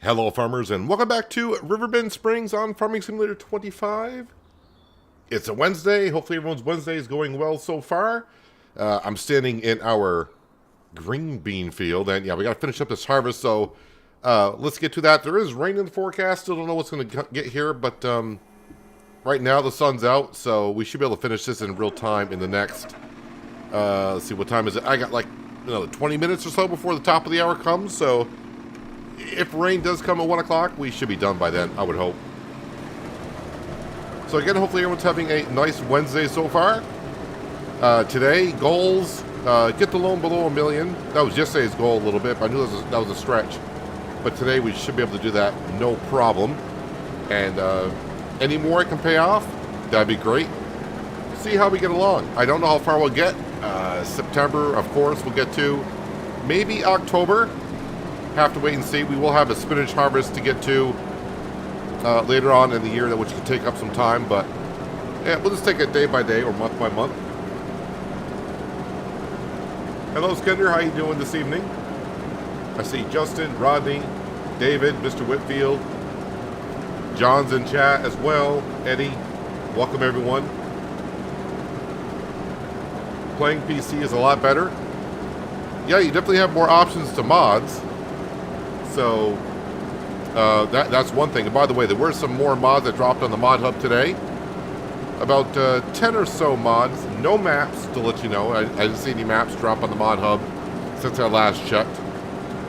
Hello farmers and welcome back to Riverbend Springs on Farming Simulator 25. It's a Wednesday. Hopefully everyone's Wednesday is going well so far. I'm standing in our green bean field and yeah, we got to finish up this harvest, so let's get to that. There is rain in the forecast. Still don't know what's going to get here, but right now the sun's out, so we should be able to finish this in real time in the next, let's see, what time is it? I got like another 20 minutes or so before the top of the hour comes, so if rain does come at 1 o'clock, we should be done by then, I would hope. So again, hopefully everyone's having a nice Wednesday so far. Today, goals, get the loan below $1 million. That was yesterday's goal a little bit, but I knew that was a stretch. But today we should be able to do that no problem. And any more I can pay off, that'd be great. See how we get along. I don't know how far we'll get. September, of course, we'll get to. Maybe October. Have to wait and see. We will have a spinach harvest to get to later on in the year, which can take up some time, but yeah, we'll just take it day by day or month by month. Hello Skender, how you doing this evening? I see Justin, Rodney, David, Mr. Whitfield, John's in chat as well. Eddie, welcome everyone. Playing PC is a lot better. Yeah, you definitely have more options to mods. So that's one thing. And by the way, there were some more mods that dropped on the mod hub today. About 10 or so mods. No maps, to let you know. I didn't see any maps drop on the mod hub since I last checked.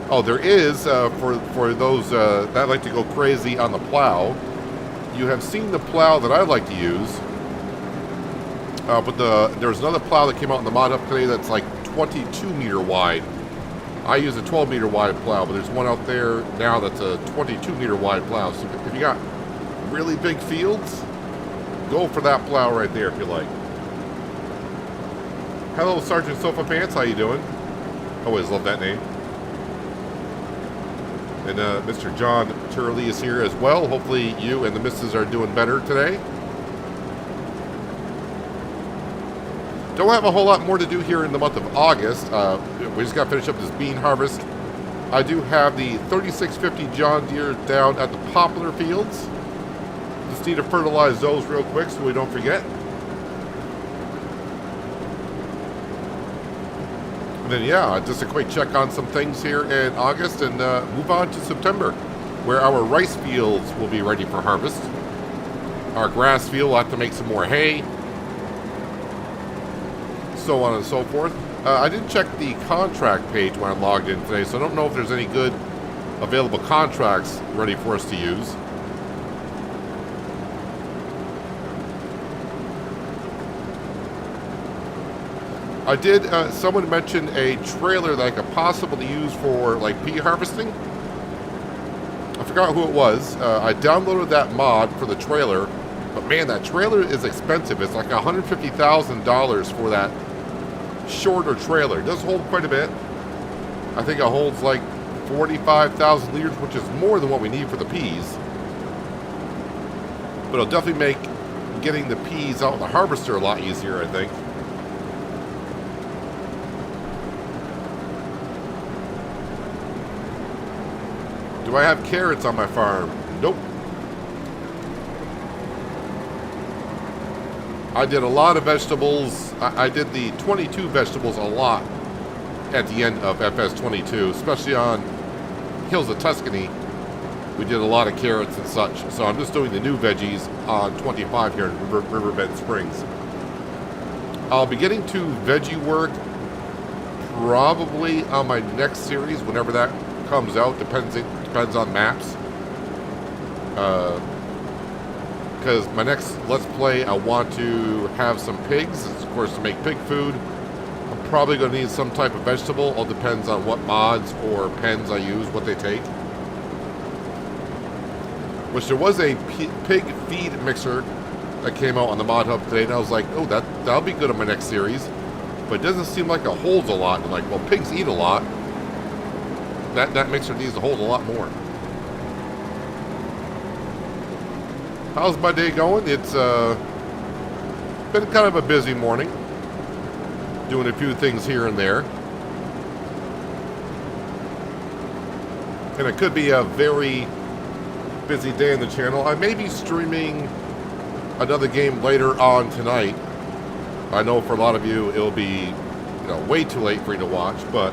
Oh, there is, for those that like to go crazy on the plow. You have seen the plow that I like to use. But there's another plow that came out in the mod hub today that's like 22 meter wide. I use a 12 meter wide plow, but there's one out there now that's a 22 meter wide plow. So if you got really big fields, go for that plow right there if you like. Hello, Sergeant Sofa Pants. How you doing? Always love that name. And Mr. John Turley is here as well. Hopefully you and the missus are doing better today. Don't have a whole lot more to do here in the month of August. We just got to finish up this bean harvest. I do have the 3650 John Deere down at the poplar fields. Just need to fertilize those real quick so we don't forget. And then yeah, just a quick check on some things here in August and move on to September, where our rice fields will be ready for harvest. Our grass field will have to make some more hay. So on and so forth. I didn't check the contract page when I logged in today, so I don't know if there's any good available contracts ready for us to use. I did, someone mentioned a trailer that I could possibly use for like pea harvesting. I forgot who it was. I downloaded that mod for the trailer, but man, that trailer is expensive. It's like $150,000 for that shorter trailer. It does hold quite a bit. I think it holds like 45,000 liters, which is more than what we need for the peas. But it'll definitely make getting the peas out in the harvester a lot easier, I think. Do I have carrots on my farm? Nope. I did a lot of vegetables. I did the 22 vegetables a lot at the end of FS22, especially on Hills of Tuscany. We did a lot of carrots and such. So I'm just doing the new veggies on 25 here in Riverbend Springs. I'll be getting to veggie work probably on my next series, whenever that comes out. Depends on maps. Because my next Let's Play, I want to have some pigs, of course, to make pig food. I'm probably going to need some type of vegetable. All depends on what mods or pens I use, what they take. Which there was a pig feed mixer that came out on the mod hub today, and I was like, oh, that'll be good on my next series. But it doesn't seem like it holds a lot. And like, well, pigs eat a lot. That mixer needs to hold a lot more. How's my day going? It's been kind of a busy morning. Doing a few things here and there. And it could be a very busy day in the channel. I may be streaming another game later on tonight. I know for a lot of you it'll be, way too late for you to watch, but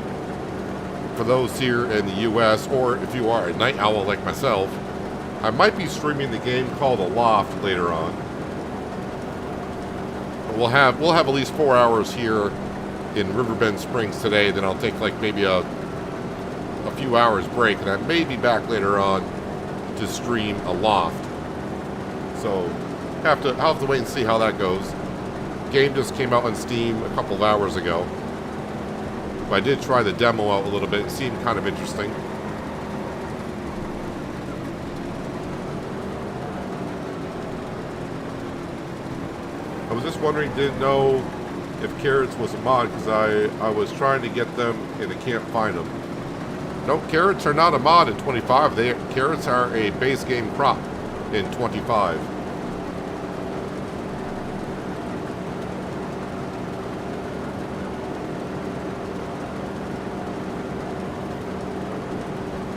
for those here in the US, or if you are a night owl like myself, I might be streaming the game called Aloft later on. We'll have at least 4 hours here in Riverbend Springs today. Then I'll take like maybe a few hours break, and I may be back later on to stream Aloft. So I'll have to wait and see how that goes. Game just came out on Steam a couple of hours ago. But I did try the demo out a little bit. It seemed kind of interesting. I was just wondering, didn't know if carrots was a mod, because I was trying to get them and I can't find them. No, carrots are not a mod in 25. Carrots are a base game crop in 25.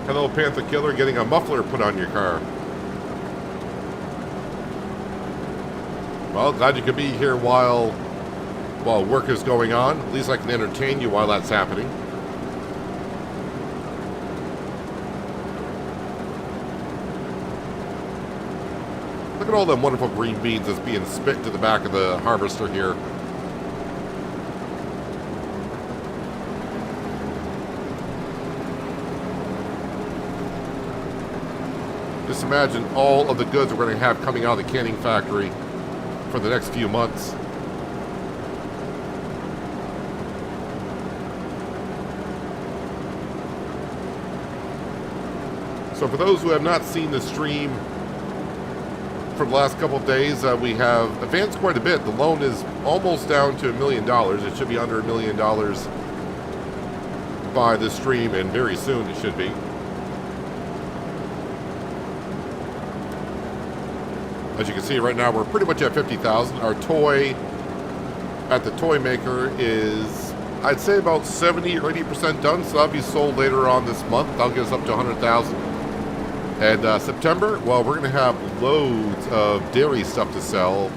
Hello, Panther Killer, getting a muffler put on your car. Well, glad you could be here while work is going on. At least I can entertain you while that's happening. Look at all them wonderful green beans that's being spit to the back of the harvester here. Just imagine all of the goods we're going to have coming out of the canning factory for the next few months. So for those who have not seen the stream for the last couple of days, we have advanced quite a bit. The loan is almost down to $1 million. It should be under $1 million by this stream, and very soon it should be. As you can see right now, we're pretty much at 50,000. Our toy at the toy maker is, I'd say, about 70 or 80% done. So that'll be sold later on this month. That'll get us up to 100,000. And September, well, we're going to have loads of dairy stuff to sell.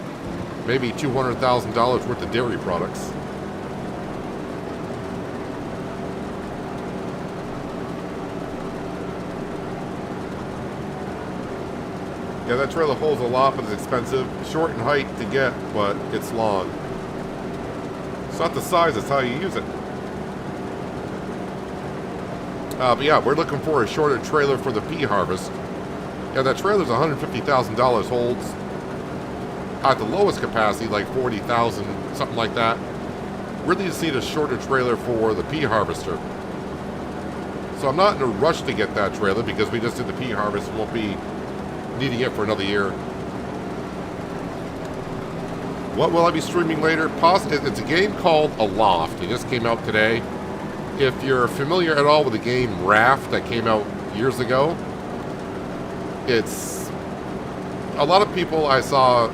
Maybe $200,000 worth of dairy products. Yeah, that trailer holds a lot, but it's expensive. Short in height to get, but it's long. It's not the size, it's how you use it. But yeah, we're looking for a shorter trailer for the pea harvest. Yeah, that trailer's $150,000, holds at the lowest capacity, like 40,000, something like that. Really just need a shorter trailer for the pea harvester. So I'm not in a rush to get that trailer because we just did the pea harvest and won't be needing it for another year. What will I be streaming later? It's a game called Aloft. It just came out today. If you're familiar at all with the game Raft that came out years ago, it's a lot of people I saw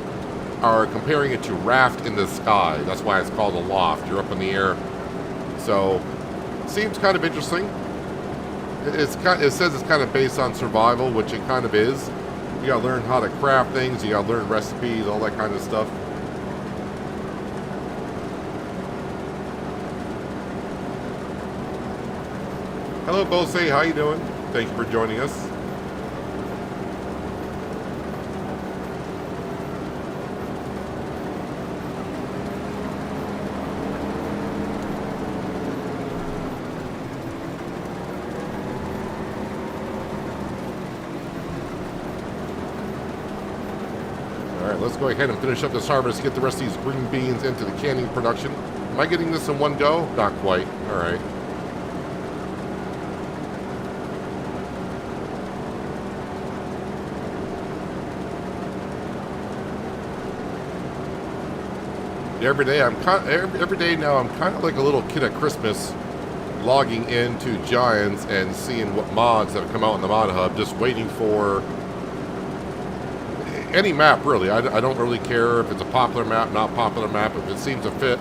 are comparing it to Raft in the Sky. That's why it's called Aloft. You're up in the air. So seems kind of interesting. It says it's kind of based on survival, which it kind of is. You gotta learn how to craft things, you gotta learn recipes, all that kind of stuff. Hello, Bose, how you doing? Thank you for joining us. Let's go ahead and finish up this harvest, get the rest of these green beans into the canning production. Am I getting this in one go? Not quite. All right. Every day now I'm kind of like a little kid at Christmas, logging into Giants and seeing what mods have come out in the mod hub, just waiting for any map, really. I don't really care if it's a popular map, not popular map. If it seems to fit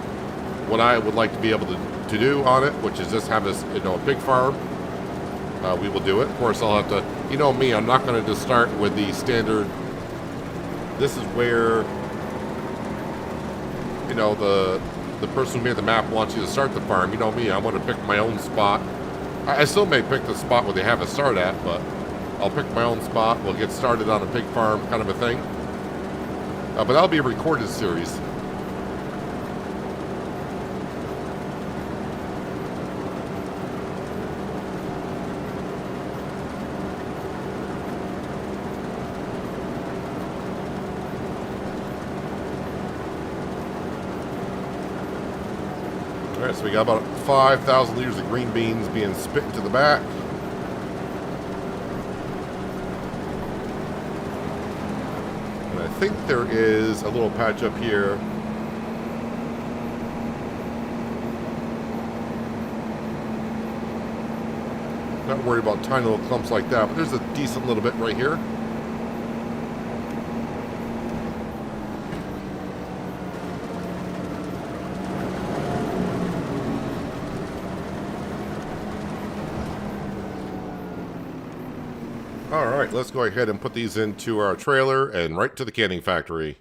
what I would like to be able to do on it, which is just have this, a pig farm, we will do it. Of course, I'll have to, you know me, I'm not going to just start with the standard. This is where, you know, the person who made the map wants you to start the farm. You know me, I want to pick my own spot. I still may pick the spot where they have a start at, but I'll pick my own spot. We'll get started on a pig farm kind of a thing. But that'll be a recorded series. Alright, so we got about 5,000 liters of green beans being spit into the back. And I think there is a little patch up here. Not worried about tiny little clumps like that, but there's a decent little bit right here. Alright, let's go ahead and put these into our trailer and right to the canning factory.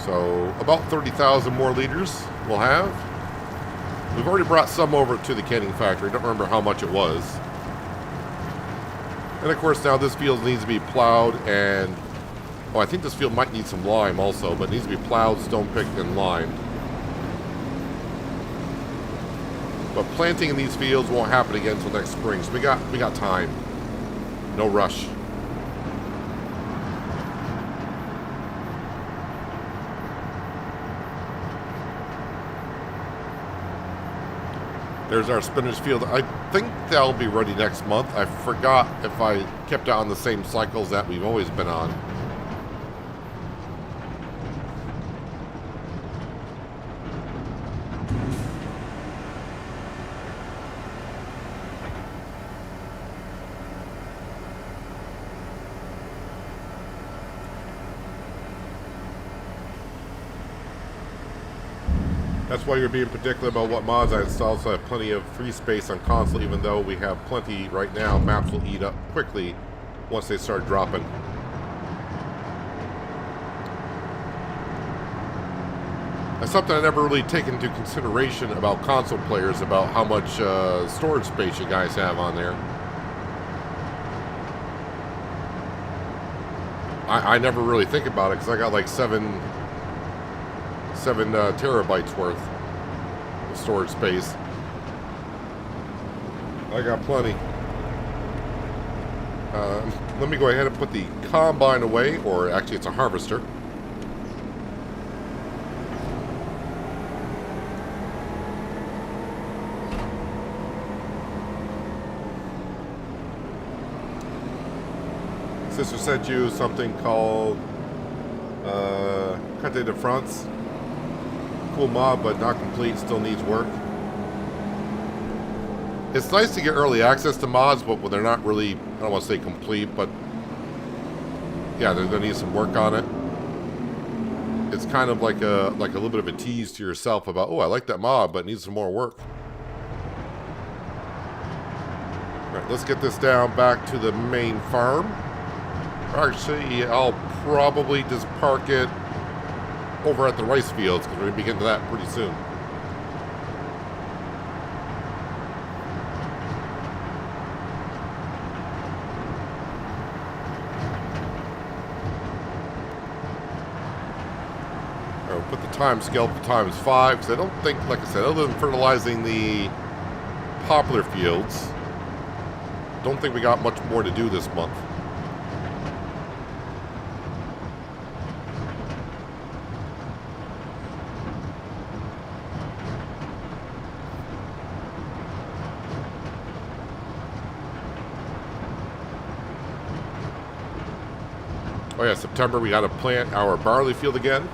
So, about 30,000 more liters we'll have. We've already brought some over to the canning factory. Don't remember how much it was. And of course now this field needs to be plowed and... Oh, I think this field might need some lime also, but it needs to be plowed, stone picked, and limed. But planting in these fields won't happen again until next spring, so we got time. No rush. There's our spinach field. I think that'll be ready next month. I forgot if I kept it on the same cycles that we've always been on. That's why you're being particular about what mods I install, so I have plenty of free space on console, even though we have plenty right now. Maps will eat up quickly once they start dropping. That's something I never really take into consideration about console players, about how much storage space you guys have on there. I never really think about it, because I got like 7 terabytes worth of storage space. I got plenty. Let me go ahead and put the combine away, or actually it's a harvester. Sister sent you something called Carte de France. Cool mod, but not complete, still needs work. It's nice to get early access to mods, but when they're not really, I don't want to say complete, but yeah, they're going to need some work on it. It's kind of like a little bit of a tease to yourself about, oh, I like that mod, but it needs some more work. All right, let's get this down back to the main farm. Actually, I'll probably just park it over at the rice fields, because we're going to be getting to that pretty soon. I'll put the time scale to times 5, because I don't think, like I said, other than fertilizing the poplar fields, don't think we got much more to do this month. Oh yeah, September we got to plant our barley field again.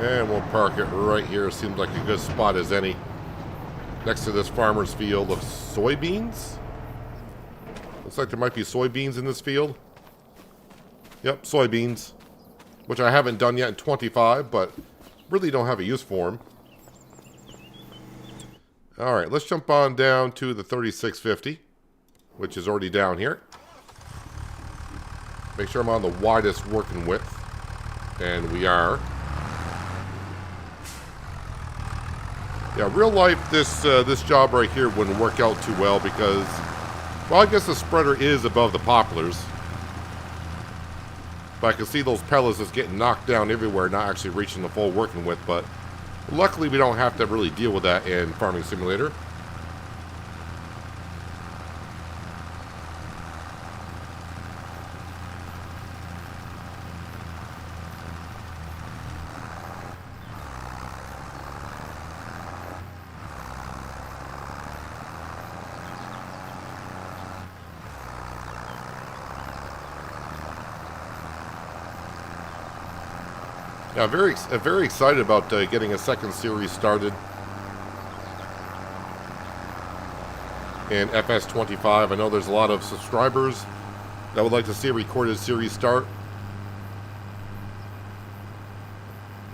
And we'll park it right here. Seems like a good spot as any. Next to this farmer's field of soybeans. Looks like there might be soybeans in this field. Yep, soybeans. Which I haven't done yet in 25, but really don't have a use for them. Alright, let's jump on down to the 3650, which is already down here. Make sure I'm on the widest working width. And we are. Yeah, real life, this job right here wouldn't work out too well because, well, I guess the spreader is above the poplars. But I can see those pellets just getting knocked down everywhere, not actually reaching the full working width. But luckily, we don't have to really deal with that in Farming Simulator. Yeah, I'm very excited about getting a second series started in FS25. I know there's a lot of subscribers that would like to see a recorded series start.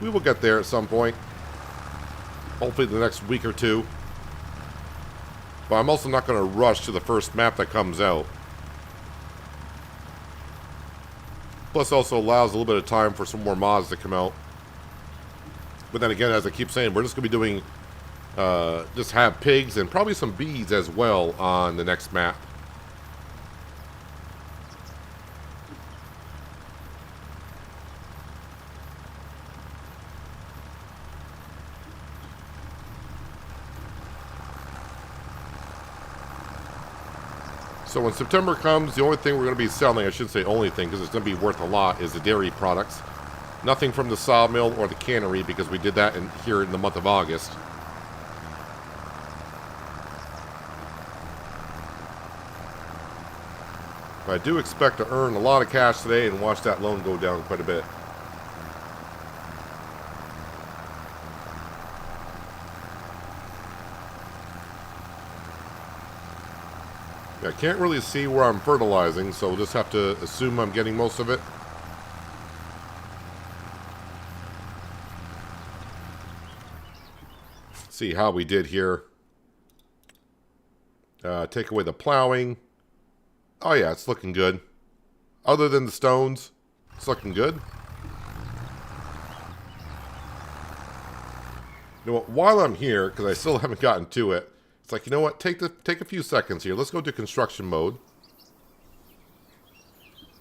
We will get there at some point. Hopefully the next week or two. But I'm also not going to rush to the first map that comes out. Plus, also allows a little bit of time for some more mods to come out. But then again, as I keep saying, we're just going to be doing, just have pigs and probably some bees as well on the next map. So when September comes, the only thing we're going to be selling, I shouldn't say only thing, because it's going to be worth a lot, is the dairy products. Nothing from the sawmill or the cannery, because we did that here in the month of August. But I do expect to earn a lot of cash today and watch that loan go down quite a bit. I can't really see where I'm fertilizing, so we'll just have to assume I'm getting most of it. See how we did here. Take away the plowing. Oh yeah, it's looking good. Other than the stones, it's looking good. You know what, while I'm here, because I still haven't gotten to it, it's like, you know what, take a few seconds here. Let's go to construction mode.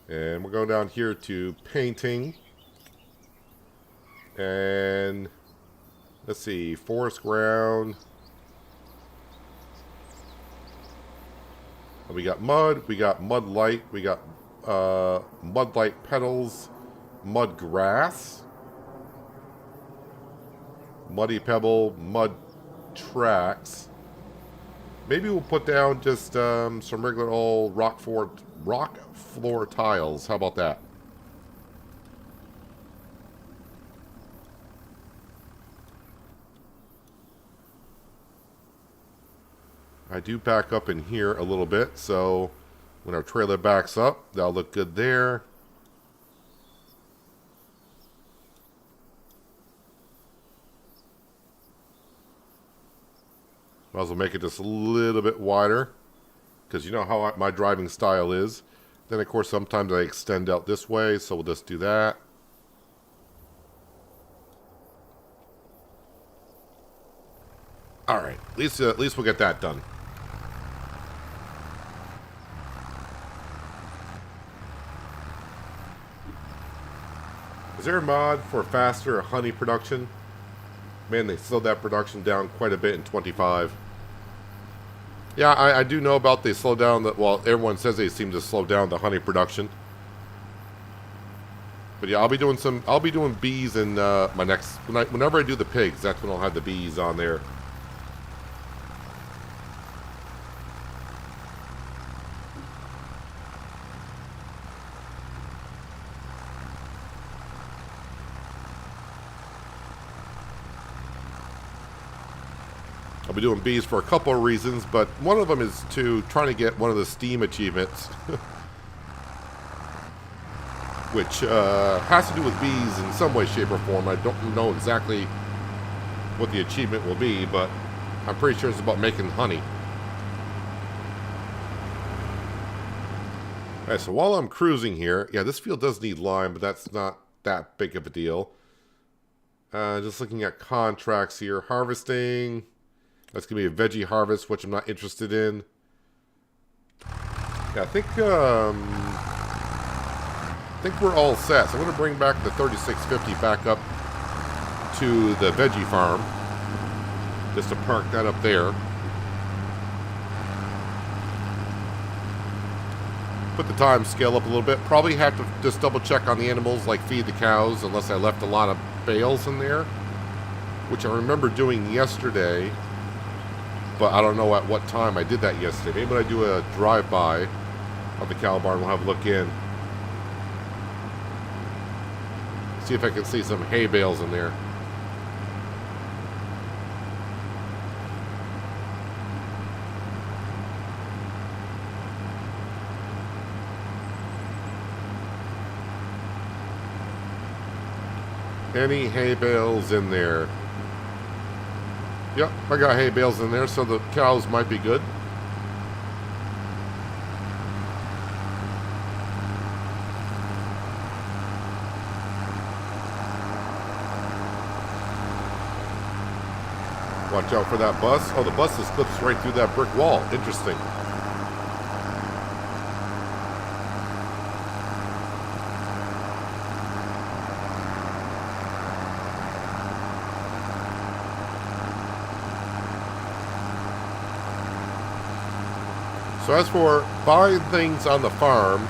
And we're going down here to painting. And let's see, forest ground. We got mud, we got mud light, we got mud light petals, mud grass, muddy pebble, mud tracks. Maybe we'll put down just some regular old rock floor tiles. How about that? I do back up in here a little bit, so when our trailer backs up, that'll look good there. Might as well make it just a little bit wider, because you know how my driving style is. Then, of course, sometimes I extend out this way, so we'll just do that. All right, at least we'll get that done. Is there a mod for faster honey production? Man, they slowed that production down quite a bit in 25. Yeah, I do know about they slow down the, well, everyone says they seem to slow down the honey production. But yeah, I'll be doing bees in my next, whenever I do the pigs, that's when I'll have the bees on there. be doing bees for a couple of reasons, but one of them is to trying to get one of the Steam achievements, which has to do with bees in some way, shape, or form. I don't know exactly what the achievement will be, but I'm pretty sure it's about making honey. Alright, so while I'm cruising here, yeah, this field does need lime, but that's not that big of a deal. Just looking at contracts here. Harvesting. That's going to be a veggie harvest, which I'm not interested in. Yeah, I think we're all set. So I'm going to bring back the 3650 back up to the veggie farm. Just to park that up there. Put the time scale up a little bit. Probably have to just double check on the animals, like feed the cows, unless I left a lot of bales in there, which I remember doing yesterday, but I don't know at what time I did that yesterday. Maybe when I do a drive-by of the cow barn, we'll have a look in. See if I can see some hay bales in there. Any hay bales in there? Yep, I got hay bales in there, so the cows might be good. Watch out for that bus. Oh, the bus just slips right through that brick wall. Interesting. So as for buying things on the farm,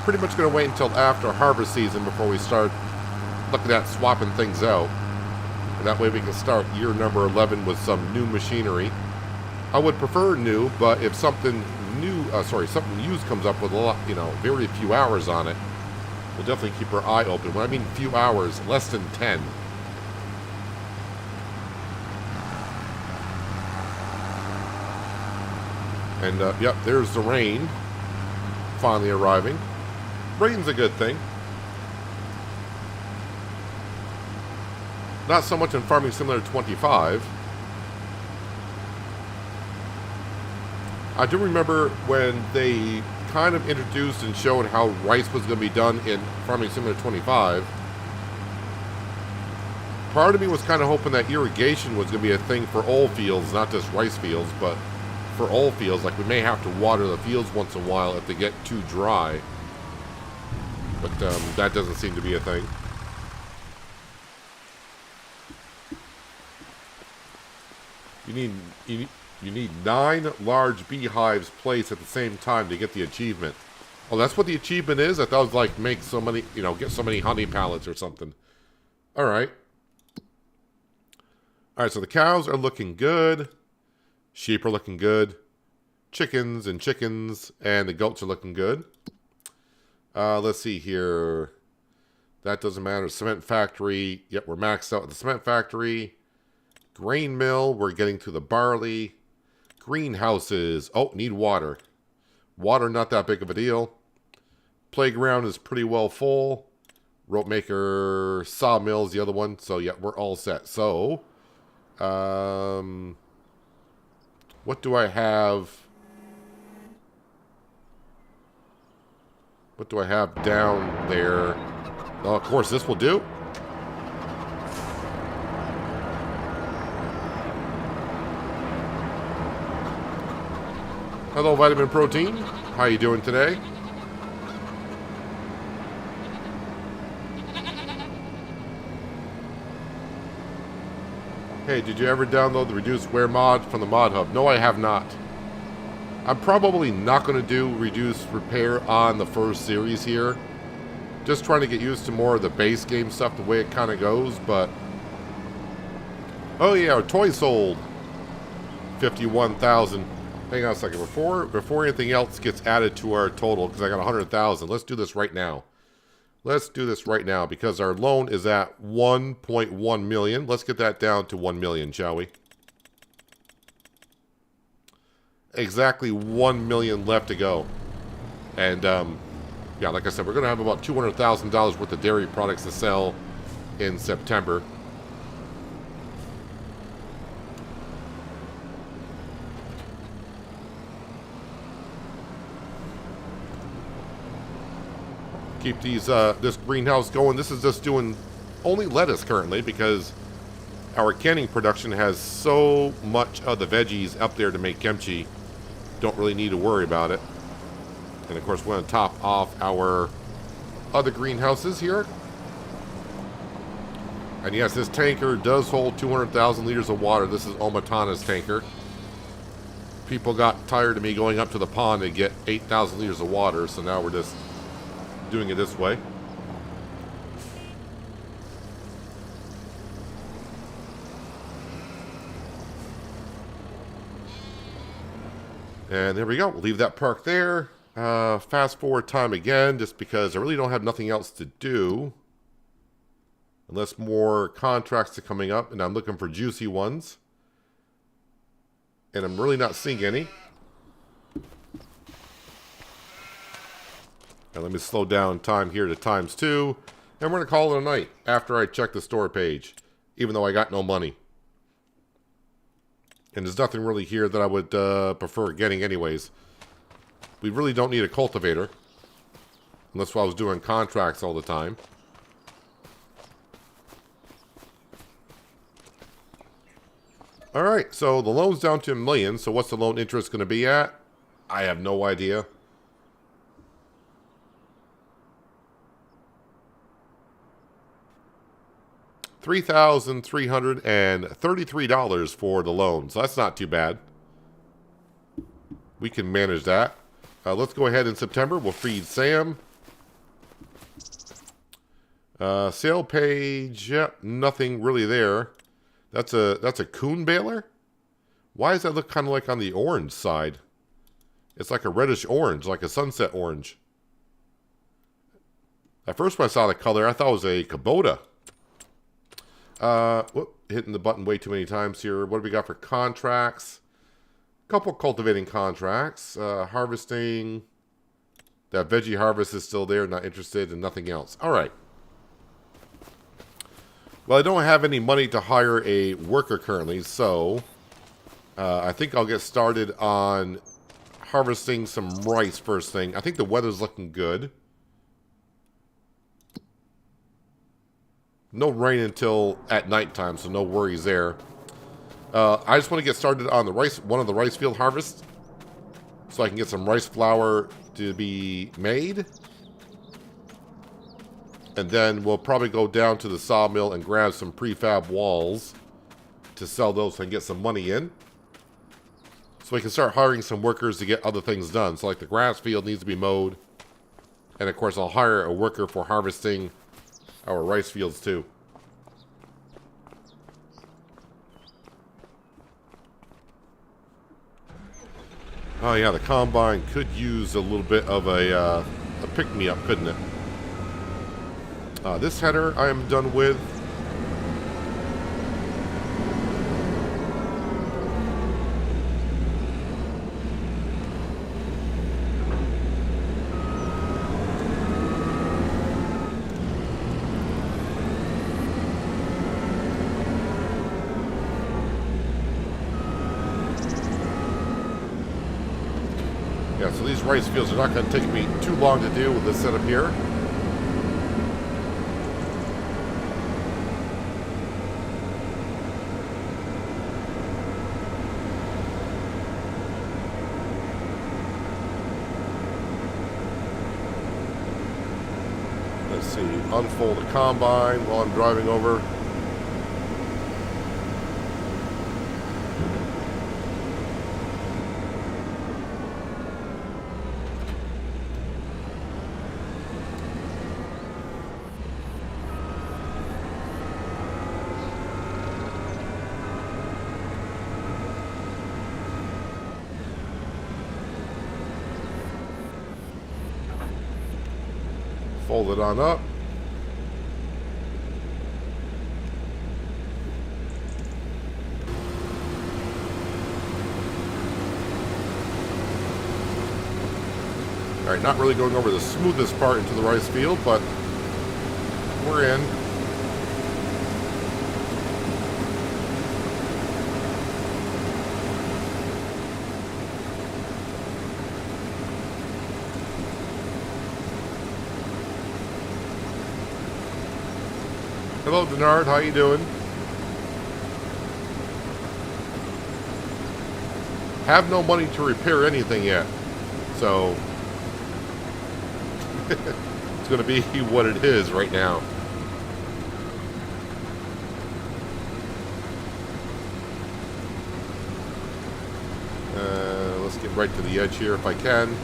pretty much going to wait until after harvest season before we start looking at swapping things out. And that way we can start year number 11 with some new machinery. I would prefer new, but if something new, something used comes up with a lot, very few hours on it, we'll definitely keep our eye open. When I mean few hours, less than 10. And, yep, there's the rain finally arriving. Rain's a good thing. Not so much in Farming Simulator 25. I do remember when they kind of introduced and showed how rice was going to be done in Farming Simulator 25. Part of me was kind of hoping that irrigation was going to be a thing for all fields, not just rice fields, but for all fields. Like, we may have to water the fields once in a while if they get too dry. But that doesn't seem to be a thing. You need 9 large beehives placed at the same time to get the achievement. Oh, that's what the achievement is? I thought it was like make so many, get so many honey pallets or something. Alright. Alright, so the cows are looking good. Sheep are looking good. Chickens, and the goats are looking good. Let's see here. That doesn't matter. Cement factory. Yep, we're maxed out at the cement factory. Grain mill. We're getting to the barley. Greenhouses. Oh, need water. Water, not that big of a deal. Playground is pretty well full. Rope maker, sawmills, the other one. So, yeah, we're all set. So, what do I have? What do I have down there? Oh, of course, this will do. Hello, Vitamin Protein. How you doing today? Hey, did you ever download the Reduce Wear mod from the Mod Hub? No, I have not. I'm probably not going to do Reduce Repair on the first series here. Just trying to get used to more of the base game stuff, the way it kind of goes, but... Oh yeah, our toy sold. 51,000. Hang on a second. Before anything else gets added to our total, because I got 100,000, let's do this right now. Let's do this right now, because our loan is at 1.1 million. Let's get that down to 1 million, shall we? exactly 1 million left to go. And yeah, like I said, we're going to have about $200,000 worth of dairy products to sell in September. Keep these this greenhouse going. This is just doing only lettuce currently because our canning production has so much of the veggies up there to make kimchi. Don't really need to worry about it. And of course, we're going to top off our other greenhouses here. And yes, this tanker does hold 200,000 liters of water. This is Omatana's tanker. People got tired of me going up to the pond to get 8,000 liters of water, so now we're just doing it this way. And there we go. We'll leave that park there. Fast forward time again, just because I really don't have nothing else to do. Unless more contracts are coming up, and I'm looking for juicy ones. And I'm really not seeing any. And let me slow down time here to ×2. And we're going to call it a night after I check the store page. Even though I got no money. And there's nothing really here that I would prefer getting anyways. We really don't need a cultivator. Unless I was doing contracts all the time. Alright, so the loan's down to $1 million. So what's the loan interest going to be at? I have no idea. $3,333 for the loan. So that's not too bad. We can manage that. Let's go ahead in September. We'll feed Sam. Sale page. Yep, nothing really there. That's a coon baler? Why does that look kind of like on the orange side? It's like a reddish orange, like a sunset orange. At first when I saw the color, I thought it was a Kubota. Hitting the button way too many times here. What do we got for contracts? Couple cultivating contracts. Harvesting. That veggie harvest is still there. Not interested in nothing else. All right. Well, I don't have any money to hire a worker currently, so I think I'll get started on harvesting some rice first thing. I think the weather's looking good. No rain until at nighttime, so no worries there. I just want to get started on the rice, one of the rice field harvests, so I can get some rice flour to be made. And then we'll probably go down to the sawmill and grab some prefab walls to sell those and get some money in. So we can start hiring some workers to get other things done. So like the grass field needs to be mowed. And of course I'll hire a worker for harvesting our rice fields too. Oh yeah, the combine could use a little bit of a pick-me-up, couldn't it? This header I am done with. Yeah, so these rice fields are not going to take me too long to do with this setup here. Let's see, unfold the combine while I'm driving over. Fold it on up. Alright, not really going over the smoothest part into the rice field, but we're in. Hello, Denard. How you doing? Have no money to repair anything yet, so it's going to be what it is right now. Let's get right to the edge here if I can.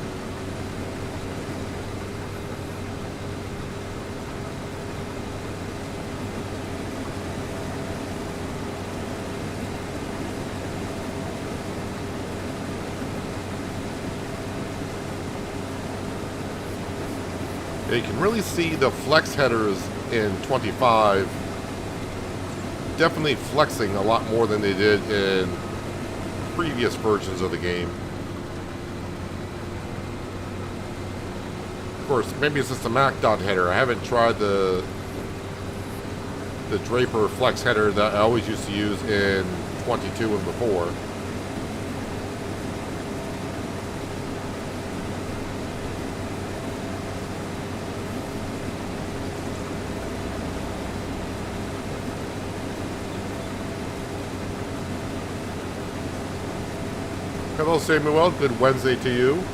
You can really see the flex headers in 25 definitely flexing a lot more than they did in previous versions of the game. Of course, maybe it's just a McDon header. I haven't tried the Draper flex header that I always used to use in 22 and before. Hello, Samuel. Good Wednesday to you.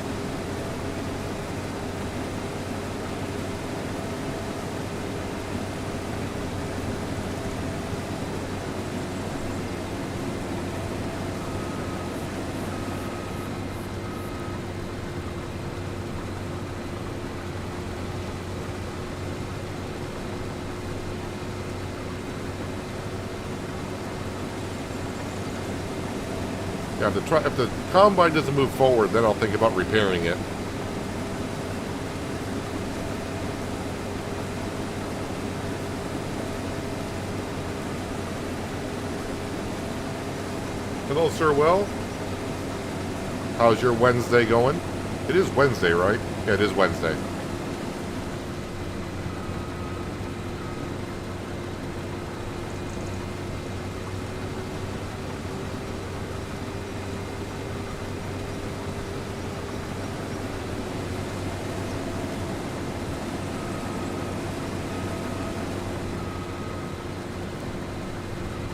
Yeah, if the combine doesn't move forward, then I'll think about repairing it. Hello, Sir Will. How's your Wednesday going? It is Wednesday, right? Yeah, it is Wednesday.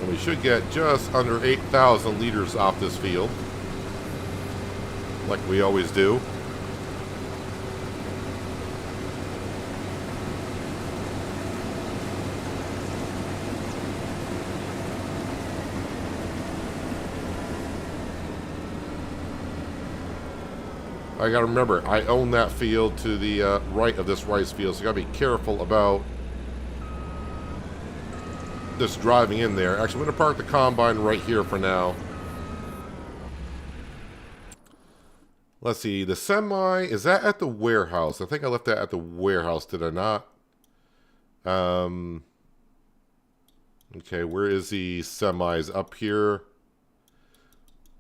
We should get just under 8,000 liters off this field, like we always do. I gotta remember, I own that field to the right of this rice field, so I gotta be careful about just driving in there. Actually, I'm going to park the combine right here for now. Let's see. The semi, is that at the warehouse? I think I left that at the warehouse, did I not? Okay, where is the semis? Up here.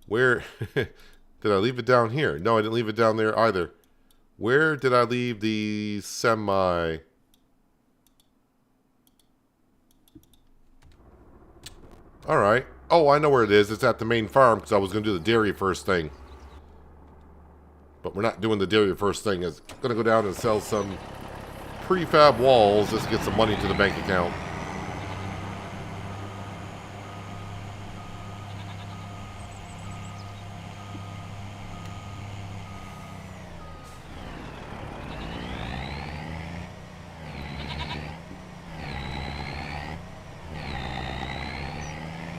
Where? Did I leave it down here? No, I didn't leave it down there either. Where did I leave the semi? Alright. Oh, I know where it is. It's at the main farm because I was going to do the dairy first thing. But we're not doing the dairy first thing. It's going to go down and sell some prefab walls just to get some money to the bank account.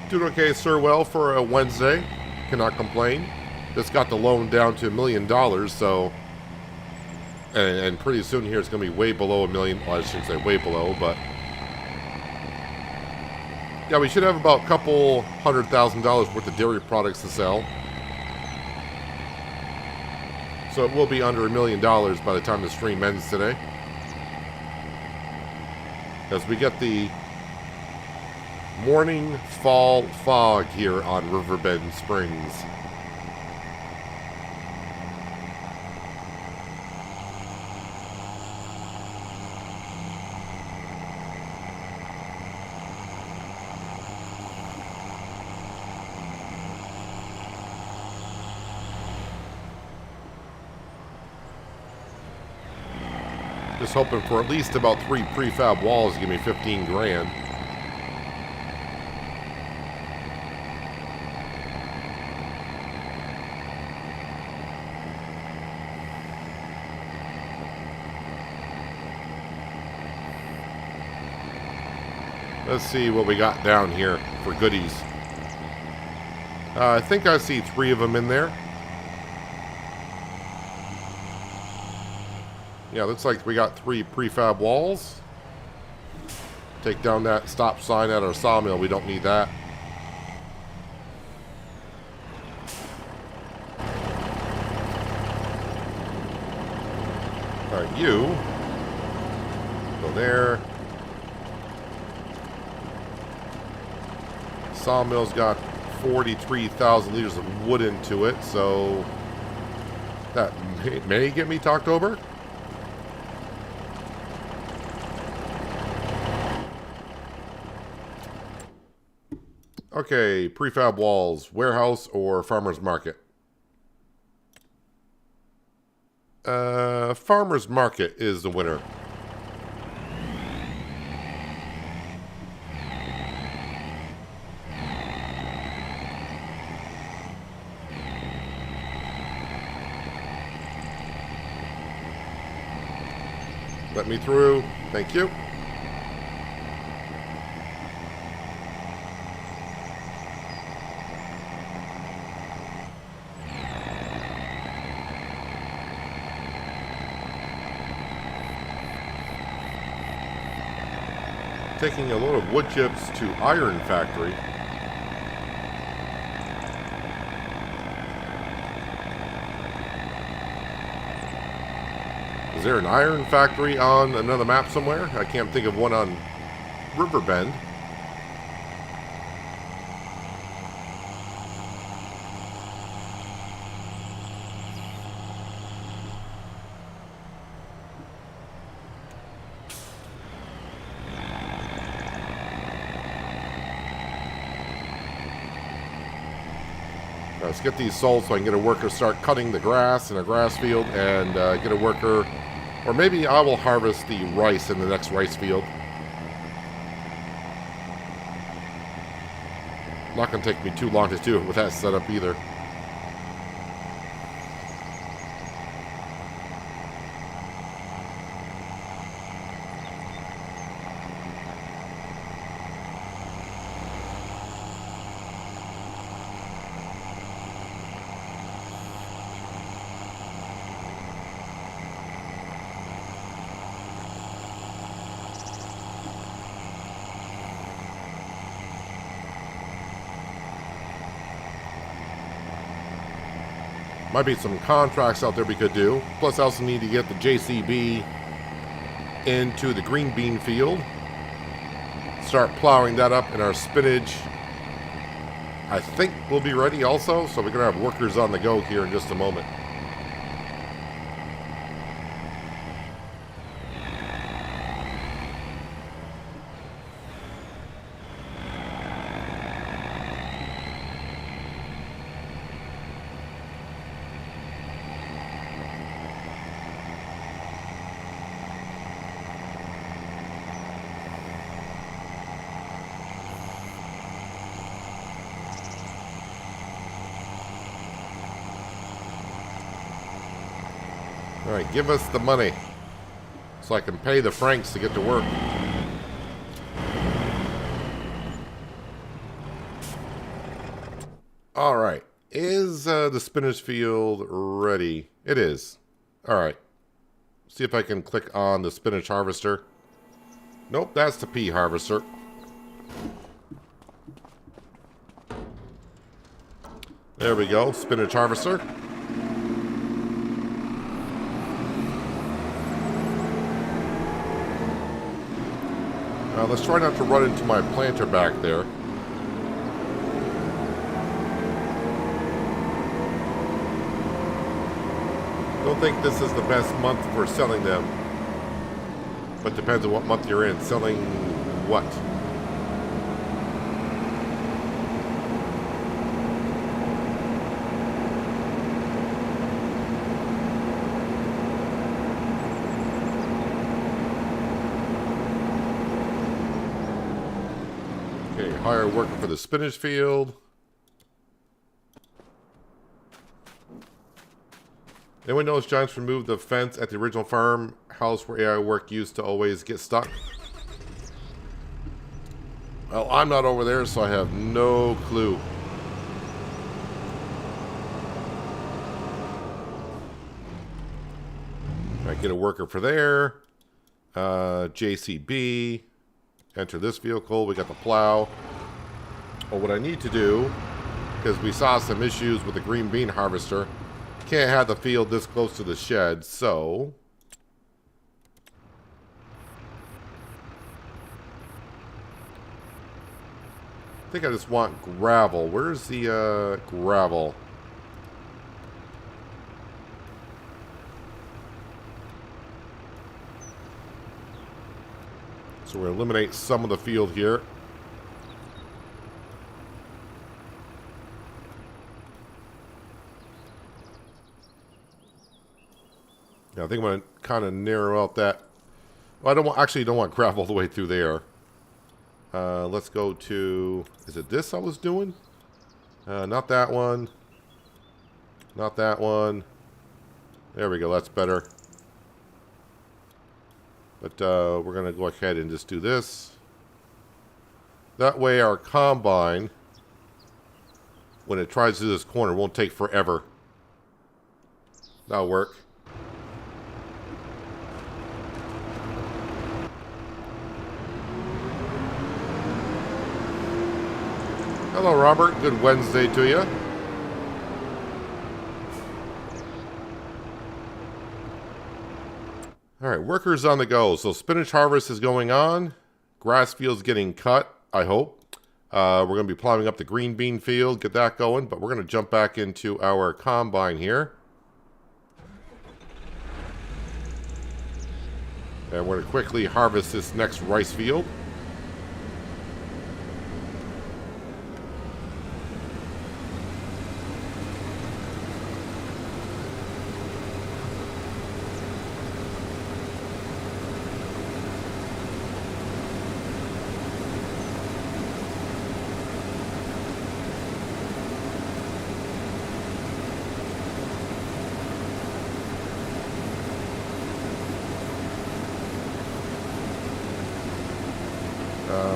Doing okay, Sir Well, for a Wednesday. Cannot complain. Just got the loan down to $1 million, so... And pretty soon here it's going to be way below $1 million. Well, I shouldn't say way below, but... Yeah, we should have about a couple $100,000 worth of dairy products to sell. So it will be under $1 million by the time the stream ends today. Because we get the morning fall fog here on Riverbend Springs. Just hoping for at least about 3 prefab walls to give me 15 grand. Let's see what we got down here for goodies. I think I see 3 of them in there. Yeah, looks like we got 3 prefab walls. Take down that stop sign at our sawmill. We don't need that. All right, you go there. Sawmill's got 43,000 liters of wood into it, so that may get me talked over. Okay, prefab walls, warehouse or farmer's market? Farmer's market is the winner. Let me through. Thank you. Taking a load of wood chips to iron factory. Is there an iron factory on another map somewhere? I can't think of one on Riverbend. Let's get these sold so I can get a worker start cutting the grass in a grass field and get a worker, or maybe I will harvest the rice in the next rice field. Not going to take me too long to do it with that setup either. Might be some contracts out there we could do. Plus, I also need to get the JCB into the green bean field. Start plowing that up in our spinach. I think we'll be ready also, so we're going to have workers on the go here in just a moment. All right, give us the money so I can pay the Franks to get to work. All right, is the spinach field ready? It is. All right, see if I can click on the spinach harvester. Nope, that's the pea harvester. There we go, spinach harvester. Let's try not to run into my planter back there. Don't think this is the best month for selling them, but depends on what month you're in. Selling what? Okay, hire a worker for the spinach field. Anyone knows Giants removed the fence at the original farm house where AI work used to always get stuck? Well, I'm not over there, so I have no clue. I get a worker for there. JCB. Enter this vehicle. We got the plow. Well, what I need to do, because we saw some issues with the green bean harvester, can't have the field this close to the shed, so I think I just want gravel. Where's the gravel? So we're going to eliminate some of the field here. Yeah, I think I'm going to kind of narrow out that. Well, I don't want, actually don't want gravel all the way through there. Let's go to, is it this I was doing? Not that one. Not that one. There we go, that's better. But we're going to go ahead and just do this. That way our combine, when it tries to do this corner, won't take forever. That'll work. Hello, Robert. Good Wednesday to you. All right, workers on the go. So spinach harvest is going on. Grass field's getting cut, I hope. We're going to be plowing up the green bean field, get that going. But we're going to jump back into our combine here. And we're going to quickly harvest this next rice field.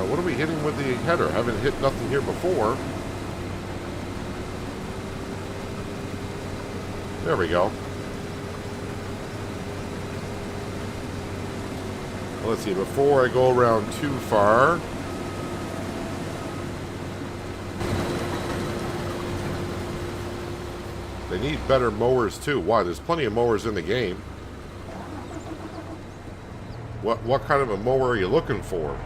What are we hitting with the header? Haven't hit nothing here before. There we go. Let's see, before I go around too far. They need better mowers too. Why? There's plenty of mowers in the game. What kind of a mower are you looking for?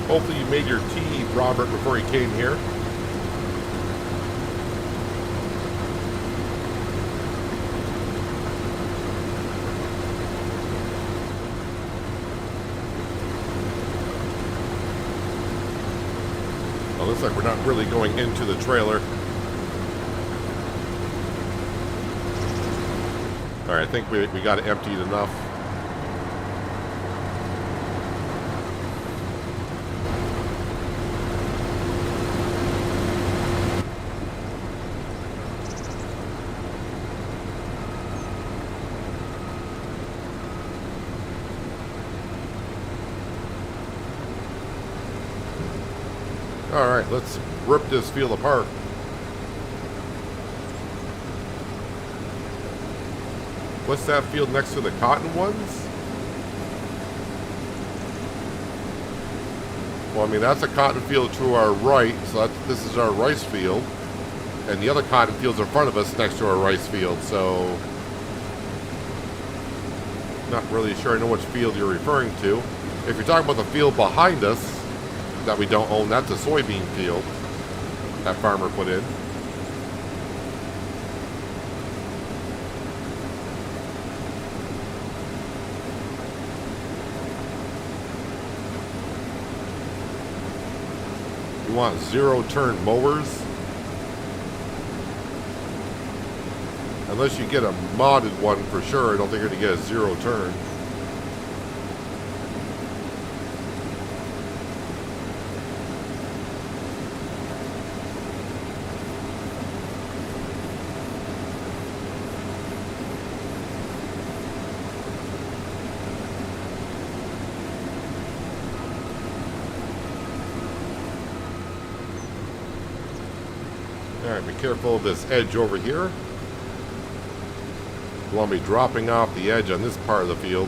Hopefully you made your tea, Robert, before you came here. Well, looks like we're not really going into the trailer. All right, I think we got it emptied enough. All right, let's rip this field apart. What's that field next to the cotton ones? Well, I mean, that's a cotton field to our right, so this is our rice field. And the other cotton field's in front of us next to our rice field, so not really sure I know which field you're referring to. If you're talking about the field behind us, that we don't own, that's a soybean field that farmer put in. want zero-turn mowers. Unless you get a modded one for sure, I don't think you're going to get a zero-turn. Alright, be careful of this edge over here. You want me dropping off the edge on this part of the field.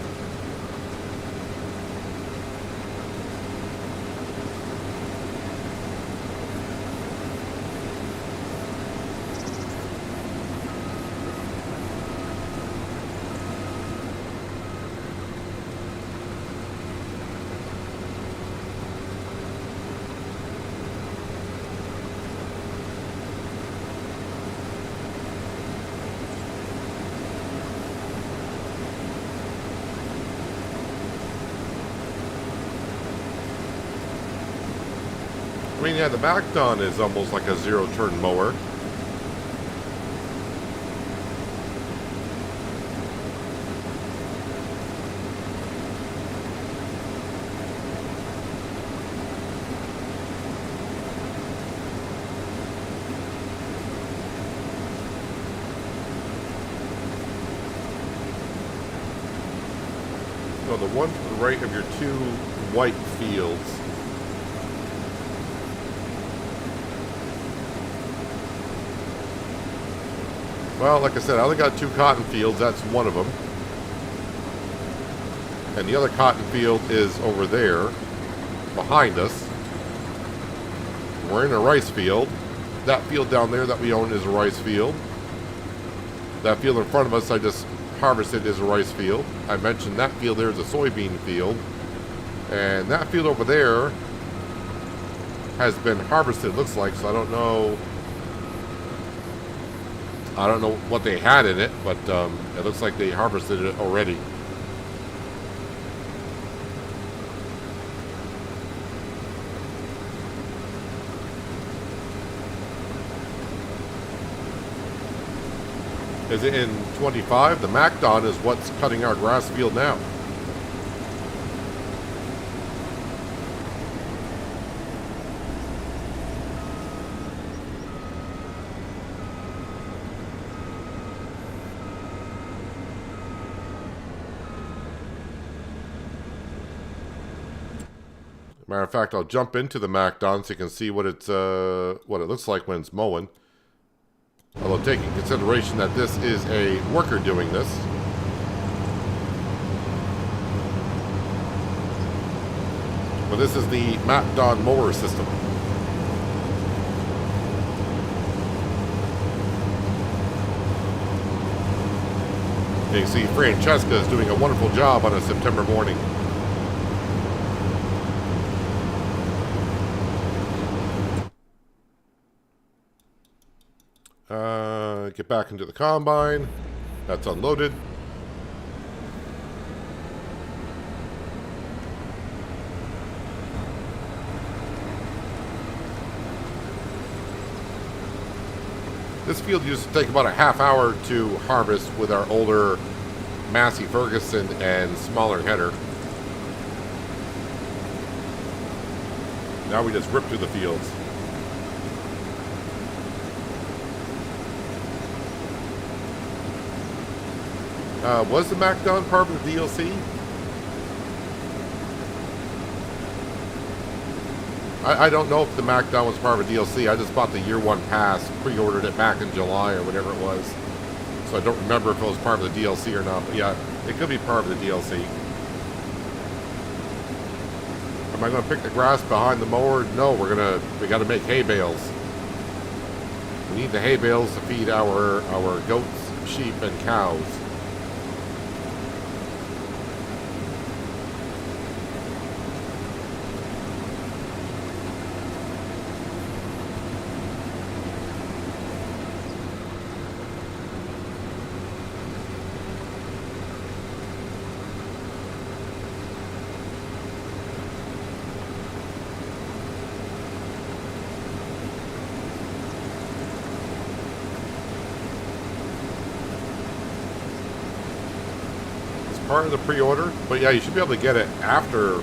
I mean, yeah, the McDon is almost like a zero-turn mower. So the one to the right of your two white fields. Well, like I said, I only got 2 cotton fields. That's one of them. And the other cotton field is over there, behind us. We're in a rice field. That field down there that we own is a rice field. That field in front of us I just harvested is a rice field. I mentioned that field there is a soybean field. And that field over there has been harvested, looks like, so I don't know what they had in it, but it looks like they harvested it already. Is it in 25? The McDon is what's cutting our grass field now. Matter of fact, I'll jump into the McDon so you can see what it looks like when it's mowing. Although taking consideration that this is a worker doing this. But this is the McDon mower system. You can see Francesca is doing a wonderful job on a September morning. Get back into the combine. That's unloaded. This field used to take about a half hour to harvest with our older Massey Ferguson and smaller header. Now we just rip through the fields. Was the McDon part of the DLC? I don't know if the McDon was part of a DLC. I just bought the year 1 pass, pre-ordered it back in July or whatever it was. So I don't remember if it was part of the DLC or not. But yeah, it could be part of the DLC. Am I going to pick the grass behind the mower? No, we got to make hay bales. We need the hay bales to feed our goats, sheep, and cows. part of the pre-order. But yeah, you should be able to get it after.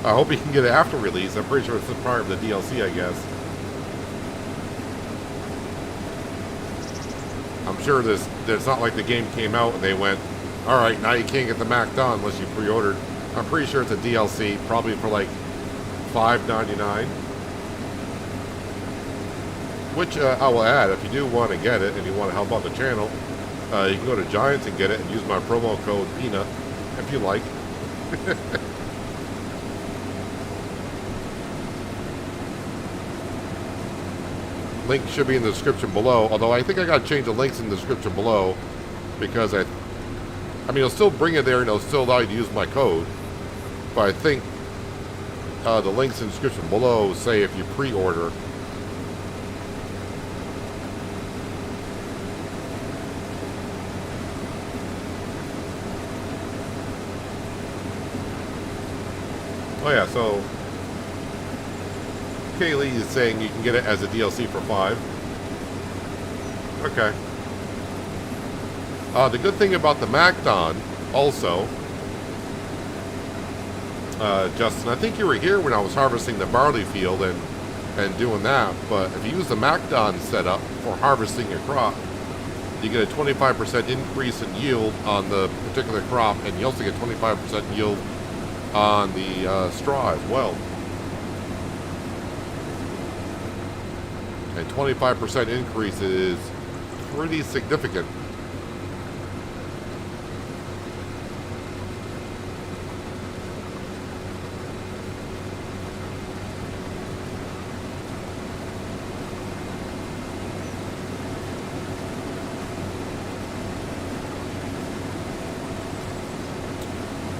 I hope you can get it after release. I'm pretty sure it's a part of the DLC, I guess. I'm sure it's not like the game came out and they went, all right, now you can't get the McDon unless you pre-ordered. I'm pretty sure it's a DLC, probably for like $5.99. Which I will add, if you do want to get it and you want to help out the channel, you can go to Giants and get it and use my promo code Peanut if you like. Link should be in the description below, although I think I got to change the links in the description below because I mean, it'll still bring it there and it'll still allow you to use my code, but I think the links in the description below say if you pre-order. Oh yeah, so Kaylee is saying you can get it as a DLC for $5. Okay. The good thing about the McDon, also, Justin, I think you were here when I was harvesting the barley field and doing that, but if you use the McDon setup for harvesting your crop, you get a 25% increase in yield on the particular crop, and you also get 25% yield on the straw as well. And 25% increase is pretty significant.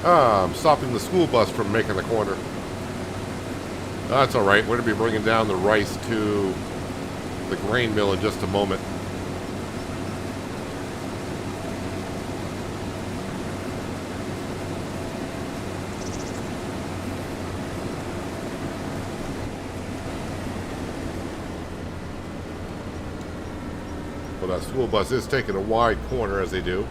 I'm stopping the school bus from making the corner. That's alright. We're going to be bringing down the rice to the grain mill in just a moment. Well, that school bus is taking a wide corner as they do.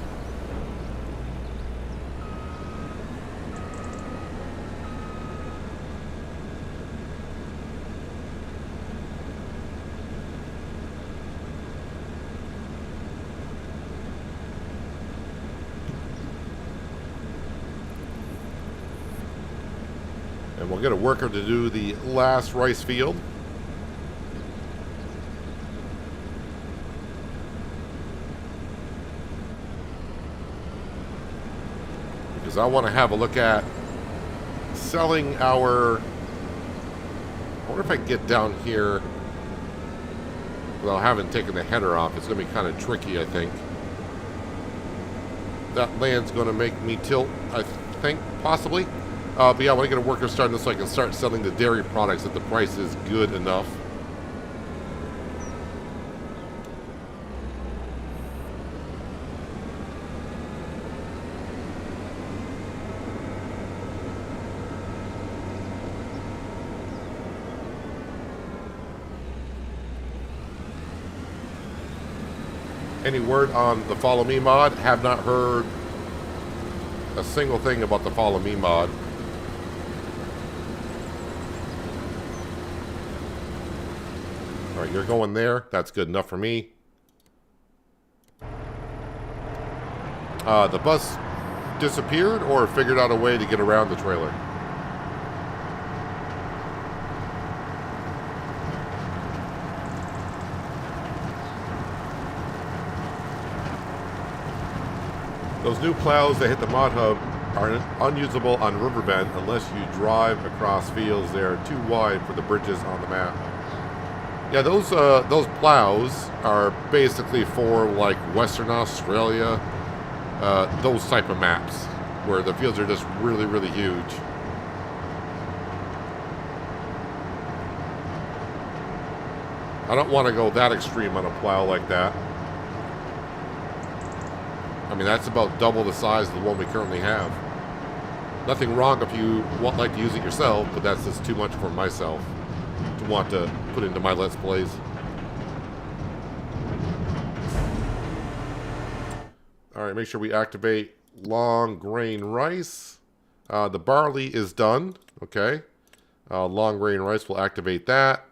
And we'll get a worker to do the last rice field. Because I want to have a look at selling our... I wonder if I can get down here without having taken the header off. It's going to be kind of tricky, I think. That land's going to make me tilt, I think, possibly. But yeah, I want to get a worker starting this so I can start selling the dairy products if the price is good enough. Any word on the Follow Me mod? Have not heard a single thing about the Follow Me mod. Alright, you're going there. That's good enough for me. The bus disappeared or figured out a way to get around the trailer? Those new plows that hit the mod hub are unusable on Riverbend unless you drive across fields. They are too wide for the bridges on the map. Yeah, those plows are basically for like Western Australia, those type of maps where the fields are just really, really huge. I don't want to go that extreme on a plow like that. I mean, that's about double the size of the one we currently have. Nothing wrong if you want like to use it yourself, but that's just too much for myself to want to put into my Let's Plays. Alright, make sure we activate long grain rice. The barley is done. Okay. Long grain rice will activate that.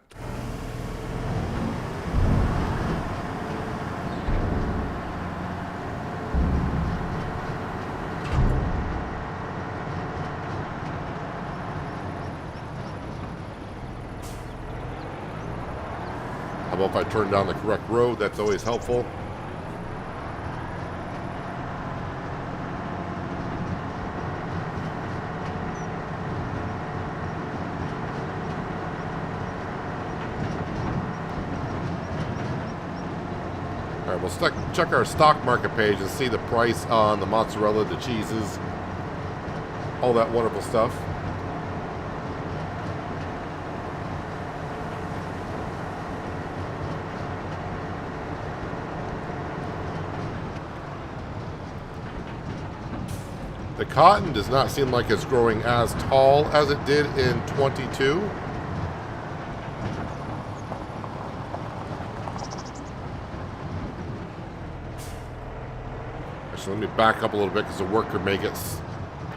How about if I turn down the correct road? That's always helpful. All right, we'll check our stock market page and see the price on the mozzarella, the cheeses, all that wonderful stuff. The cotton does not seem like it's growing as tall as it did in 22. Actually, let me back up a little bit because the worker may get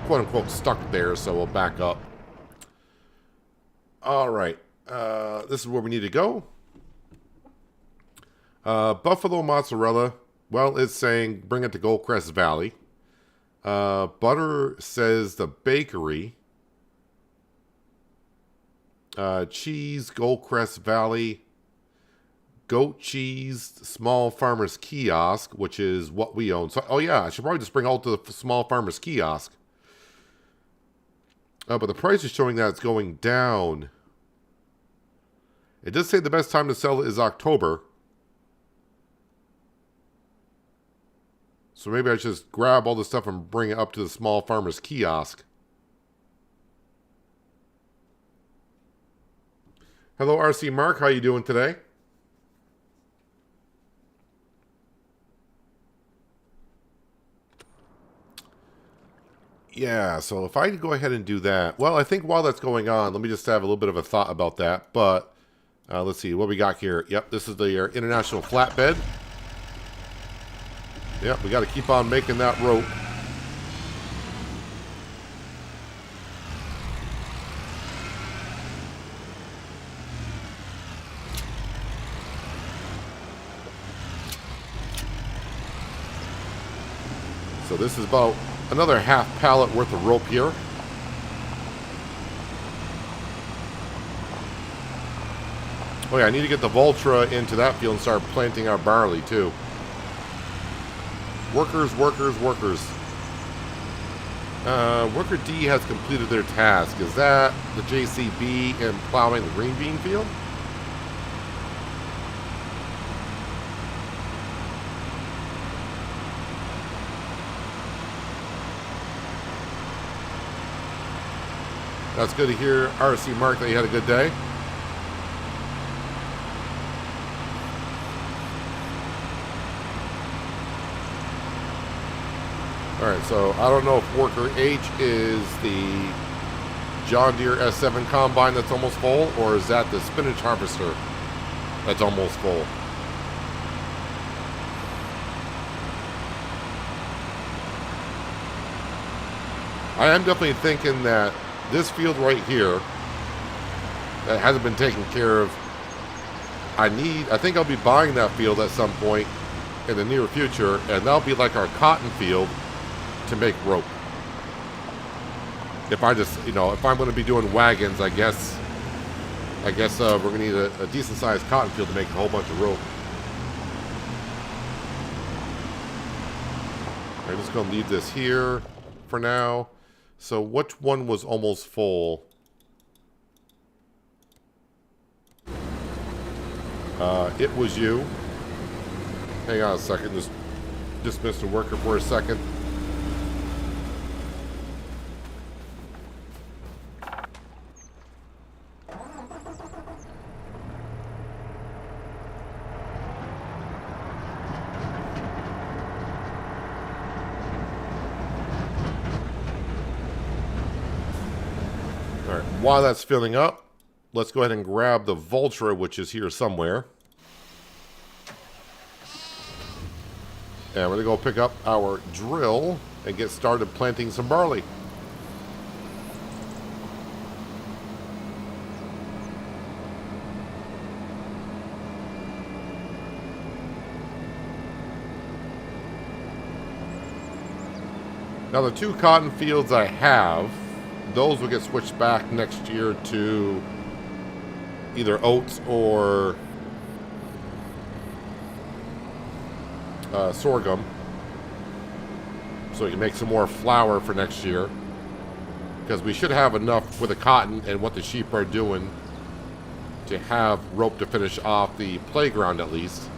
quote-unquote stuck there, so we'll back up. All right. This is where we need to go. Buffalo mozzarella. Well, it's saying bring it to Goldcrest Valley. Butter says the bakery. Cheese, Goldcrest Valley. Goat cheese, small farmers kiosk, which is what we own. So, oh yeah, I should probably just bring all to the small farmers kiosk. But the price is showing that it's going down. It does say the best time to sell it is October. So maybe I should just grab all this stuff and bring it up to the small farmers kiosk. Hello, RC Mark. How you doing today? Yeah, so if I go ahead and do that, well, I think while that's going on, let me just have a little bit of a thought about that. But let's see what we got here. Yep, this is the international flatbed. Yep, we got to keep on making that rope. So this is about another half pallet worth of rope here. Oh yeah, I need to get the Voltra into that field and start planting our barley too. Workers, workers, workers. Worker D has completed their task. Is that the JCB in plowing the green bean field? That's good to hear, RC Mark, that you had a good day. Alright, so I don't know if Worker H is the John Deere S7 combine that's almost full, or is that the spinach harvester that's almost full? I am definitely thinking that this field right here that hasn't been taken care of, I think I'll be buying that field at some point in the near future, and that'll be like our cotton field to make rope. If I just, if I'm going to be doing wagons, I guess we're going to need a decent sized cotton field to make a whole bunch of rope. I'm just going to leave this here for now. So which one was almost full? It was you. Hang on a second. Just dismiss the worker for a second. While that's filling up, let's go ahead and grab the Voltra, which is here somewhere. And we're going to go pick up our drill and get started planting some barley. Now the 2 cotton fields I have, those will get switched back next year to either oats or sorghum, so we can make some more flour for next year, because we should have enough with the cotton and what the sheep are doing to have rope to finish off the playground at least.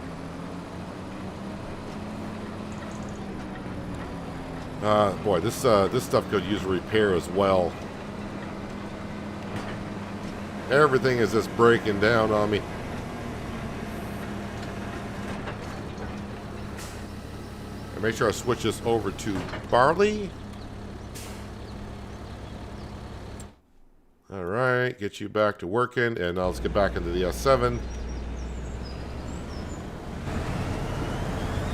Boy, this stuff could use repair as well. Everything is just breaking down on me. And make sure I switch this over to barley. All right, get you back to working, and now let's get back into the S7.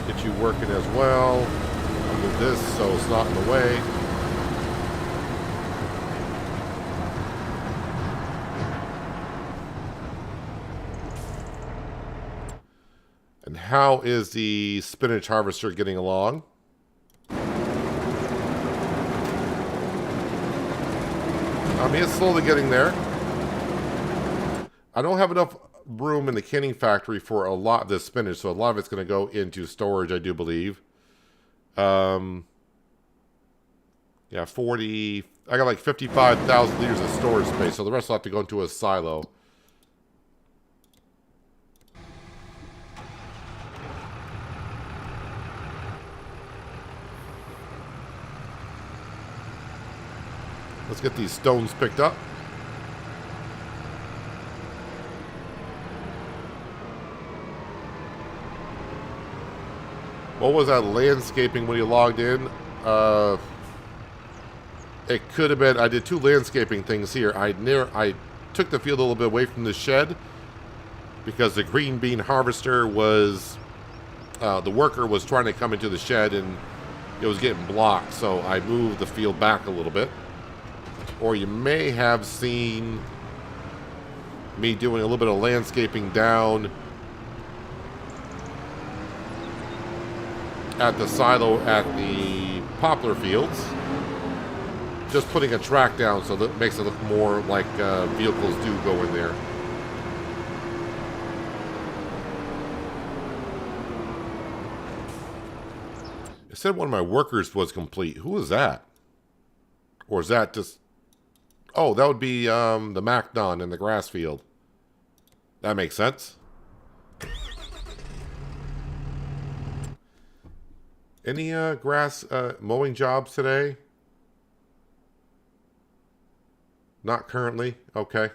Get you working as well. I'll move this so it's not in the way. And how is the spinach harvester getting along? I mean, it's slowly getting there. I don't have enough room in the canning factory for a lot of this spinach, so a lot of it's going to go into storage, I do believe. Yeah, 40... I got like 55,000 liters of storage space, so the rest will have to go into a silo. Let's get these stones picked up. What was that landscaping when you logged in? It could have been, I did 2 landscaping things here. I took the field a little bit away from the shed because the green bean harvester was, the worker was trying to come into the shed and it was getting blocked. So I moved the field back a little bit. Or you may have seen me doing a little bit of landscaping down at the silo at the poplar fields. Just putting a track down so that makes it look more like vehicles do go in there. It said one of my workers was complete. Who is that? Or is that just... Oh, that would be the McDon in the grass field. That makes sense. Any grass mowing jobs today? Not currently. Okay.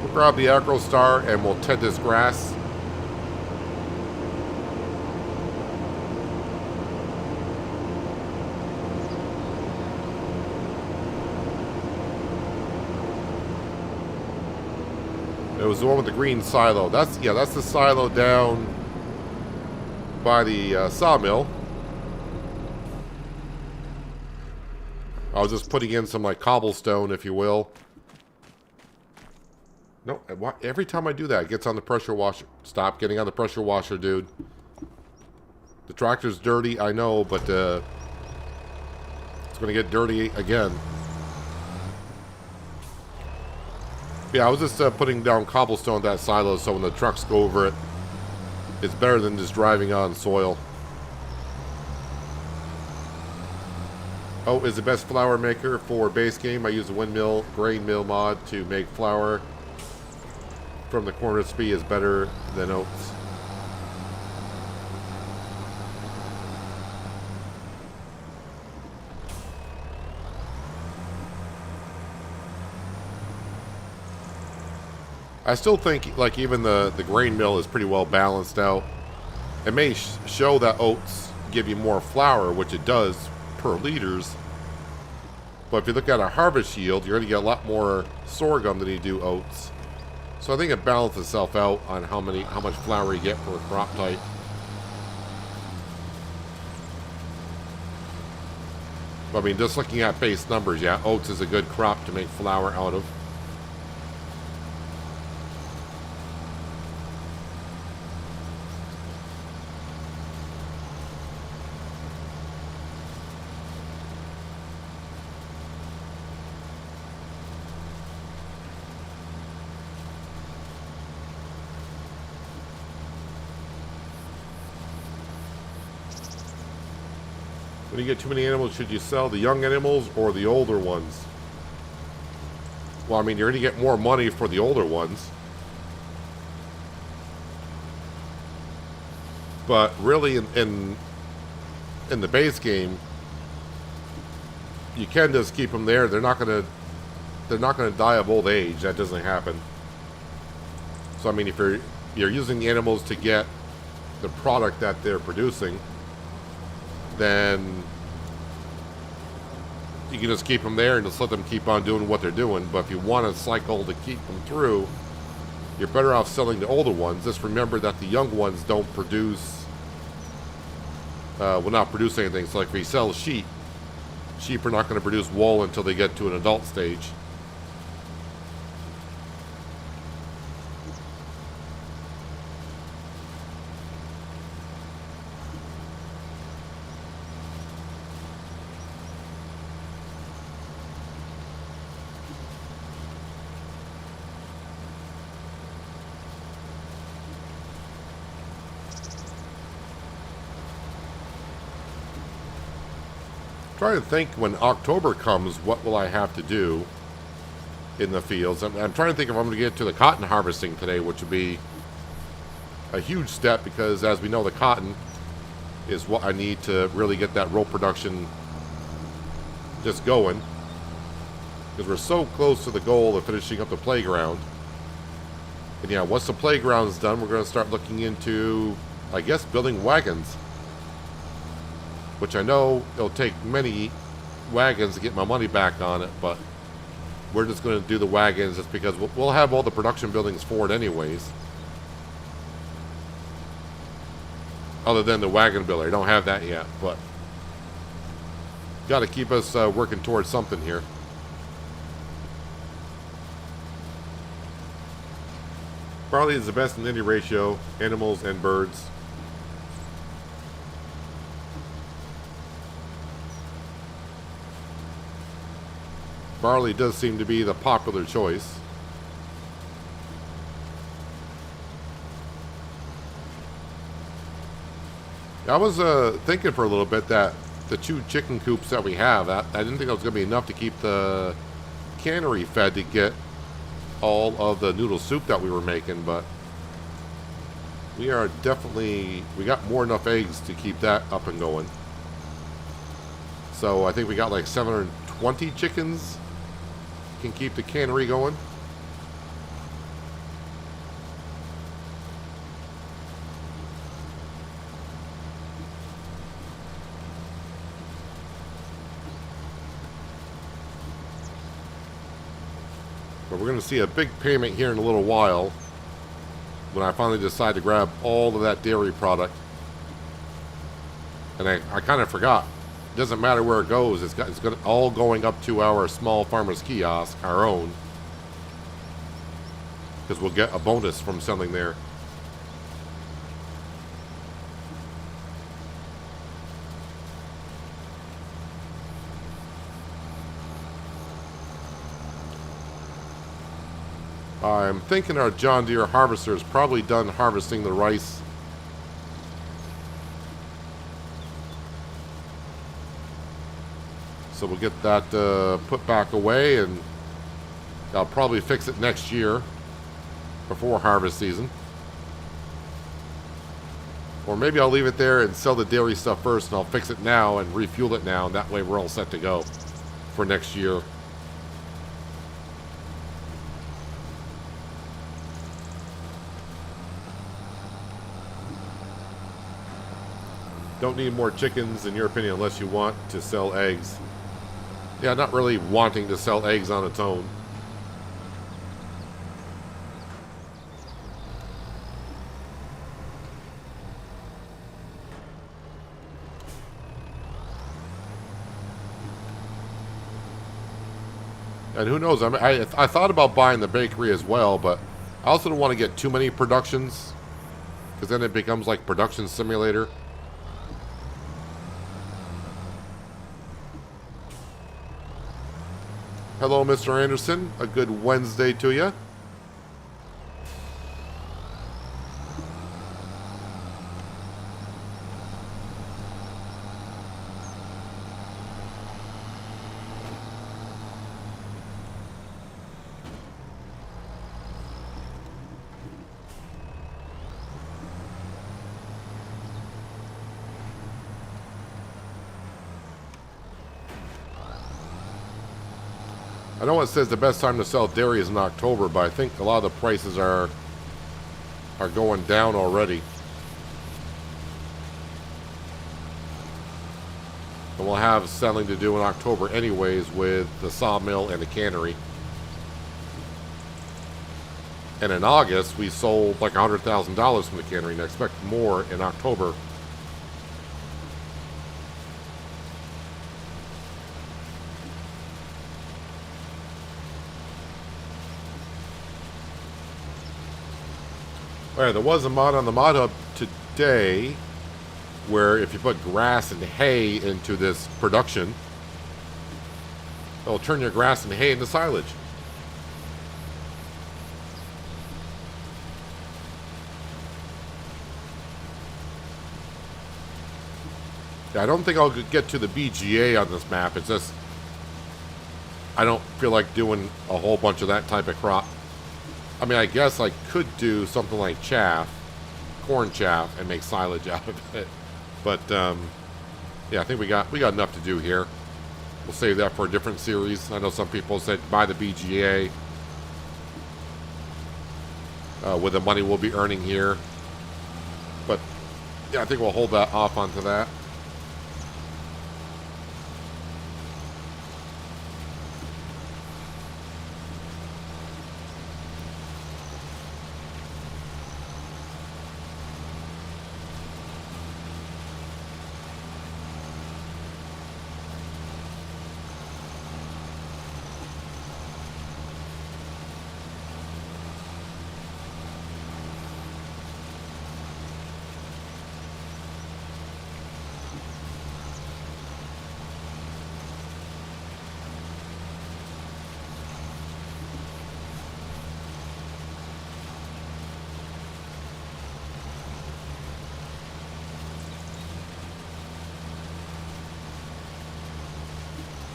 We'll grab the Acro Star and we'll ted this grass. It was the one with the green silo. That's the silo down by the sawmill. I was just putting in some like cobblestone, if you will. No, every time I do that, it gets on the pressure washer. Stop getting on the pressure washer, dude. The tractor's dirty, I know, but it's going to get dirty again. Yeah, I was just putting down cobblestone at that silo so when the trucks go over it, it's better than just driving on soil. Oh, is the best flour maker for base game. I use a windmill grain mill mod to make flour from the corn recipe is better than oats. I still think, like, even the grain mill is pretty well balanced out. It may show that oats give you more flour, which it does per liters. But if you look at a harvest yield, you're going to get a lot more sorghum than you do oats. So I think it balances itself out on how much flour you get per crop type. I mean, just looking at base numbers, yeah, oats is a good crop to make flour out of. When you get too many animals, should you sell the young animals or the older ones? Well, I mean, you're going to get more money for the older ones. But really, in the base game, you can just keep them there. They're not going to die of old age. That doesn't happen. So I mean, if you're using the animals to get the product that they're producing, then you can just keep them there and just let them keep on doing what they're doing. But if you want a cycle to keep them through, you're better off selling the older ones. Just remember that the young ones don't produce, will not produce anything. So like if you sell sheep are not going to produce wool until they get to an adult stage. Trying to think when October comes, what will I have to do in the fields? I'm trying to think if I'm going to get to the cotton harvesting today, which would be a huge step because, as we know, the cotton is what I need to really get that row production just going. Because we're so close to the goal of finishing up the playground. And yeah, once the playground's done, we're going to start looking into, I guess, building wagons. Which I know it'll take many wagons to get my money back on it, but we're just going to do the wagons just because we'll have all the production buildings for it anyways. Other than the wagon builder. I don't have that yet, but got to keep us working towards something here. Barley is the best in any ratio, animals and birds. Barley does seem to be the popular choice. I was thinking for a little bit that the 2 chicken coops that we have, I didn't think it was going to be enough to keep the cannery fed to get all of the noodle soup that we were making, but we got more than enough eggs to keep that up and going. So I think we got like 720 chickens can keep the cannery going. But we're going to see a big payment here in a little while when I finally decide to grab all of that dairy product. And I kind of forgot. It doesn't matter where it goes. It's all going up to our small farmers kiosk, our own. Because we'll get a bonus from selling there. I'm thinking our John Deere harvester is probably done harvesting the rice. So we'll get that put back away, and I'll probably fix it next year before harvest season. Or maybe I'll leave it there and sell the dairy stuff first, and I'll fix it now and refuel it now, and that way we're all set to go for next year. Don't need more chickens, in your opinion, unless you want to sell eggs. Yeah, not really wanting to sell eggs on its own. And who knows? I thought about buying the bakery as well, but I also don't want to get too many productions, because then it becomes like production simulator. Hello, Mr. Anderson. A good Wednesday to you. I know it says the best time to sell dairy is in October, but I think a lot of the prices are going down already. And we'll have selling to do in October anyways with the sawmill and the cannery. And in August, we sold like $100,000 from the cannery, and I expect more in October. Alright, there was a mod on the mod hub today where if you put grass and hay into this production, it'll turn your grass and hay into silage. Yeah, I don't think I'll get to the BGA on this map. It's just I don't feel like doing a whole bunch of that type of crop. I mean, I guess I could do something like chaff, corn chaff, and make silage out of it. But yeah, I think we got enough to do here. We'll save that for a different series. I know some people said buy the BGA with the money we'll be earning here. But yeah, I think we'll hold that off onto that.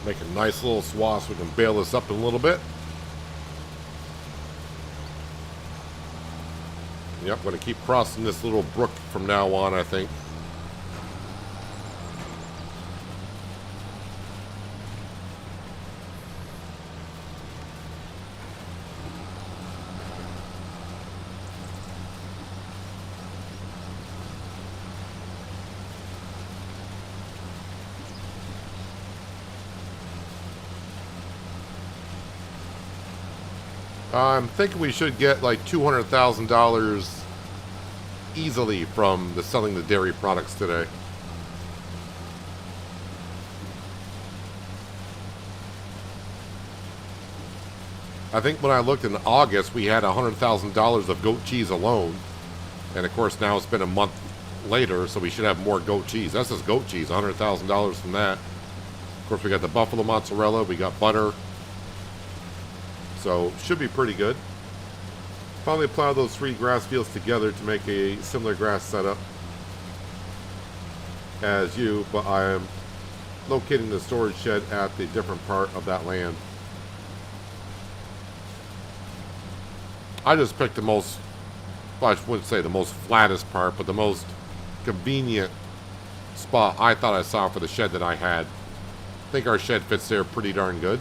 Make a nice little swath so we can bail this up a little bit. Yep, going to keep crossing this little brook from now on, I think. I'm thinking we should get like $200,000 easily from selling the dairy products today. I think when I looked in August, we had $100,000 of goat cheese alone. And of course, now it's been a month later, so we should have more goat cheese. That's just goat cheese, $100,000 from that. Of course, we got the buffalo mozzarella, we got butter. So, should be pretty good. Finally plow those 3 grass fields together to make a similar grass setup as you, but I am locating the storage shed at the different part of that land. I just picked the most, well, I wouldn't say the most flattest part, but the most convenient spot I thought I saw for the shed that I had. I think our shed fits there pretty darn good.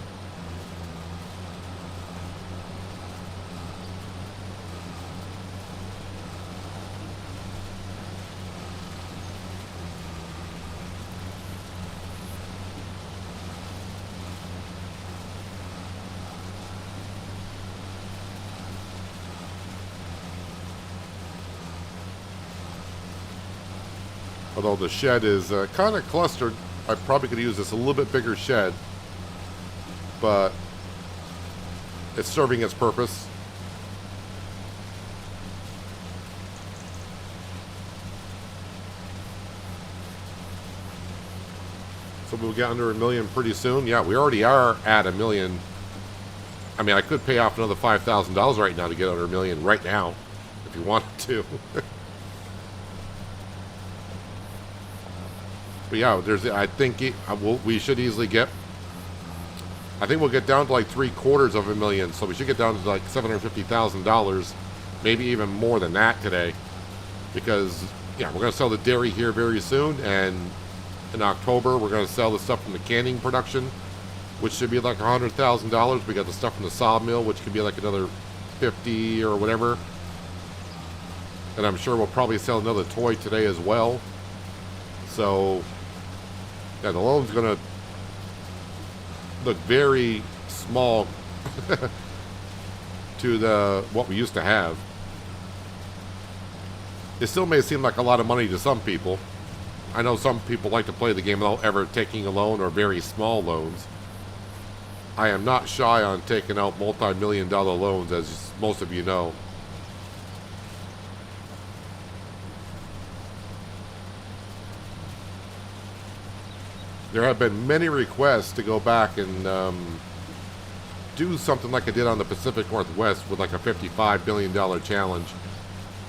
Although the shed is kind of clustered. I probably could use this a little bit bigger shed. But it's serving its purpose. So we'll get under $1 million pretty soon. Yeah, we already are at $1 million. I mean, I could pay off another $5,000 right now to get under $1 million right now, if you wanted to. But yeah, I think we should easily get. I think we'll get down to like $750,000, so we should get down to like $750,000, maybe even more than that today, because yeah, we're gonna sell the dairy here very soon, and in October we're gonna sell the stuff from the canning production, which should be like $100,000. We got the stuff from the sawmill, which could be like another 50 or whatever, and I'm sure we'll probably sell another toy today as well. So yeah, the loan's gonna look very small to what we used to have. It still may seem like a lot of money to some people. I know some people like to play the game without ever taking a loan or very small loans. I am not shy on taking out multi-million-dollar loans, as most of you know. There have been many requests to go back and do something like I did on the Pacific Northwest with like a $55 billion challenge,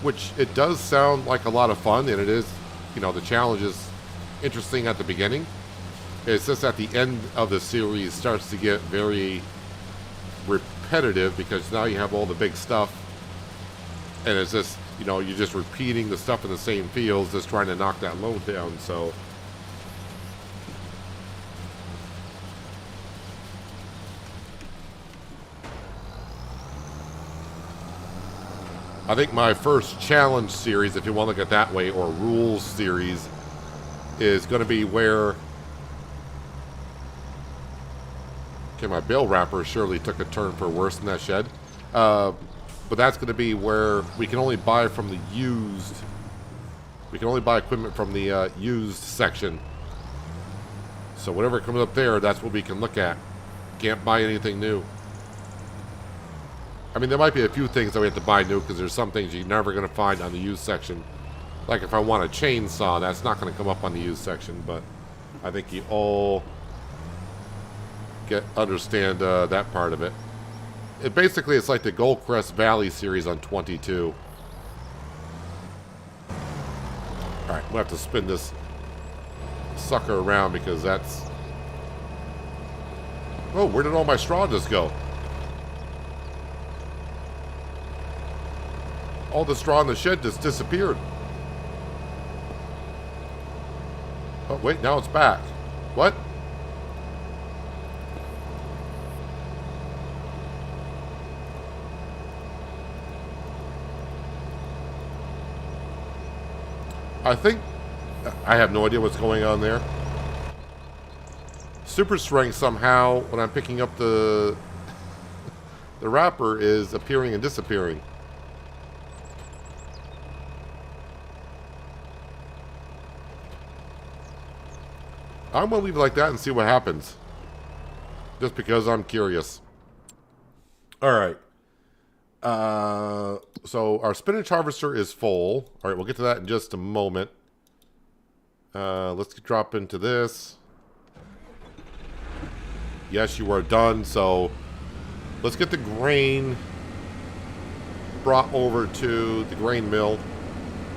which it does sound like a lot of fun, and it is, you know, the challenge is interesting at the beginning. It's just at the end of the series starts to get very repetitive, because now you have all the big stuff, and it's just, you know, you're just repeating the stuff in the same fields, just trying to knock that load down. So I think my first challenge series, if you want to look at it that way, or rules series, is going to be where... Okay, my bale wrapper surely took a turn for worse in that shed. But that's going to be where we can only buy from the used... We can only buy equipment from the used section. So whatever comes up there, that's what we can look at. Can't buy anything new. I mean, there might be a few things that we have to buy new, because there's some things you're never going to find on the used section. Like if I want a chainsaw, that's not going to come up on the used section, but I think you all understand that part of it. Basically, it's like the Goldcrest Valley series on 22. Alright, we'll have to spin this sucker around, because that's... Oh, where did all my straw just go? All the straw in the shed just disappeared. Oh, wait, now it's back. What? I think... I have no idea what's going on there. Super strength somehow, when I'm picking up the wrapper, is appearing and disappearing. I'm going to leave it like that and see what happens. Just because I'm curious. Alright. So our spinach harvester is full. Alright, we'll get to that in just a moment. Let's drop into this. Yes, you are done. So let's get the grain brought over to the grain mill.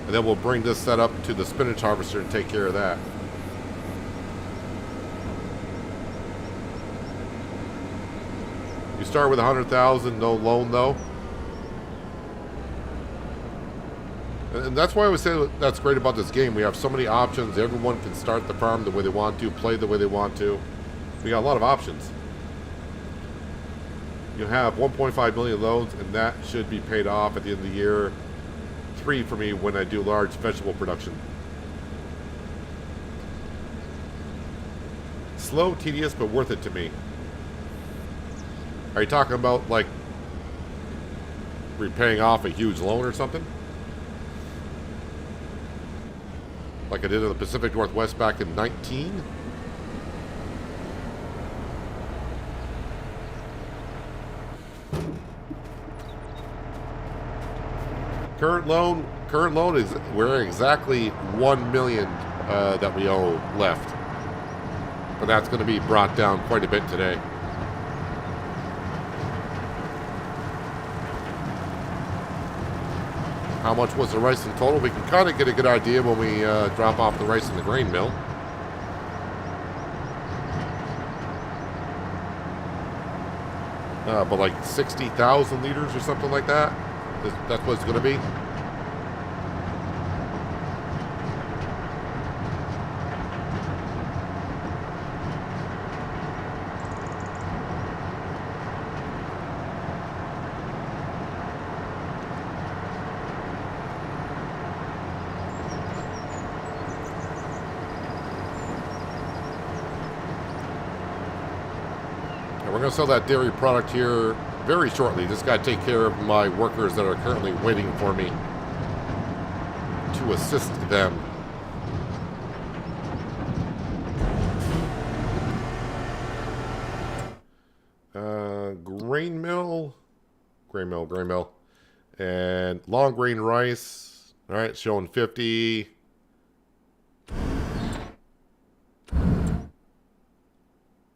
And then we'll bring this set up to the spinach harvester and take care of that. You start with 100,000, no loan though. And that's why I would say that's great about this game. We have so many options. Everyone can start the farm the way they want to, play the way they want to. We got a lot of options. You have 1.5 million loans, and that should be paid off at the end of the year. 3 for me when I do large vegetable production. Slow, tedious, but worth it to me. Are you talking about, like, repaying off a huge loan or something? like I did in the Pacific Northwest back in 19. Current loan is, we're exactly 1 million that we owe left. But that's going to be brought down quite a bit today. How much was the rice in total? We can kind of get a good idea when we drop off the rice in the grain mill. But like 60,000 liters or something like that. That's what it's going to be. And we're going to sell that dairy product here very shortly. Just got to take care of my workers that are currently waiting for me to assist them. Grain mill, and long grain rice. All right, showing 50.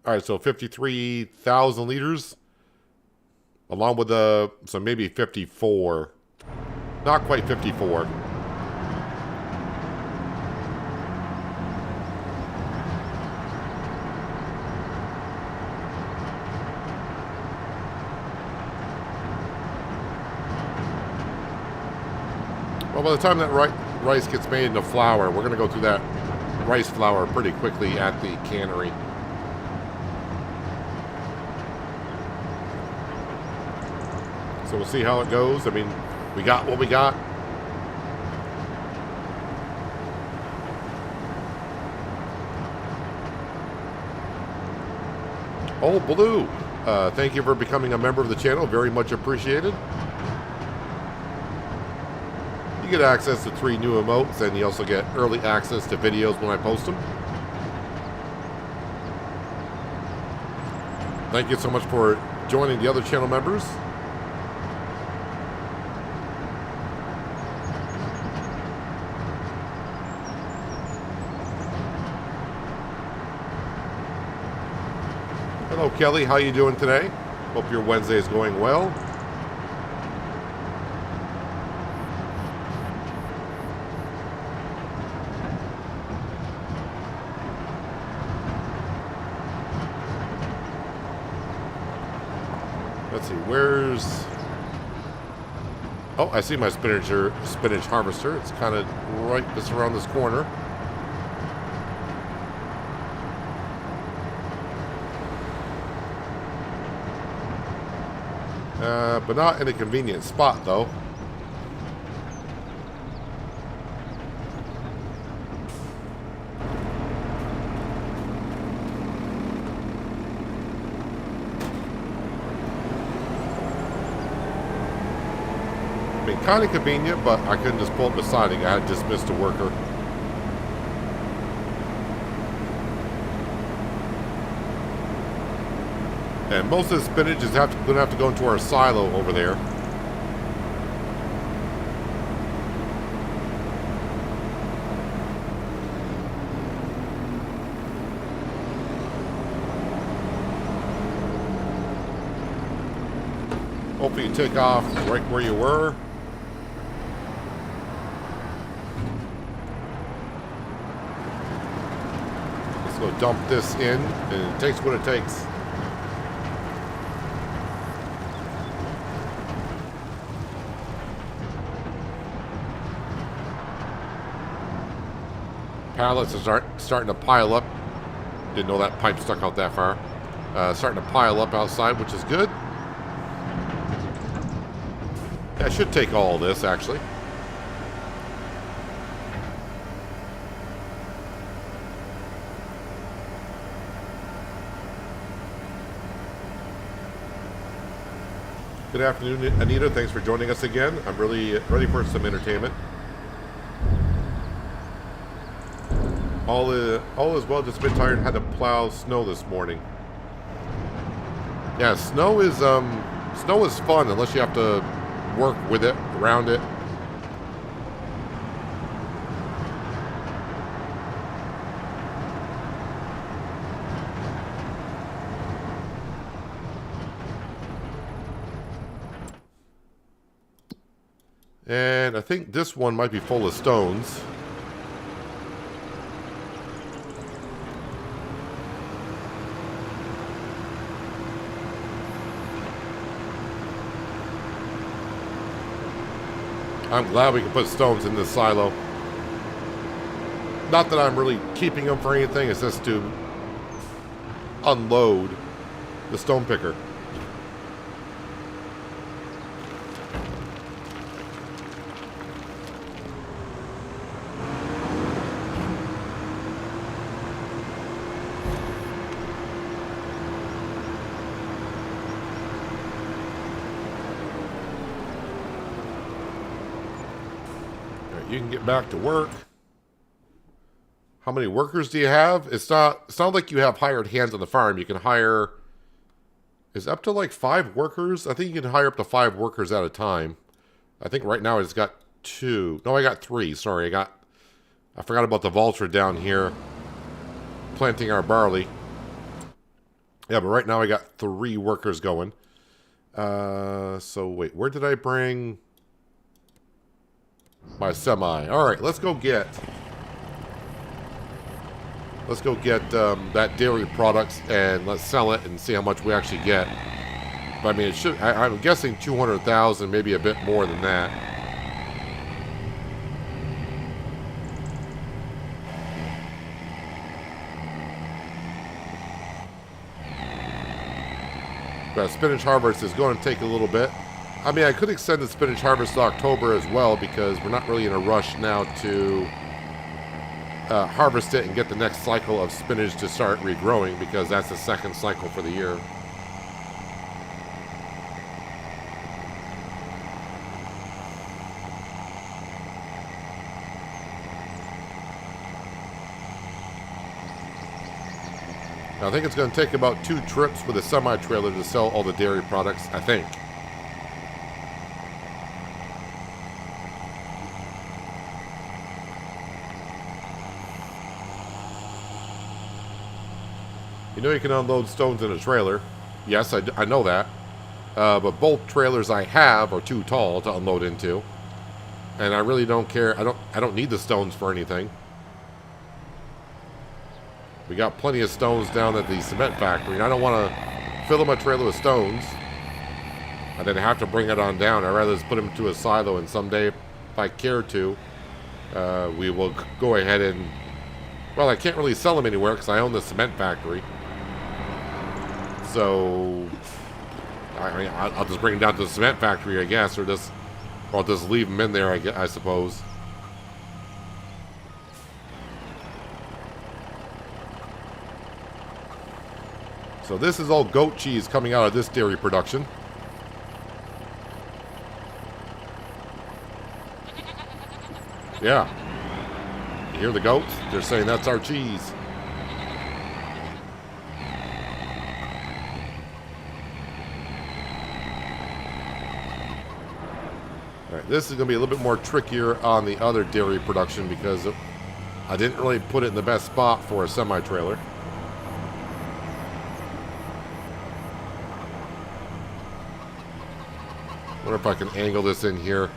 All right, so 53,000 liters. Along with so maybe 54. Not quite 54. Well, by the time that rice gets made into flour, we're going to go through that rice flour pretty quickly at the cannery. So we'll see how it goes. I mean, we got what we got. Oh, Blue, thank you for becoming a member of the channel. Very much appreciated. You get access to 3 new emotes, and you also get early access to videos when I post them. Thank you so much for joining the other channel members. Hello, Kelly. How you doing today? Hope your Wednesday is going well. Let's see, where's... Oh, I see my spinach harvester. It's kind of right just around this corner. But not in a convenient spot, though. I mean, kind of convenient, but I couldn't just pull up the siding. I had dismissed a worker. And most of the spinach is going to have to go into our silo over there. Hopefully you take off right where you were. Let's go dump this in, and it takes what it takes. Pallets are starting to pile up. Didn't know that pipe stuck out that far. Starting to pile up outside, which is good. Yeah, I should take all of this, actually. Good afternoon, Anita. Thanks for joining us again. I'm really ready for some entertainment. All is well, just a bit tired. Had to plow snow this morning. Yeah, snow is fun unless you have to work with it, around it. And I think this one might be full of stones. I'm glad we can put stones in this silo. Not that I'm really keeping them for anything, it's just to unload the stone picker. You can get back to work. How many workers do you have? It's not like you have hired hands on the farm. You can hire, is up to like 5 workers. I think you can hire up to 5 workers at a time. I think right now I just got 2. No, I got 3. Sorry, I forgot about the vulture down here planting our barley. Yeah, but right now I got 3 workers going. So wait, where did I bring my semi? All right, let's go get that dairy products and let's sell it and see how much we actually get. But I mean, it should. I'm guessing 200,000, maybe a bit more than that. But spinach harvest is going to take a little bit. I mean, I could extend the spinach harvest to October as well because we're not really in a rush now to harvest it and get the next cycle of spinach to start regrowing because that's the second cycle for the year. Now, I think it's going to take about 2 trips with a semi-trailer to sell all the dairy products, I think. You know you can unload stones in a trailer. Yes, I know that. But both trailers I have are too tall to unload into. And I really don't care. I don't need the stones for anything. We got plenty of stones down at the cement factory. And I don't want to fill up my trailer with stones and then have to bring it on down. I'd rather just put them into a silo, and someday, if I care to, we will go ahead and... Well, I can't really sell them anywhere because I own the cement factory. So, I mean, I'll just bring them down to the cement factory, I guess, or I'll just leave them in there, I suppose. So this is all goat cheese coming out of this dairy production. Yeah. You hear the goats? They're saying that's our cheese. Alright, this is going to be a little bit more trickier on the other dairy production because I didn't really put it in the best spot for a semi-trailer. Wonder if I can angle this in here.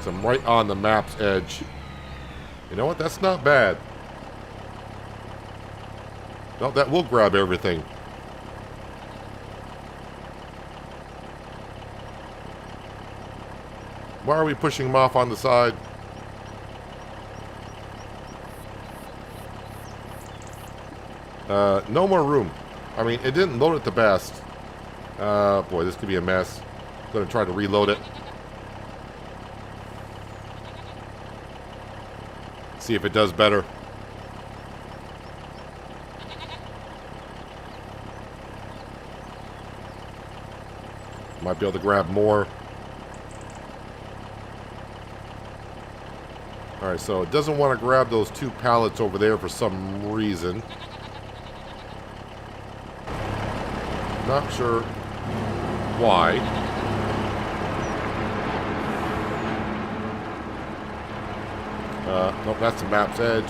So I'm right on the map's edge. You know what? That's not bad. No, that will grab everything. Why are we pushing them off on the side? No more room. I mean, it didn't load it the best. Boy, this could be a mess. I'm going to try to reload it. See if it does better. Might be able to grab more. Alright, so it doesn't want to grab those 2 pallets over there for some reason. Not sure why. Nope, that's the map's edge.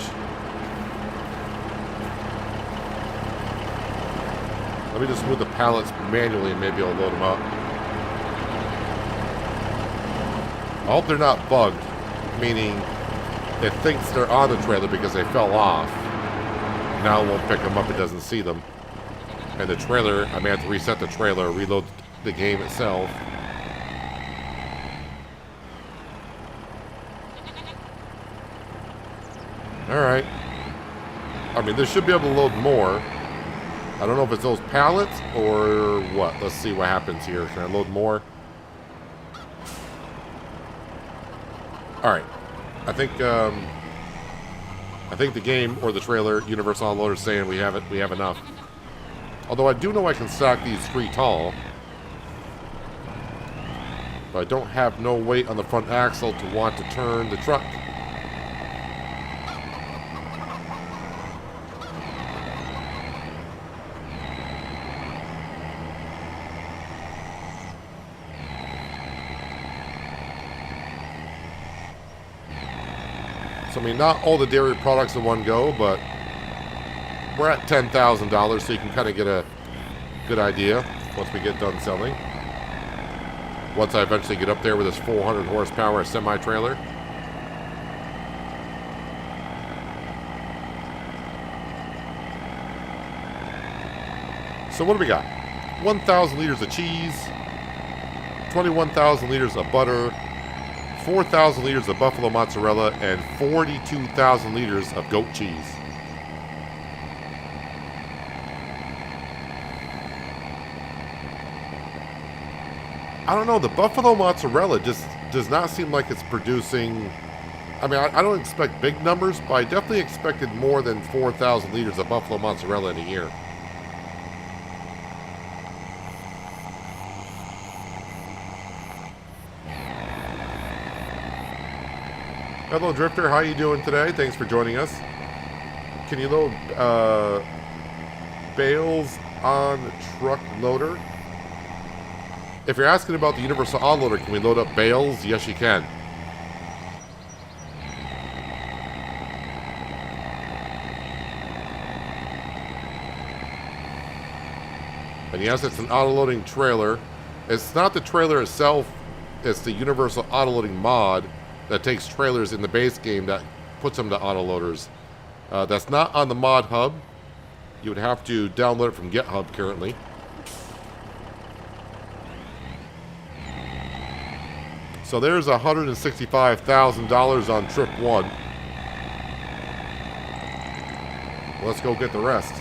Let me just move the pallets manually and maybe I'll load them up. I hope they're not bugged, meaning it thinks they're on the trailer because they fell off. Now it won't pick them up, it doesn't see them. And the trailer, I may have to reset the trailer, reload the game itself. Alright. I mean, this should be able to load more. I don't know if it's those pallets or what. Let's see what happens here. Can I load more? Alright. I think the game or the trailer, Universal Unloader, is saying we have enough. Although I do know I can stack these 3 tall. But I don't have no weight on the front axle to want to turn the truck. So, I mean, not all the dairy products in one go, but we're at $10,000, so you can kind of get a good idea once we get done selling. Once I eventually get up there with this 400 horsepower semi-trailer. So what do we got? 1,000 liters of cheese, 21,000 liters of butter, 4,000 liters of buffalo mozzarella, and 42,000 liters of goat cheese. I don't know, the buffalo mozzarella just does not seem like it's producing... I mean, I don't expect big numbers, but I definitely expected more than 4,000 liters of buffalo mozzarella in a year. Hello, Drifter. How you doing today? Thanks for joining us. Can you load bales on truck loader? If you're asking about the Universal Unloader, can we load up bales? Yes, you can. And yes, it's an auto-loading trailer. It's not the trailer itself. It's the Universal Auto-Loading mod that takes trailers in the base game that puts them to auto-loaders. That's not on the mod hub. You would have to download it from GitHub currently. So there's $165,000 on trip 1. Let's go get the rest.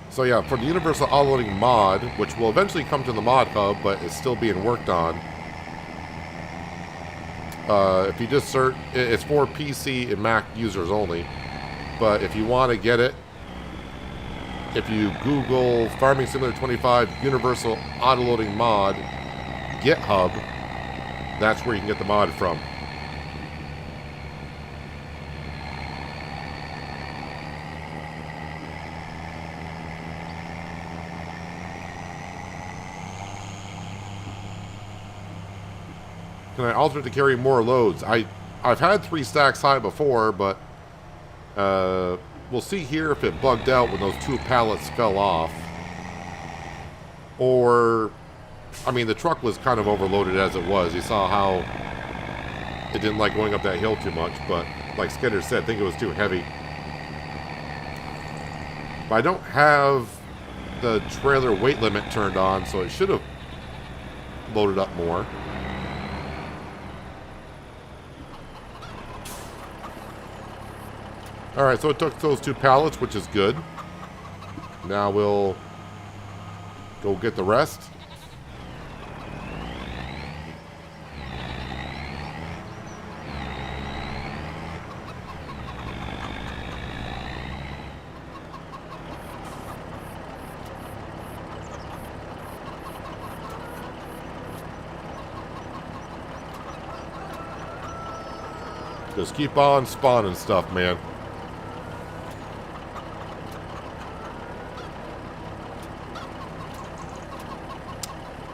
So yeah, for the Universal Auto-Loading mod, which will eventually come to the mod hub, but is still being worked on. If you just search, it's for PC and Mac users only. But if you want to get it, if you Google Farming Simulator 25 Universal Auto-Loading mod GitHub, that's where you can get the mod from. Can I alter it to carry more loads? I've had 3 stacks high before, but we'll see here if it bugged out when those 2 pallets fell off. Or, I mean, the truck was kind of overloaded as it was. You saw how it didn't like going up that hill too much, but like Skinner said, I think it was too heavy. But I don't have the trailer weight limit turned on, so it should have loaded up more. Alright, so it took those 2 pallets, which is good. Now we'll go get the rest. Just keep on spawning stuff, man.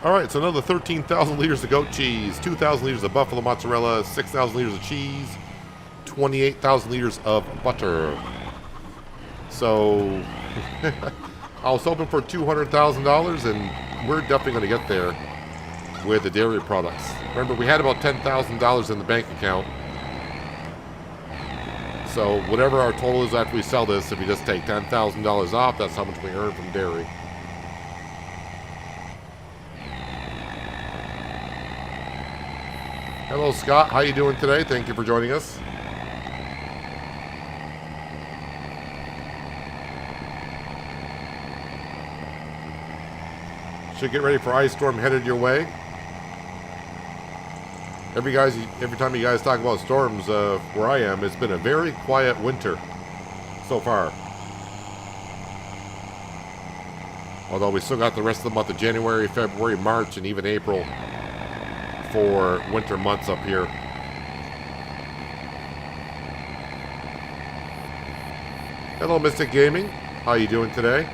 Alright, so another 13,000 liters of goat cheese, 2,000 liters of buffalo mozzarella, 6,000 liters of cheese, 28,000 liters of butter. So, I was hoping for $200,000, and we're definitely going to get there with the dairy products. Remember, we had about $10,000 in the bank account. So, whatever our total is after we sell this, if we just take $10,000 off, that's how much we earn from dairy. Hello, Scott. How you doing today? Thank you for joining us. Should get ready for ice storm headed your way. Every time you guys talk about storms, where I am, it's been a very quiet winter so far. Although we still got the rest of the month of January, February, March, and even April for winter months up here. Hello, Mystic Gaming. How you doing today?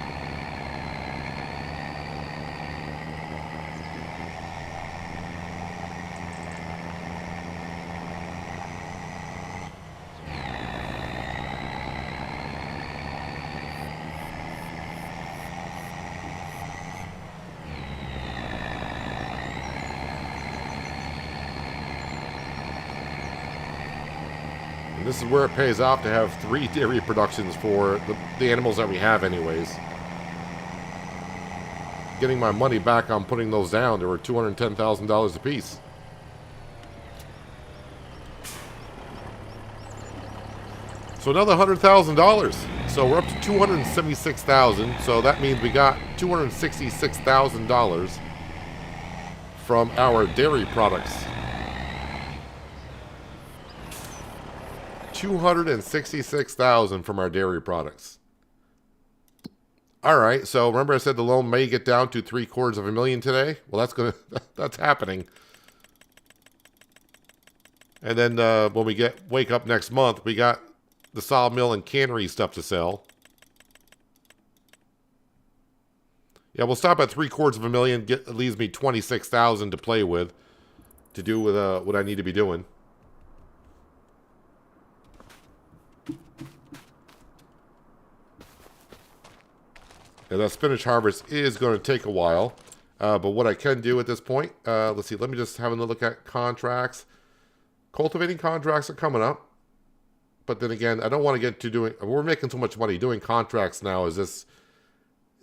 This is where it pays off to have 3 dairy productions for the animals that we have anyways. Getting my money back on putting those down, they were $210,000 a piece. So another $100,000. So we're up to $276,000. So that means we got $266,000 from our dairy products. $266,000 from our dairy products. All right, so remember I said the loan may get down to $750,000 today. Well, that's happening. And then when we wake up next month, we got the sawmill and cannery stuff to sell. Yeah, we'll stop at $750,000. It leaves me $26,000 to play with, to do with what I need to be doing. And that spinach harvest is going to take a while. But what I can do at this point, let's see, let me just have a look at contracts. Cultivating contracts are coming up. But then again, I don't want to get to doing, we're making so much money. Doing contracts now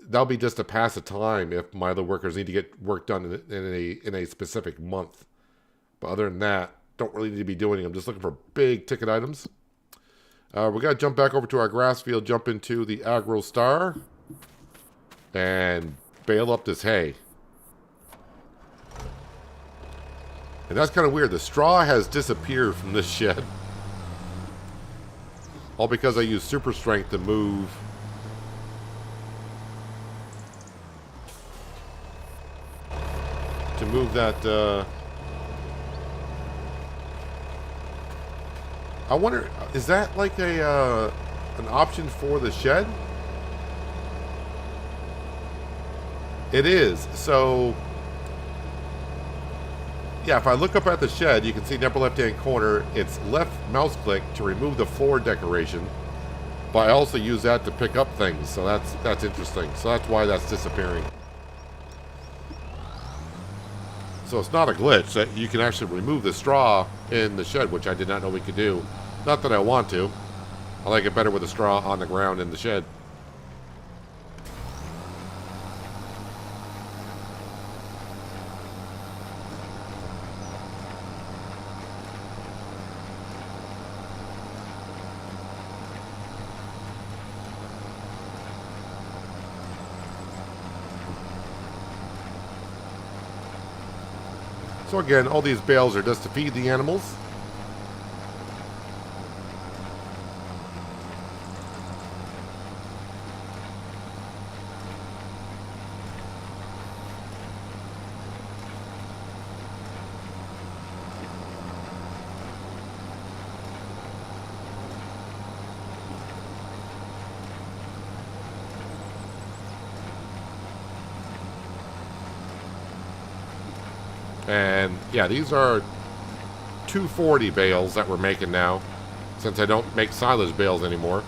that'll be just to pass the time if my other workers need to get work done in a specific month. But other than that, don't really need to be doing it. I'm just looking for big ticket items. We got to jump back over to our grass field, jump into the Agro Star, and bale up this hay. And that's kind of weird. The straw has disappeared from this shed. All because I use super strength to move. To move that, I wonder, is that like an option for the shed? It is. So, yeah, if I look up at the shed, you can see in the upper left-hand corner, it's left mouse click to remove the floor decoration. But I also use that to pick up things, so that's interesting. So that's why that's disappearing. So it's not a glitch that you can actually remove the straw in the shed, which I did not know we could do. Not that I want to. I like it better with the straw on the ground in the shed. So again, all these bales are just to feed the animals. And yeah, these are 240 bales that we're making now, since I don't make silage bales anymore.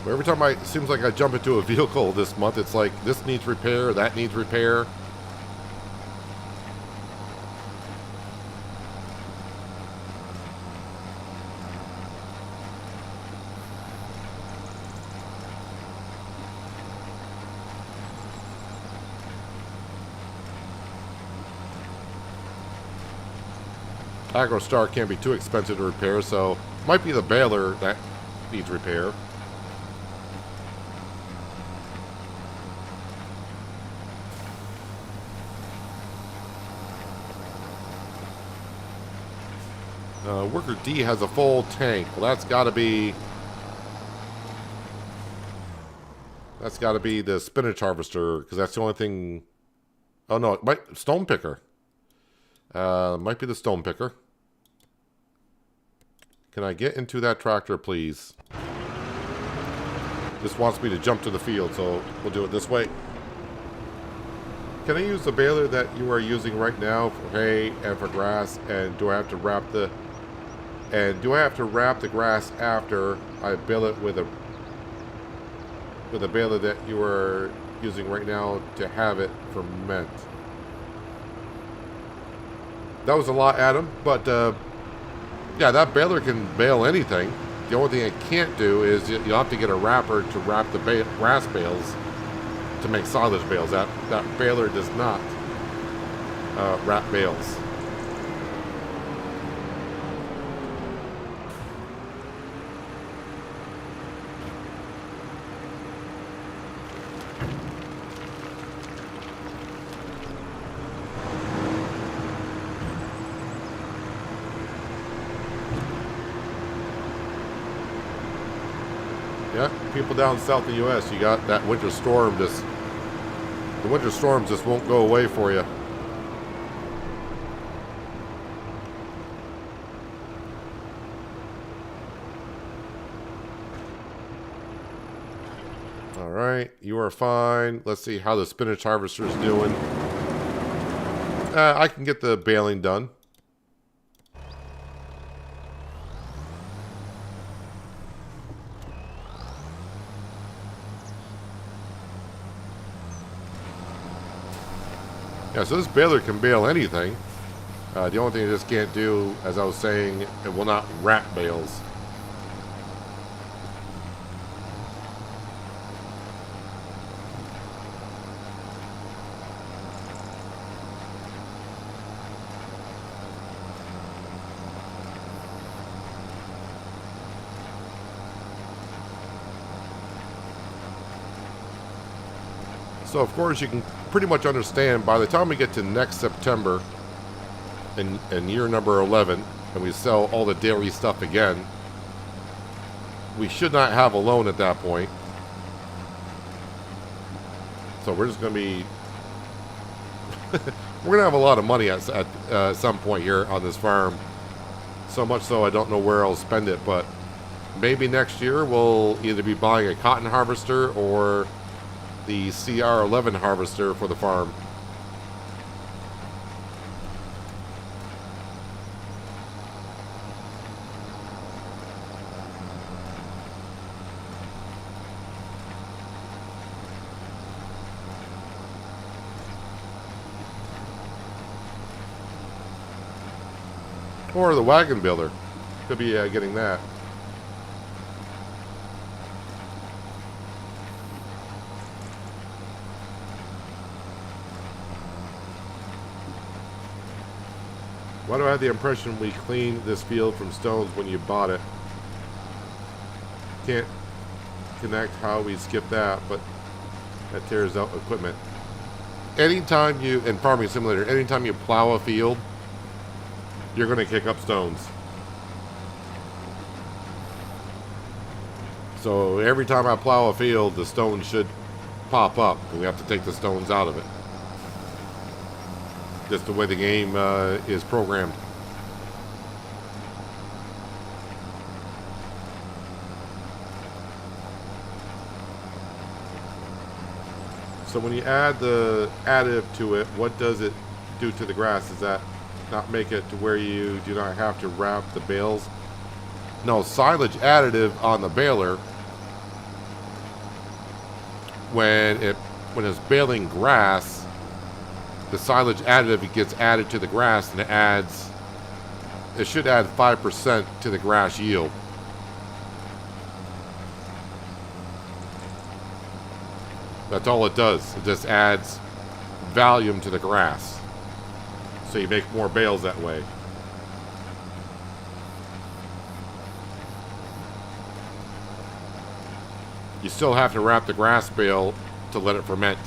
Every time it seems like I jump into a vehicle this month, it's like this needs repair, that needs repair. AgroStar can't be too expensive to repair, so might be the baler that needs repair. Worker D has a full tank. Well, that's got to be the spinach harvester, because that's the only thing. Oh no, it might stone picker. Might be the stone picker. Can I get into that tractor, please? This wants me to jump to the field, so we'll do it this way. Can I use the baler that you are using right now for hay and for grass? And do I have to wrap the grass after I bale it with a baler that you are using right now to have it ferment? That was a lot, Adam, but yeah, that baler can bale anything. The only thing it can't do is you'll have to get a wrapper to wrap the grass bales to make silage bales. That baler does not wrap bales. Yeah, people down south of the U.S., you got that winter storm. The winter storms just won't go away for you. All right, you are fine. Let's see how the spinach harvester is doing. I can get the baling done. Yeah, so this baler can bale anything. The only thing it just can't do, as I was saying, it will not wrap bales. So of course you can pretty much understand by the time we get to next September in year number 11 and we sell all the dairy stuff again, we should not have a loan at that point. So we're just going to be we're going to have a lot of money at some point here on this farm. So much so I don't know where I'll spend it, but maybe next year we'll either be buying a cotton harvester or the CR11 harvester for the farm. Or the wagon builder. Could be getting that. Why do I have the impression we cleaned this field from stones when you bought it? Can't connect how we skip that, but that tears out equipment. Anytime you, in Farming Simulator, anytime you plow a field, you're going to kick up stones. So every time I plow a field, the stones should pop up, and we have to take the stones out of it. Just the way the game is programmed. So when you add the additive to it, what does it do to the grass? Does that not make it to where you do not have to wrap the bales? No, silage additive on the baler, when it's baling grass, the silage additive gets added to the grass, and it should add 5% to the grass yield. That's all it does. It just adds volume to the grass. So you make more bales that way. You still have to wrap the grass bale to let it ferment.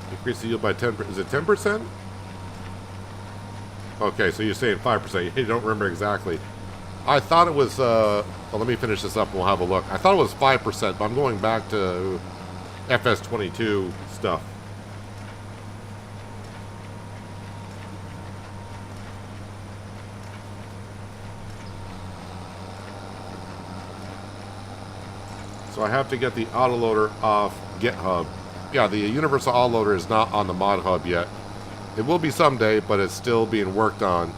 Increase the yield by 10%. Is it 10%? Okay, so you're saying 5%. You don't remember exactly. I thought it was, well, let me finish this up and we'll have a look. I thought it was 5%, but I'm going back to FS22 stuff. So I have to get the autoloader off GitHub. Yeah, the universal autoloader is not on the mod hub yet. It will be someday, but it's still being worked on.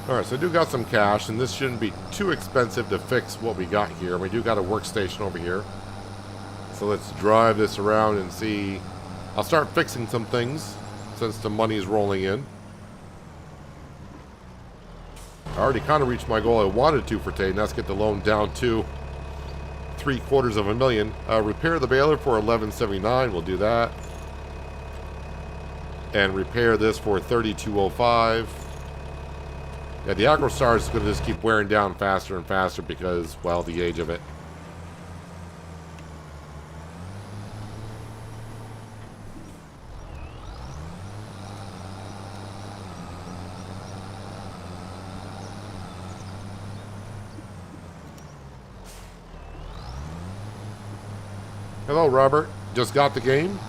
Alright, so I do got some cash, and this shouldn't be too expensive to fix what we got here. We do got a workstation over here. So let's drive this around and see. I'll start fixing some things since the money's rolling in. I already kind of reached my goal I wanted to for today, and that's get the loan down to $750,000. Repair the baler for $1179. We'll do that. And repair this for $3205. Yeah, the AgroStar is going to just keep wearing down faster and faster because, well, the age of it. Hello, Robert. Just got the game?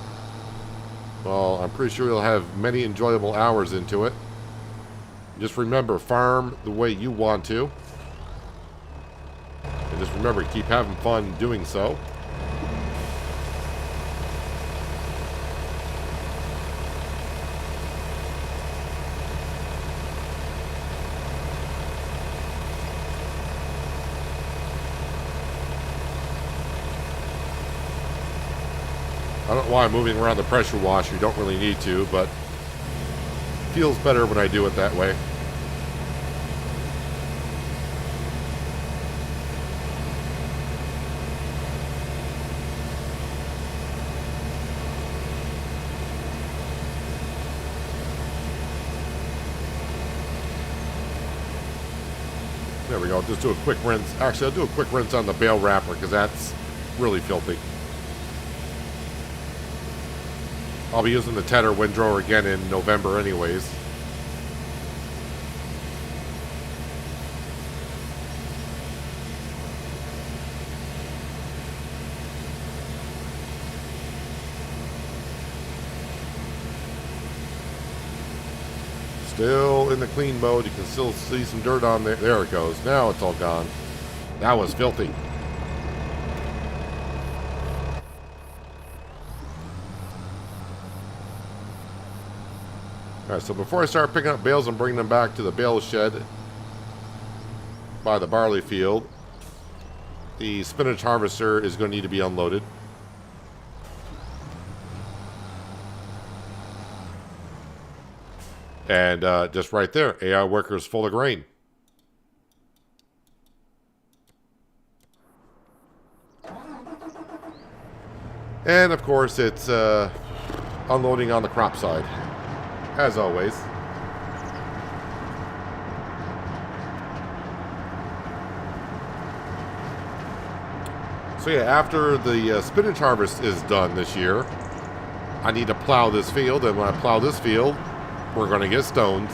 Well, I'm pretty sure you'll have many enjoyable hours into it. Just remember, farm the way you want to. And just remember, keep having fun doing so. I don't know why I'm moving around the pressure washer. You don't really need to, but it feels better when I do it that way. There we go. Just do a quick rinse. Actually, I'll do a quick rinse on the bale wrapper because that's really filthy. I'll be using the Tedder windrower again in November anyways. Still in the clean mode. You can still see some dirt on there. There it goes. Now it's all gone. That was filthy. Alright, so before I start picking up bales and bringing them back to the bale shed by the barley field, the spinach harvester is going to need to be unloaded. And just right there, AI workers full of grain. And of course, it's unloading on the crop side, as always. So yeah, after the spinach harvest is done this year, I need to plow this field, and when I plow this field, we're going to get stones.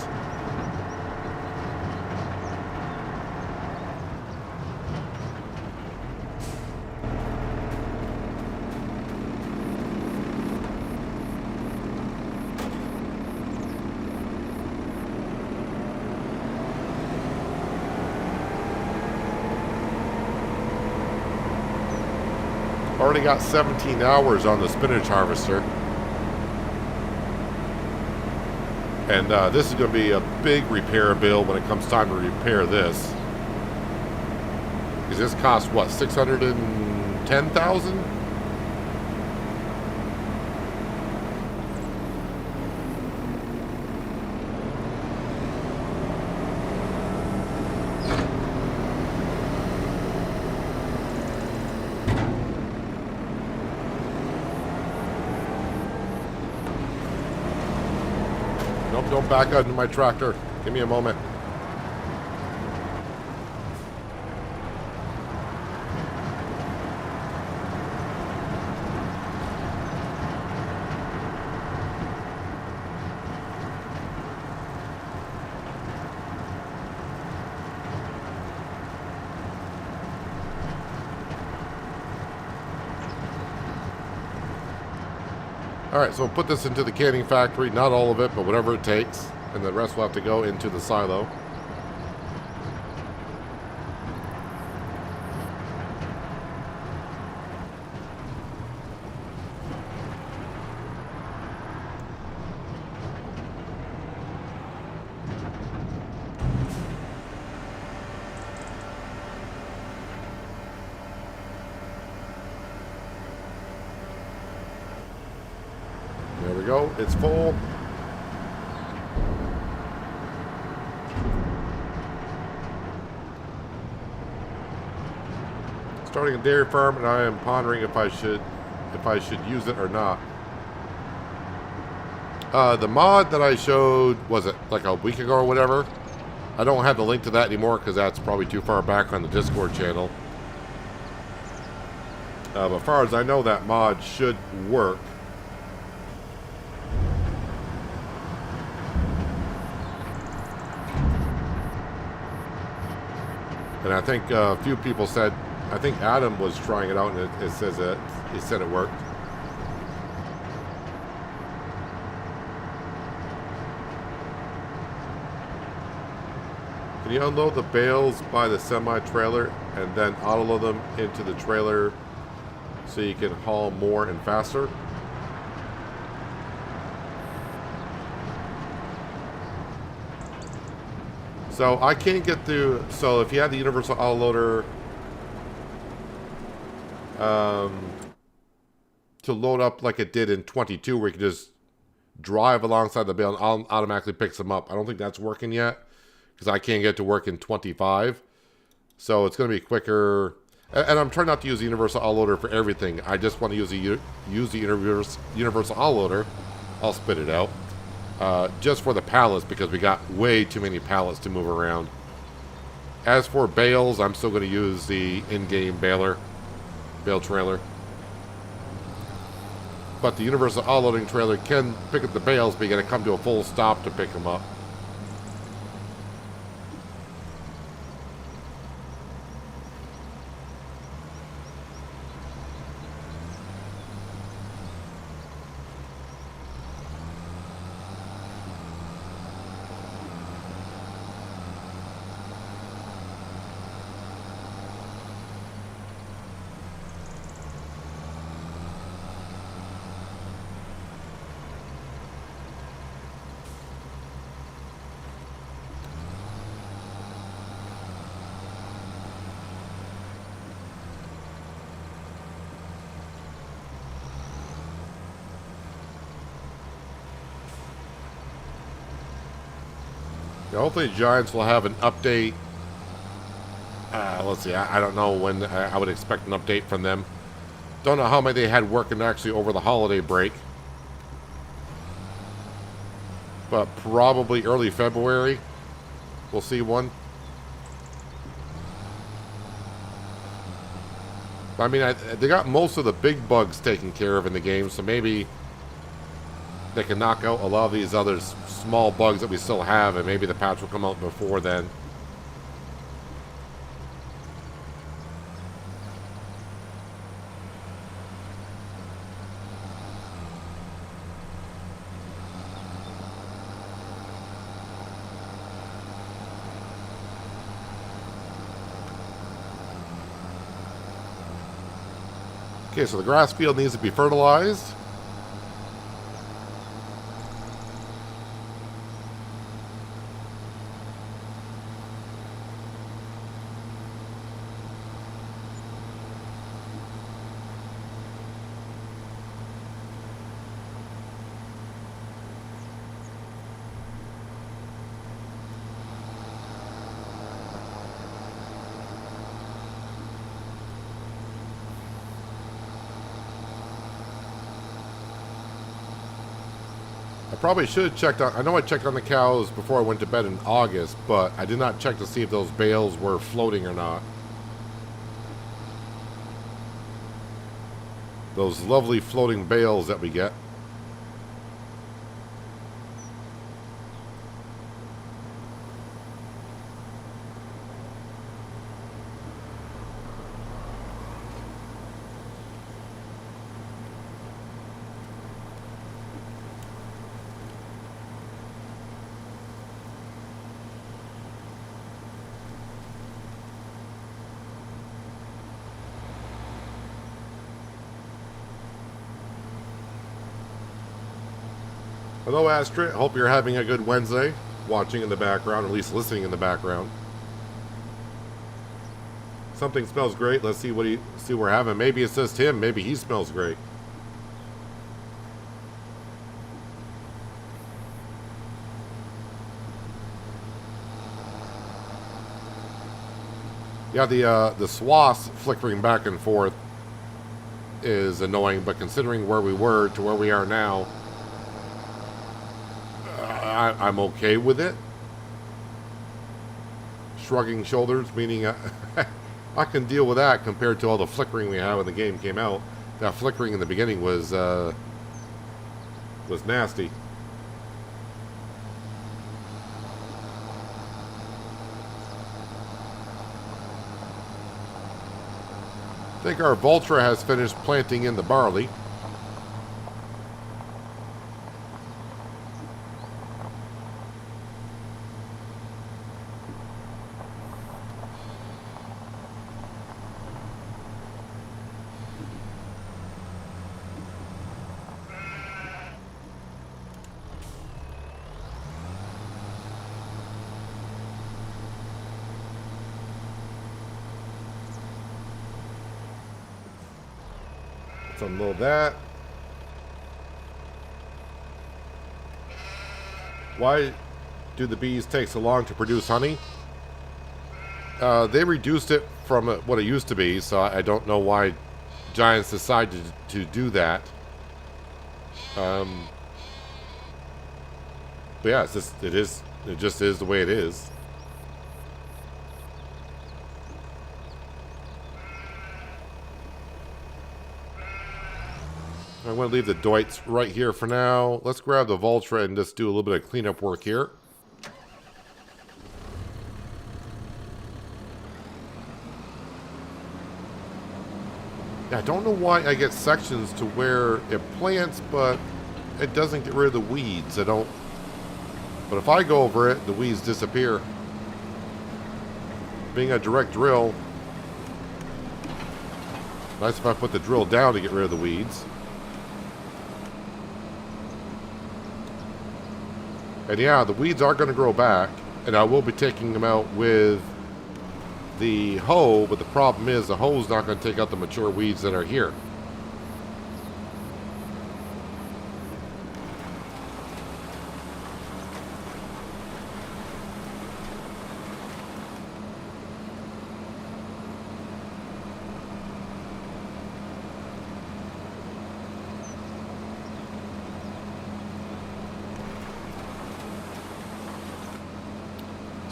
Already got 17 hours on the spinach harvester. And this is going to be a big repair bill when it comes time to repair this. Because this costs, what, $610,000? Nope, don't back out into my tractor. Give me a moment. Alright, so we'll put this into the canning factory. Not all of it, but whatever it takes. And the rest will have to go into the silo. There we go. It's full. Starting a dairy farm, and I am pondering if I should use it or not. The mod that I showed, was it like a week ago or whatever? I don't have the link to that anymore because that's probably too far back on the Discord channel. But as far as I know, that mod should work. And I think a few people said, I think Adam was trying it out, and it says that he said it worked. Can you unload the bales by the semi-trailer and then auto-load them into the trailer so you can haul more and faster? So I can't get through. So if you have the universal autoloader to load up like it did in 22, where you can just drive alongside the bale and automatically picks them up, I don't think that's working yet because I can't get to work in 25. So it's going to be quicker. And I'm trying not to use the universal autoloader for everything. I just want to use the universal autoloader. I'll spit it out. Just for the pallets, because we got way too many pallets to move around. As for bales, I'm still going to use the in-game bale trailer. But the universal autoloading trailer can pick up the bales, but you got to come to a full stop to pick them up. Yeah, hopefully Giants will have an update. Let's see, I don't know when I would expect an update from them. Don't know how many they had working actually over the holiday break. But probably early February, we'll see one. I mean, they got most of the big bugs taken care of in the game, so maybe they can knock out a lot of these other small bugs that we still have, and maybe the patch will come out before then. Okay, so the grass field needs to be fertilized. I probably should have checked on, I know I checked on the cows before I went to bed in August, but I did not check to see if those bales were floating or not. Those lovely floating bales that we get. Hello, Astrid. Hope you're having a good Wednesday. Watching in the background, or at least listening in the background. Something smells great. Let's see what we're having. Maybe it's just him. Maybe he smells great. Yeah, the swaths flickering back and forth is annoying, but considering where we were to where we are now, I'm okay with it. Shrugging shoulders, meaning I can deal with that compared to all the flickering we had when the game came out. That flickering in the beginning was nasty. I think our Vultra has finished planting in the barley. Unload that. Why do the bees take so long to produce honey? They reduced it from what it used to be, so I don't know why Giants decided to do that. But yeah, it just is the way it is. I'm going to leave the Deutz right here for now. Let's grab the Vultra and just do a little bit of cleanup work here. I don't know why I get sections to where it plants, but it doesn't get rid of the weeds. But if I go over it, the weeds disappear. Being a direct drill, nice if I put the drill down to get rid of the weeds. And yeah, the weeds are going to grow back, and I will be taking them out with the hoe, but the problem is the hoe is not going to take out the mature weeds that are here.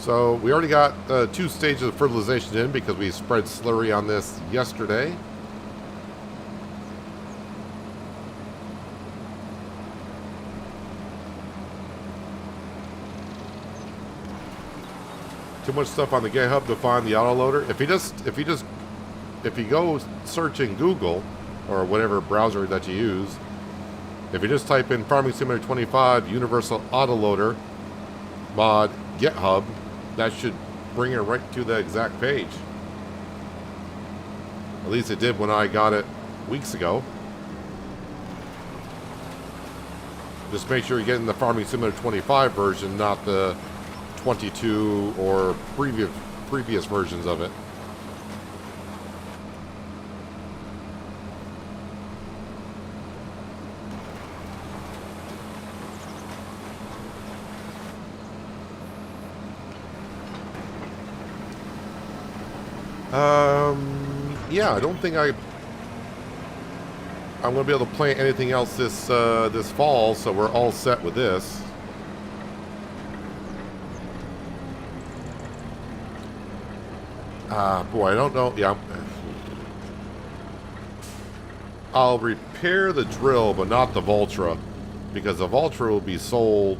So we already got 2 stages of fertilization in because we spread slurry on this yesterday. Too much stuff on the GitHub to find the autoloader. If you go search in Google or whatever browser that you use, if you just type in Farming Simulator 25 Universal Autoloader mod GitHub, that should bring it right to the exact page. At least it did when I got it weeks ago. Just make sure you're getting the Farming Simulator 25 version, not the 22 or previous versions of it. Yeah, I don't think I'm going to be able to plant anything else this fall, so we're all set with this. Boy, I don't know. Yeah, I'll repair the drill, but not the Voltra, because the Voltra will be sold.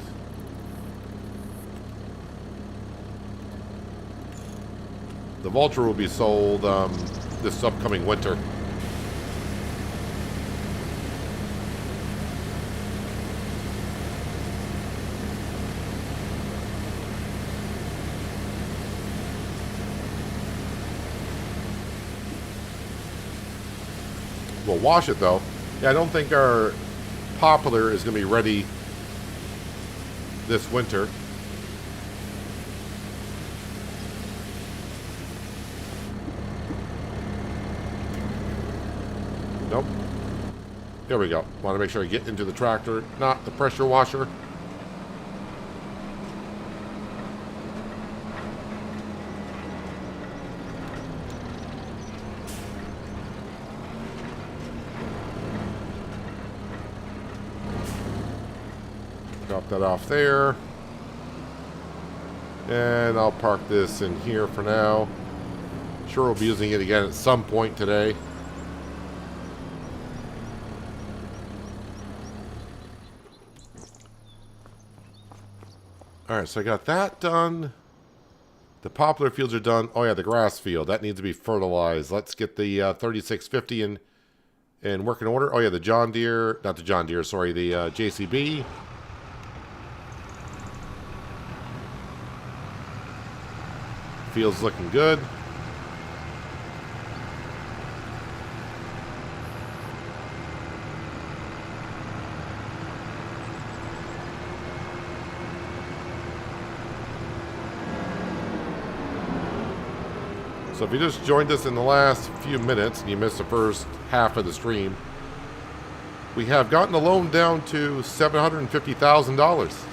The Voltra will be sold this upcoming winter. We'll wash it though. Yeah, I don't think our poplar is going to be ready this winter. Nope. There we go. Want to make sure I get into the tractor, not the pressure washer. Drop that off there. And I'll park this in here for now. Sure, we'll be using it again at some point today. Alright, so I got that done. The poplar fields are done. Oh yeah, the grass field. That needs to be fertilized. Let's get the 3650 in working order. Oh yeah, the John Deere. Not the John Deere, sorry. The JCB. Field's looking good. So if you just joined us in the last few minutes and you missed the first half of the stream, we have gotten the loan down to $750,000.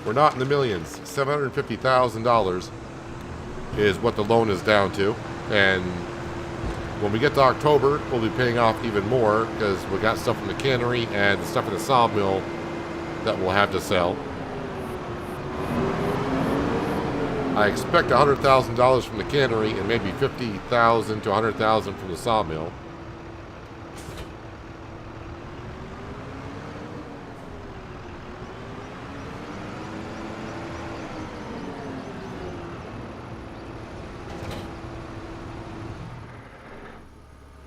We're not in the millions. $750,000 is what the loan is down to. And when we get to October, we'll be paying off even more because we got stuff in the cannery and stuff in the sawmill that we'll have to sell. I expect $100,000 from the cannery and maybe $50,000 to $100,000 from the sawmill.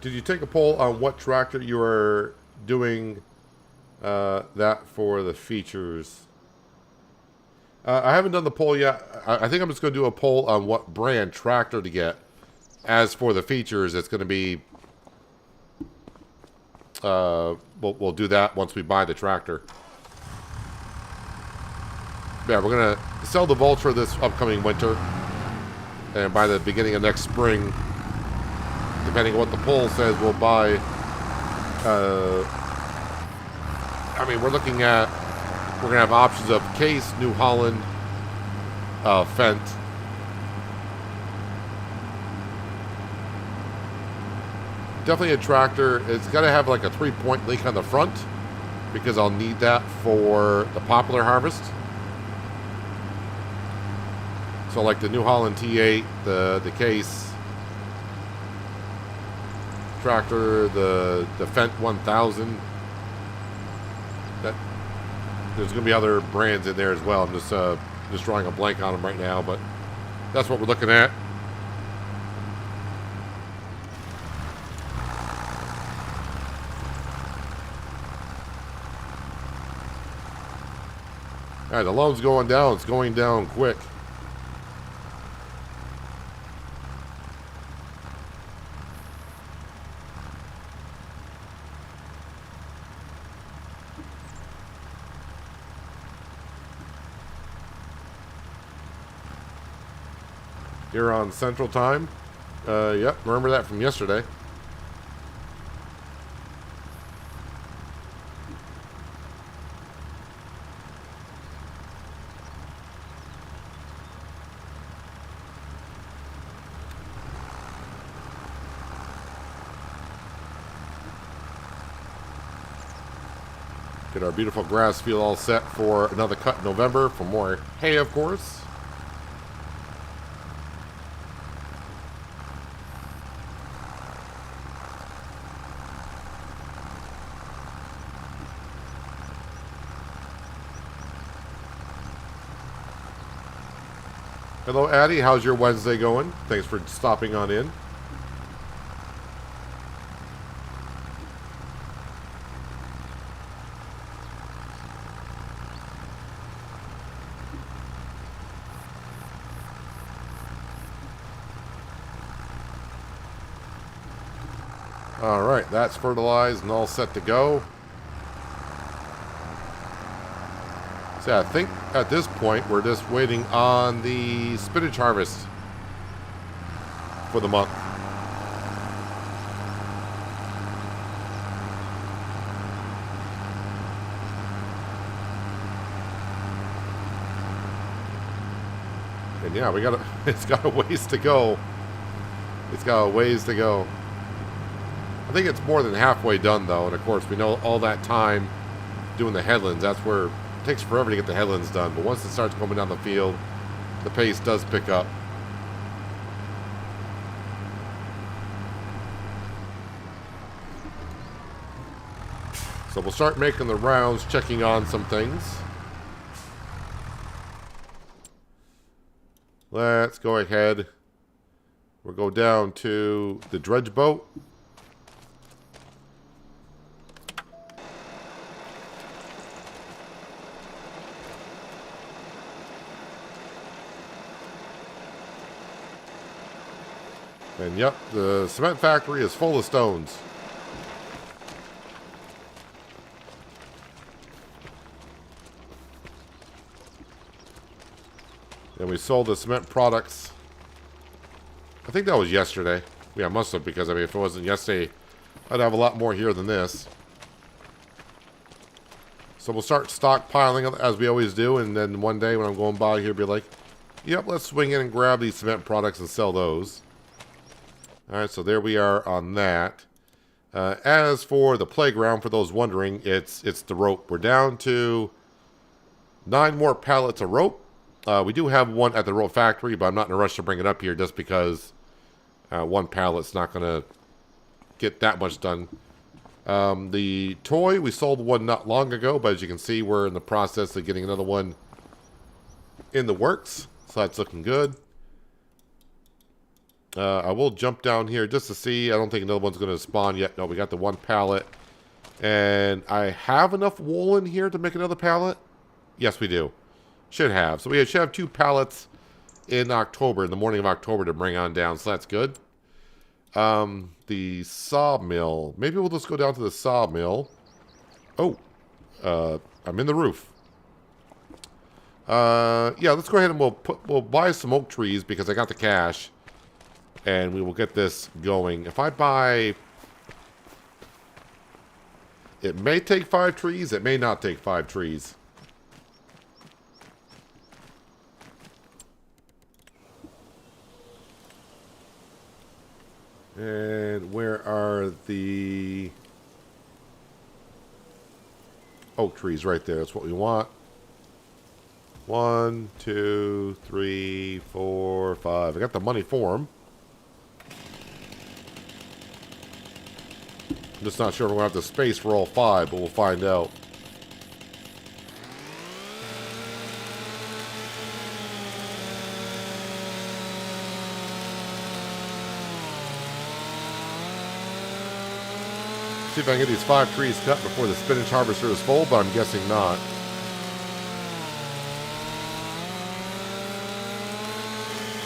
Did you take a poll on what tractor you are doing that for the features? I haven't done the poll yet. I think I'm just going to do a poll on what brand tractor to get. As for the features, it's going to be... we'll do that once we buy the tractor. Yeah, we're going to sell the Voltra this upcoming winter. And by the beginning of next spring, depending on what the poll says, we'll buy... I mean, we're looking at... We're going to have options of Case, New Holland, Fendt. Definitely a tractor. It's got to have like a 3-point link on the front because I'll need that for the poplar harvest. So like the New Holland T8, the Case tractor, the Fendt 1000. That there's going to be other brands in there as well. I'm just drawing a blank on them right now, but that's what we're looking at. All right, the loan's going down. It's going down quick. Here on Central Time. Yep, remember that from yesterday. Get our beautiful grass field all set for another cut in November for more hay, of course. Hello, Addie. How's your Wednesday going? Thanks for stopping on in. All right, that's fertilized and all set to go. So I think at this point we're just waiting on the spinach harvest for the month. And yeah, it's got a ways to go. It's got a ways to go. I think it's more than halfway done, though. And, of course, we know all that time doing the headlands. That's where it takes forever to get the headlands done. But once it starts coming down the field, the pace does pick up. So we'll start making the rounds, checking on some things. Let's go ahead. We'll go down to the dredge boat. And yep, the cement factory is full of stones. And we sold the cement products. I think that was yesterday. Yeah, it must have, because I mean, if it wasn't yesterday, I'd have a lot more here than this. So we'll start stockpiling as we always do, and then one day when I'm going by here, be like, yep, let's swing in and grab these cement products and sell those. All right, so there we are on that. As for the playground, for those wondering, it's the rope. We're down to 9 more pallets of rope. We do have one at the rope factory, but I'm not in a rush to bring it up here just because one pallet's not going to get that much done. The toy, we sold one not long ago, but as you can see, we're in the process of getting another one in the works. So that's looking good. I will jump down here just to see. I don't think another one's going to spawn yet. No, we got the one pallet. And I have enough wool in here to make another pallet? Yes, we do. Should have. So we should have 2 pallets in October, in the morning of October, to bring on down. So that's good. The sawmill. Maybe we'll just go down to the sawmill. Oh, I'm in the roof. Yeah, let's go ahead and we'll buy some oak trees because I got the cash. And we will get this going. If I buy... It may take 5 trees. It may not take 5 trees. And where are the oak trees? Right there. That's what we want. 1, 2, 3, 4, 5. I got the money for them. I'm just not sure if we're going to have the space for all 5, but we'll find out. See if I can get these 5 trees cut before the spinach harvester is full, but I'm guessing not.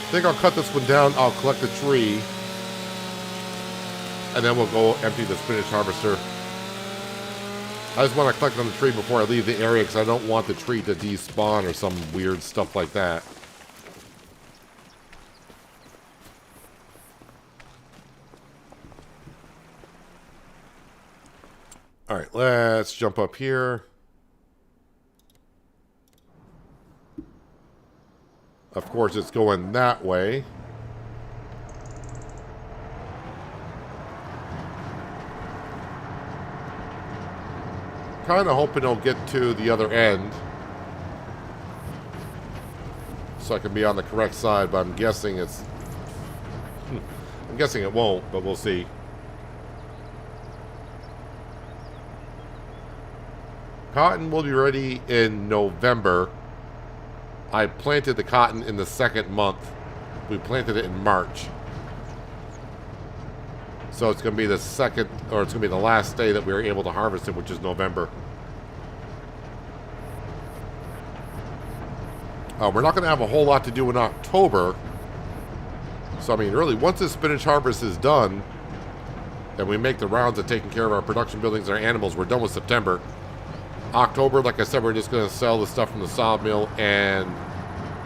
I think I'll cut this one down. I'll collect the tree. And then we'll go empty the spinach harvester. I just want to collect on the tree before I leave the area because I don't want the tree to despawn or some weird stuff like that. Alright, let's jump up here. Of course, it's going that way. Kind of hoping it'll get to the other end. So I can be on the correct side, but I'm guessing it's... I'm guessing it won't, but we'll see. Cotton will be ready in November. I planted the cotton in the 2nd month. We planted it in March. So it's going to be the 2nd, or it's going to be the last day that we were able to harvest it, which is November. We're not going to have a whole lot to do in October. So, I mean, really, once this spinach harvest is done, and we make the rounds of taking care of our production buildings and our animals, we're done with September. October, like I said, we're just going to sell the stuff from the sawmill and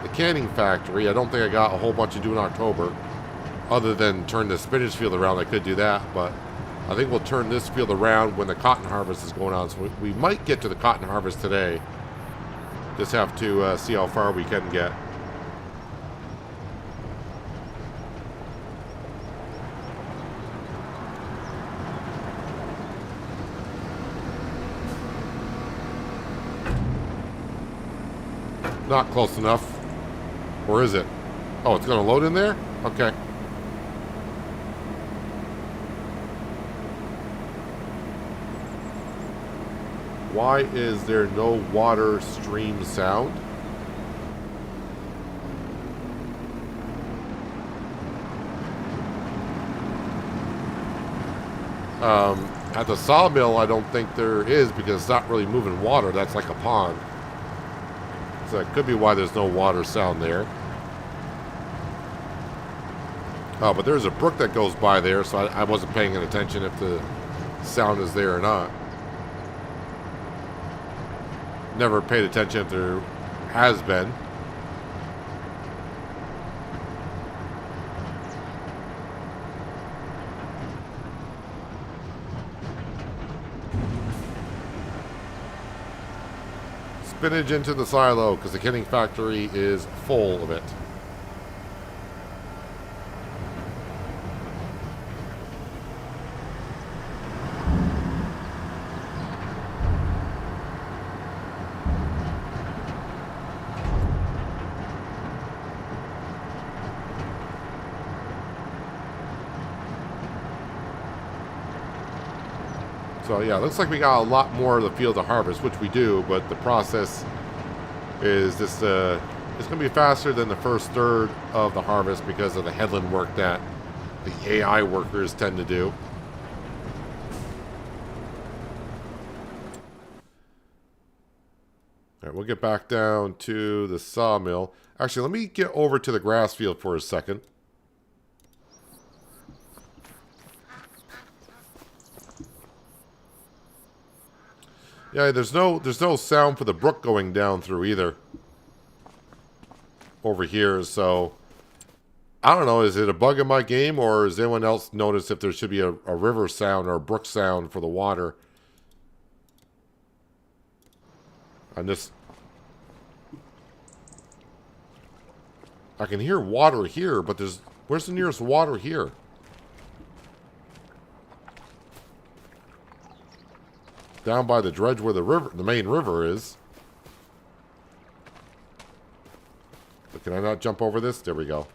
the canning factory. I don't think I got a whole bunch to do in October, other than turn the spinach field around. I could do that, but I think we'll turn this field around when the cotton harvest is going on. So we might get to the cotton harvest today. Just have to see how far we can get. Not close enough. Or is it? Oh, it's going to load in there? Okay. Why is there no water stream sound? At the sawmill, I don't think there is because it's not really moving water. That's like a pond. So that could be why there's no water sound there. Oh, but there's a brook that goes by there, so I wasn't paying attention if the sound is there or not. Never paid attention if there has been. Spinach into the silo because the canning factory is full of it. So yeah, looks like we got a lot more of the field to harvest, which we do, but the process is just, it's going to be faster than the first third of the harvest because of the headland work that the AI workers tend to do. All right, we'll get back down to the sawmill. Actually, let me get over to the grass field for a second. Yeah, there's no sound for the brook going down through either. Over here, so I don't know, is it a bug in my game or has anyone else noticed if there should be a river sound or a brook sound for the water? I can hear water here, but where's the nearest water here? Down by the dredge where the main river is. Can I not jump over this? There we go.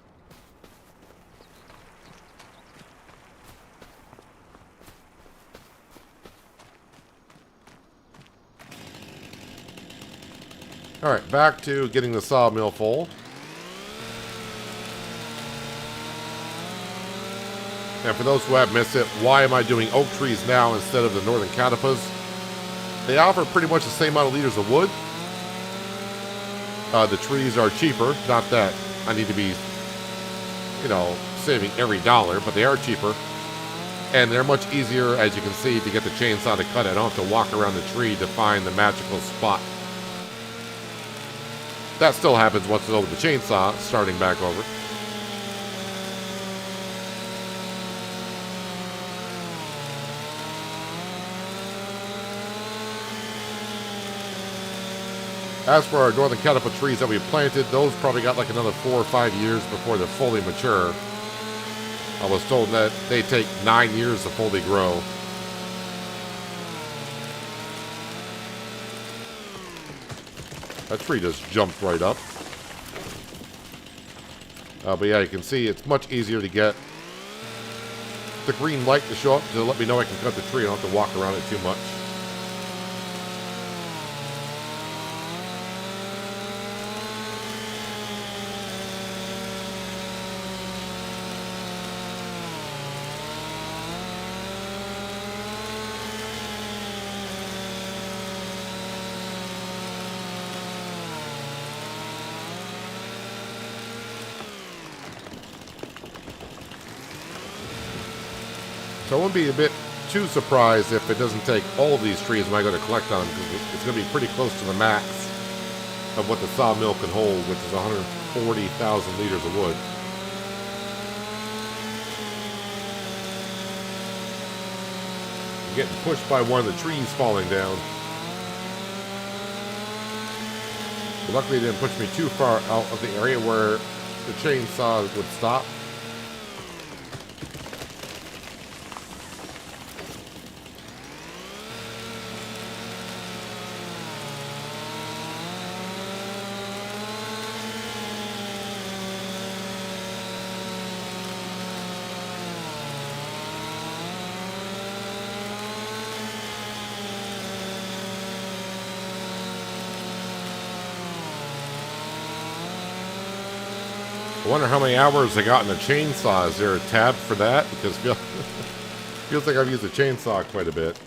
Alright, back to getting the sawmill full. And for those who have missed it, why am I doing oak trees now instead of the northern catapas? They offer pretty much the same amount of liters of wood. The trees are cheaper. Not that I need to be, you know, saving every dollar, but they are cheaper. And they're much easier, as you can see, to get the chainsaw to cut. I don't have to walk around the tree to find the magical spot. That still happens once it's over the chainsaw, starting back over. As for our northern catapa trees that we planted, those probably got like another 4 or 5 years before they're fully mature. I was told that they take 9 years to fully grow. That tree just jumped right up. But yeah, you can see it's much easier to get the green light to show up to let me know I can cut the tree. I don't have to walk around it too much. So I wouldn't be a bit too surprised if it doesn't take all of these trees when I go to collect on them, because it's going to be pretty close to the max of what the sawmill can hold, which is 140,000 liters of wood. I'm getting pushed by one of the trees falling down. But luckily it didn't push me too far out of the area where the chainsaw would stop. I wonder how many hours I got in the chainsaw. Is there a tab for that? Because feels like I've used the chainsaw quite a bit.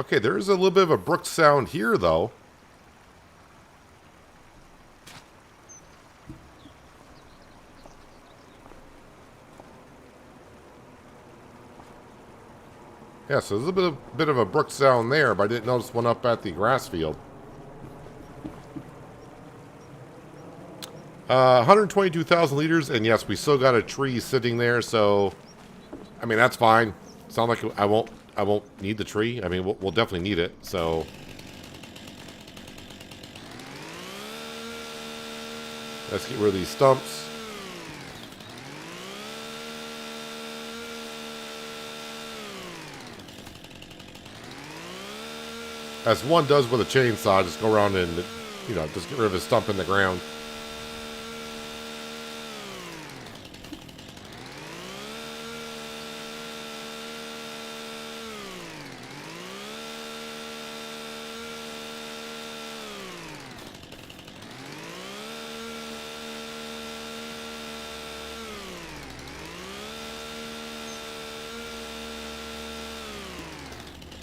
Okay, there is a little bit of a brook sound here, though. Yeah, so there's a bit of a brook sound there, but I didn't notice one up at the grass field. 122,000 liters, and yes, we still got a tree sitting there, so I mean that's fine. Sound like I won't need the tree. I mean we'll definitely need it. So let's get rid of these stumps. As one does with a chainsaw, just go around and, you know, just get rid of a stump in the ground.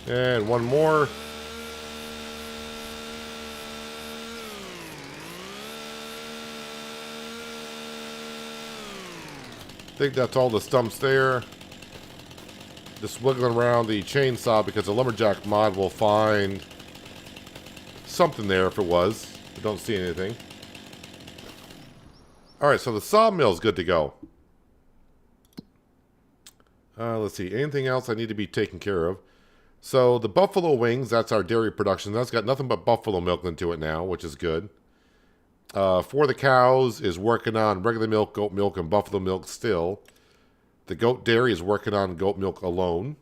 And one more. I think that's all the stumps there. Just wiggling around the chainsaw because the lumberjack mod will find something there if it was. I don't see anything. Alright, so the sawmill is good to go. Let's see. Anything else I need to be taken care of? So the buffalo wings, that's our dairy production. That's got nothing but buffalo milk into it now, which is good. For the cows is working on regular milk, goat milk, and buffalo milk still. The goat dairy is working on goat milk alone.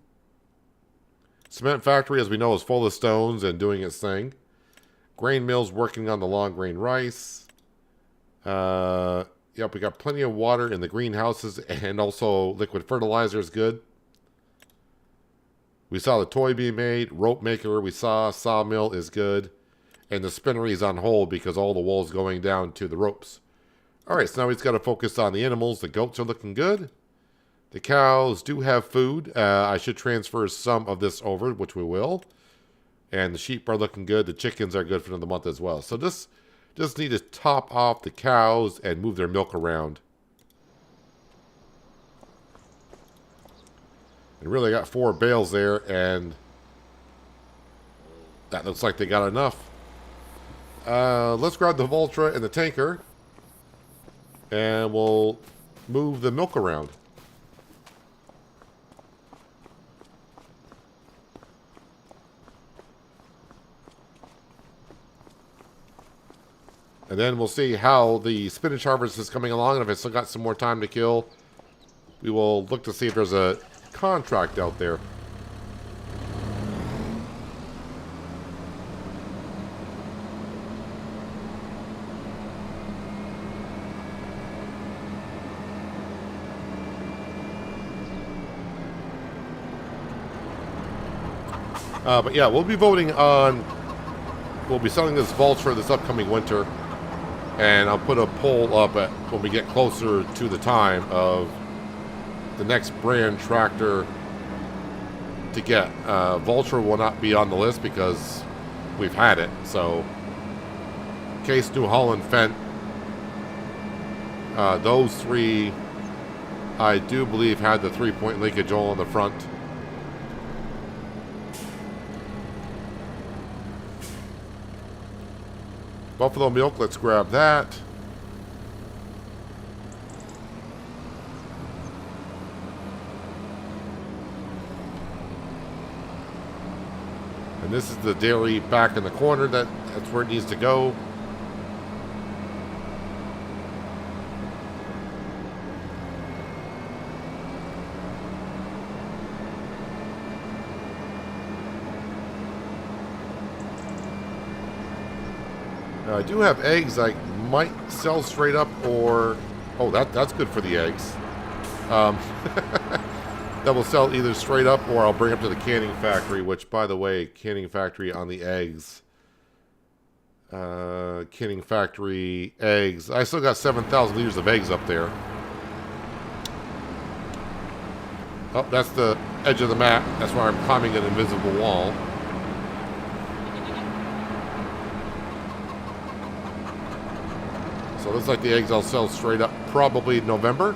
Cement factory, as we know, is full of stones and doing its thing. Grain mill's working on the long grain rice. Yep, we got plenty of water in the greenhouses, and also liquid fertilizer is good. We saw the toy being made. Rope maker we saw. Sawmill is good. And the spinnery is on hold because all the wool's going down to the ropes. Alright, so now we've got to focus on the animals. The goats are looking good. The cows do have food. I should transfer some of this over, which we will. And the sheep are looking good. The chickens are good for another month as well. So just need to top off the cows and move their milk around. And really got 4 bales there, and that looks like they got enough. Let's grab the Voltra and the tanker, and we'll move the milk around. And then we'll see how the spinach harvest is coming along, and if it's still got some more time to kill, we will look to see if there's a contract out there. But yeah, we'll be voting on, we'll be selling this Vulture this upcoming winter. And I'll put a poll up at when we get closer to the time of the next brand tractor to get. Vulture will not be on the list because we've had it. So, Case, New Holland, Fendt, those 3, I do believe, had the 3-point linkage all on the front. Buffalo milk, let's grab that. And this is the dairy back in the corner. That's where it needs to go. I do have eggs I might sell straight up, or... Oh, that's good for the eggs. That will sell either straight up, or I'll bring up to the canning factory, which, by the way, canning factory on the eggs. Canning factory eggs. I still got 7,000 liters of eggs up there. Oh, that's the edge of the map. That's why I'm climbing an invisible wall. So it looks like the eggs I'll sell straight up probably November.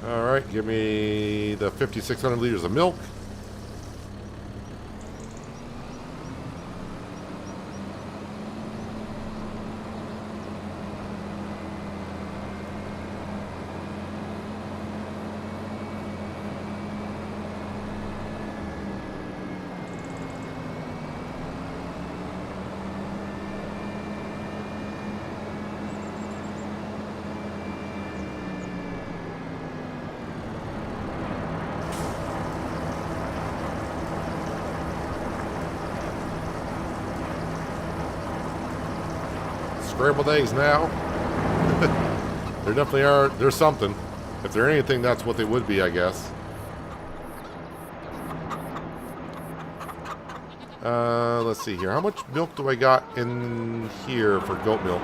All right, give me the 5,600 liters of milk. Scrambled eggs now. There definitely are. There's something. If they're anything, that's what they would be, I guess. Let's see here. How much milk do I got in here for goat milk?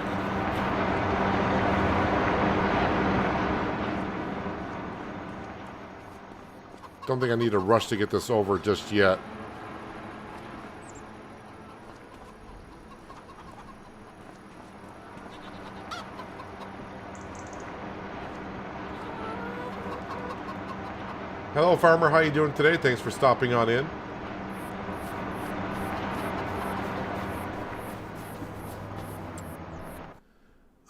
Don't think I need to rush to get this over just yet. Hello, farmer. How you doing today? Thanks for stopping on in.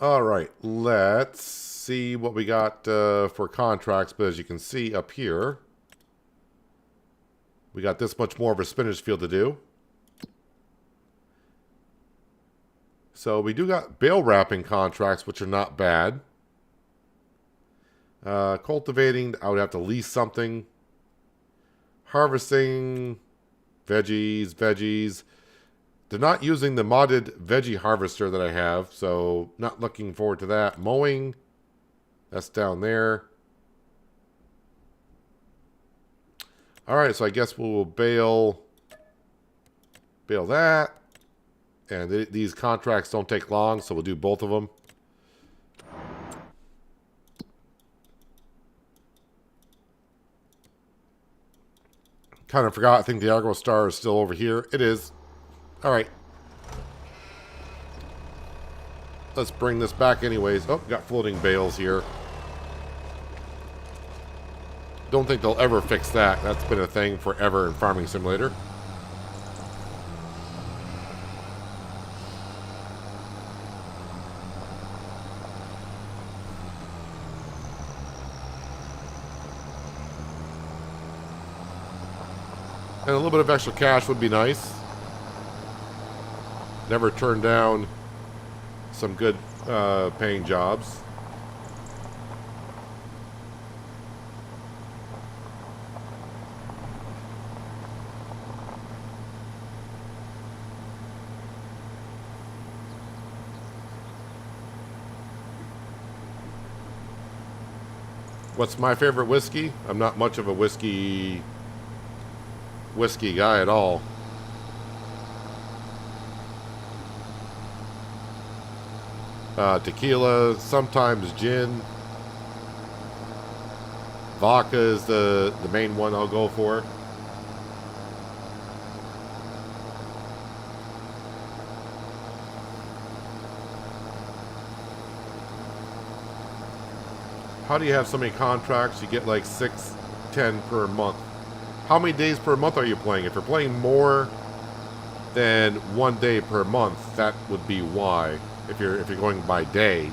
All right, let's see what we got for contracts. But as you can see up here, we got this much more of a spinach field to do. So we do got bale wrapping contracts, which are not bad. Cultivating, I would have to lease something. Harvesting, veggies. They're not using the modded veggie harvester that I have, so not looking forward to that. Mowing, that's down there. All right, so I guess we'll bale that. And these contracts don't take long, so we'll do both of them. Kind of forgot, I think the Agro Star is still over here. It is. All right. Let's bring this back anyways. Oh, got floating bales here. Don't think they'll ever fix that. That's been a thing forever in Farming Simulator. And a little bit of extra cash would be nice. Never turn down some good paying jobs. What's my favorite whiskey? I'm not much of a whiskey guy at all. Tequila, sometimes gin. Vodka is the main one I'll go for. How do you have so many contracts? You get like 6, 10 per month. How many days per month are you playing? If you're playing more than 1 day per month, that would be why. If you're going by day.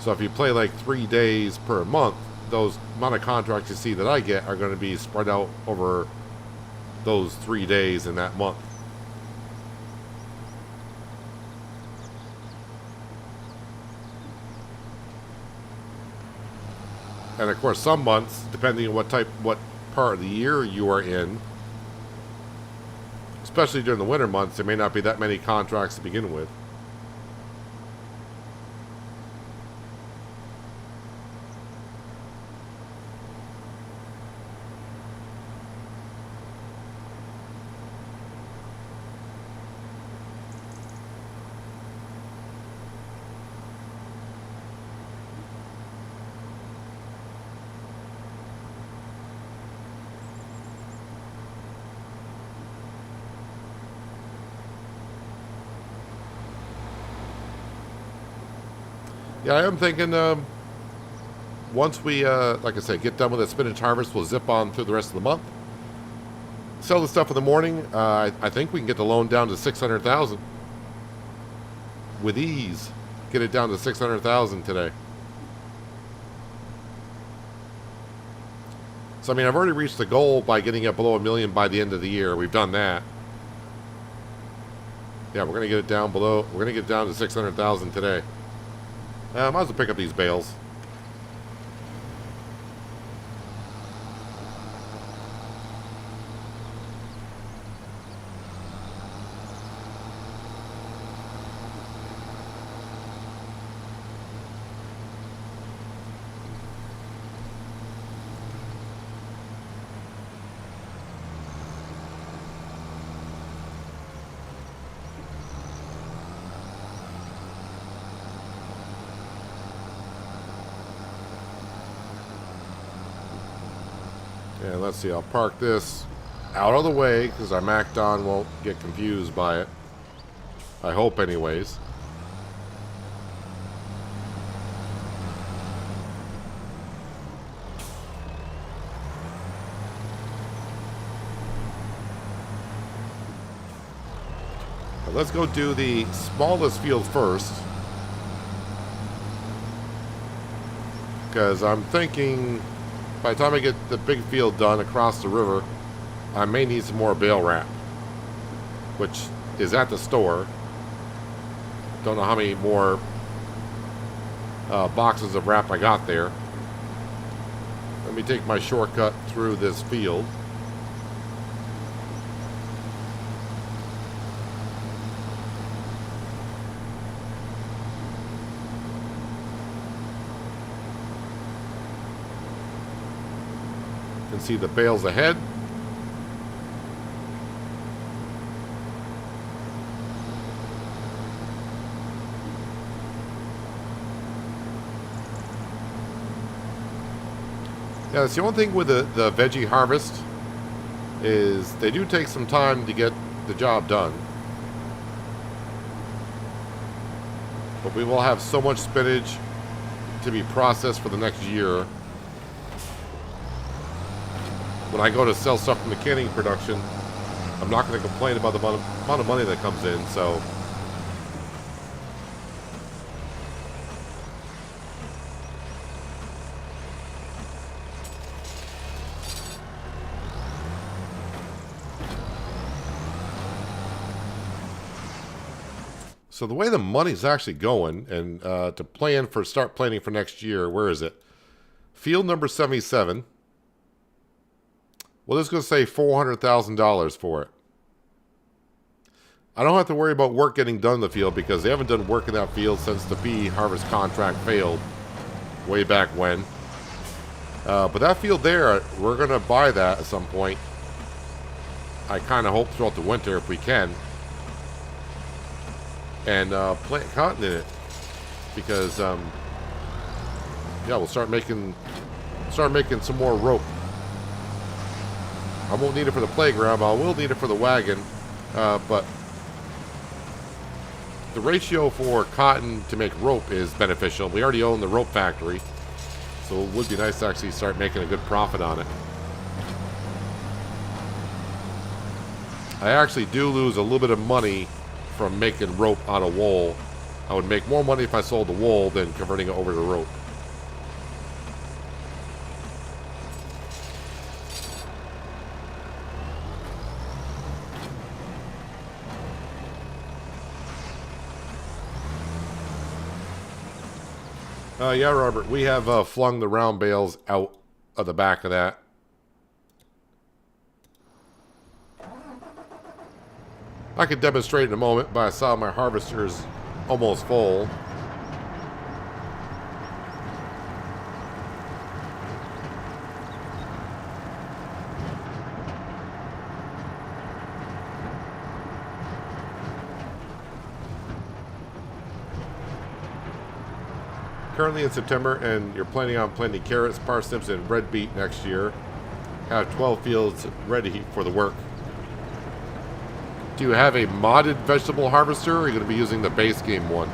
So if you play like 3 days per month, those amount of contracts you see that I get are going to be spread out over those 3 days in that month. And of course, some months, depending on what part of the year you are in, especially during the winter months, there may not be that many contracts to begin with. Yeah, I am thinking once we, like I said, get done with the spinach harvest, we'll zip on through the rest of the month. Sell the stuff in the morning. I think we can get the loan down to 600,000 with ease. Get it down to 600,000 today. So, I mean, I've already reached the goal by getting it below $1 million by the end of the year. We've done that. Yeah, we're going to get it down below. We're going to get it down to 600,000 today. Might as well pick up these bales. And let's see, I'll park this out of the way because our MacDon won't get confused by it. I hope anyways. let's go do the smallest field first. Because I'm thinking by the time I get the big field done across the river, I may need some more bale wrap, which is at the store. Don't know how many more boxes of wrap I got there. Let me take my shortcut through this field. You can see the bales ahead. Yeah, that's the only thing with the veggie harvest is they do take some time to get the job done. But we will have so much spinach to be processed for the next year. When I go to sell stuff from the canning production, I'm not going to complain about the amount of money that comes in, so... So the way the money's actually going, and to start planning for next year, where is it? Field number 77. Well, this is going to say $400,000 for it. I don't have to worry about work getting done in the field because they haven't done work in that field since the pea harvest contract failed way back when. But that field there, we're going to buy that at some point. I kind of hope throughout the winter if we can. And plant cotton in it, because yeah, we'll start making some more rope. I won't need it for the playground, but I will need it for the wagon. But the ratio for cotton to make rope is beneficial. We already own the rope factory, so it would be nice to actually start making a good profit on it. I actually do lose a little bit of money from making rope out of wool. I would make more money if I sold the wool than converting it over to rope. Yeah, Robert, we have flung the round bales out of the back of that. I could demonstrate in a moment, but I saw my harvester's almost full. Currently in September, and you're planning on planting carrots, parsnips, and red beet next year. Have 12 fields ready for the work. Do you have a modded vegetable harvester, or are you going to be using the base game one?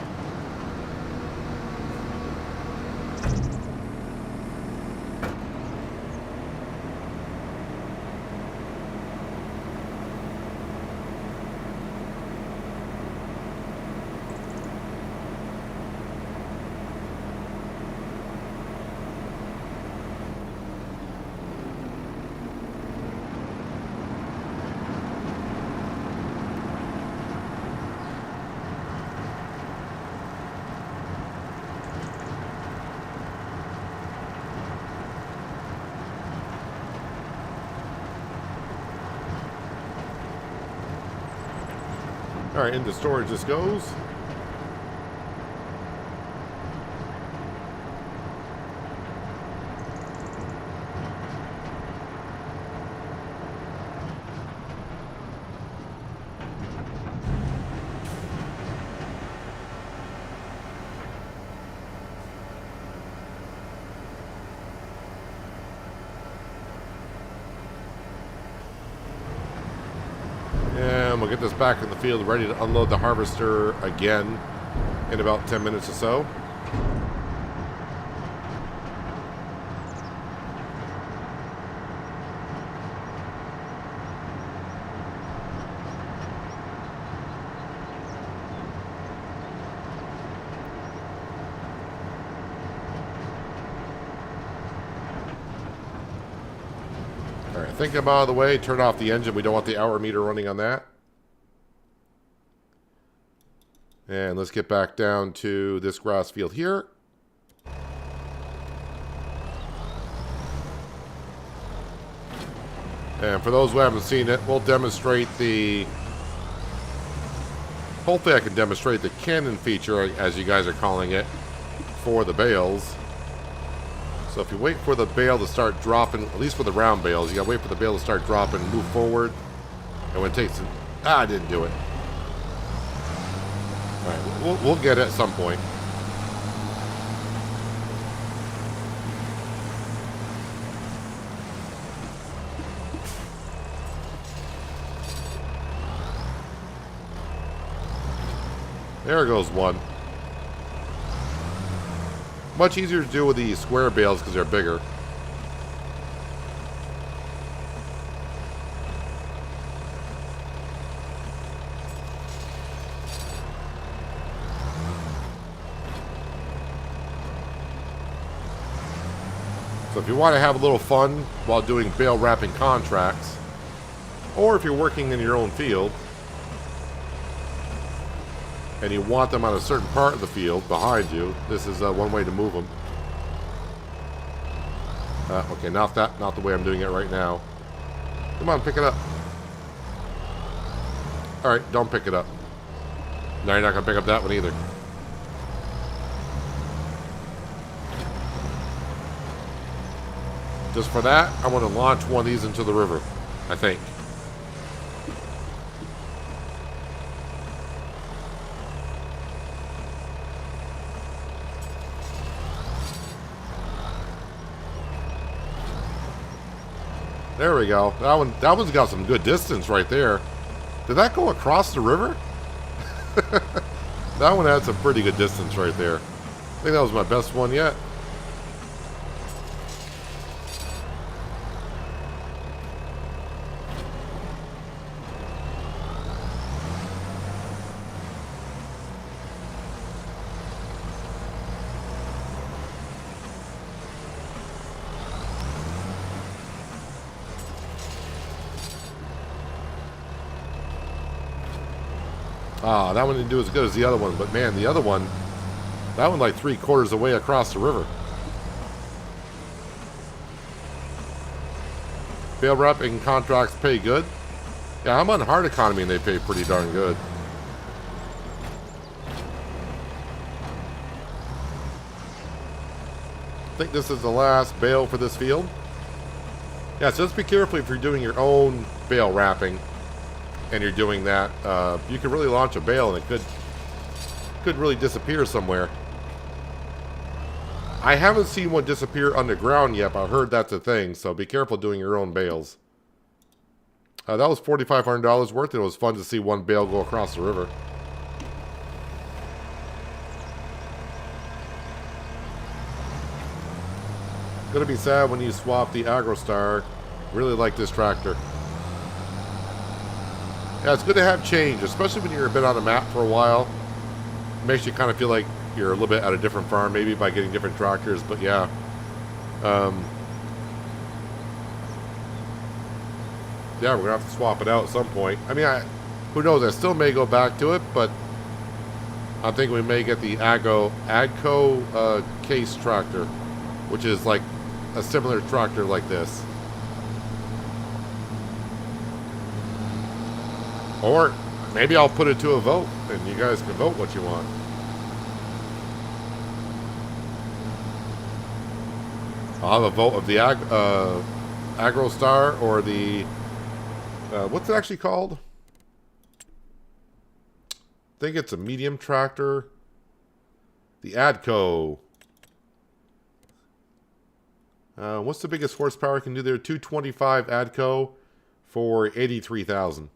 Alright, into storage this goes. And we'll get this back in the field ready to unload the harvester again in about 10 minutes or so. think I'm out of the way. Turn off the engine. We don't want the hour meter running on that. And let's get back down to this grass field here. And for those who haven't seen it, we'll demonstrate the... Hopefully I can demonstrate the cannon feature, as you guys are calling it, for the bales. So if you wait for the bale to start dropping, at least for the round bales, you gotta wait for the bale to start dropping and move forward. And when it takes... I didn't do it. Alright, we'll get it at some point. There goes one. Much easier to do with the square bales because they're bigger. So if you want to have a little fun while doing bale wrapping contracts, or if you're working in your own field, and you want them on a certain part of the field behind you, this is one way to move them. Okay, not the way I'm doing it right now. Come on, pick it up. Alright, don't pick it up. No, you're not going to pick up that one either. Just for that, I want to launch one of these into the river, I think. There we go. That one's got some good distance right there. Did that go across the river? That one had some pretty good distance right there. I think that was my best one yet. Ah, that one didn't do as good as the other one, but man, the other one, that one like 3/4 of the way across the river. Bale wrapping contracts pay good. Yeah, I'm on hard economy and they pay pretty darn good. I think this is the last bale for this field. Yeah, so just be careful if you're doing your own bale wrapping. And you're doing that, you can really launch a bale and it could really disappear somewhere. I haven't seen one disappear underground yet, but I heard that's a thing, so be careful doing your own bales. That was $4,500 worth. It was fun to see one bale go across the river. Gonna be sad when you swap the AgroStar. Really like this tractor. Yeah, it's good to have change, especially when you're a bit on the map for a while. It makes you kind of feel like you're a little bit at a different farm, maybe by getting different tractors, but yeah. Yeah, we're going to have to swap it out at some point. I mean, who knows, I still may go back to it, but I think we may get the AGCO case tractor, which is like a similar tractor like this. Or maybe I'll put it to a vote, and you guys can vote what you want. I'll have a vote of the AgroStar or the... what's it actually called? I think it's a medium tractor. The AGCO. What's the biggest horsepower I can do there? 225 AGCO for $83,000.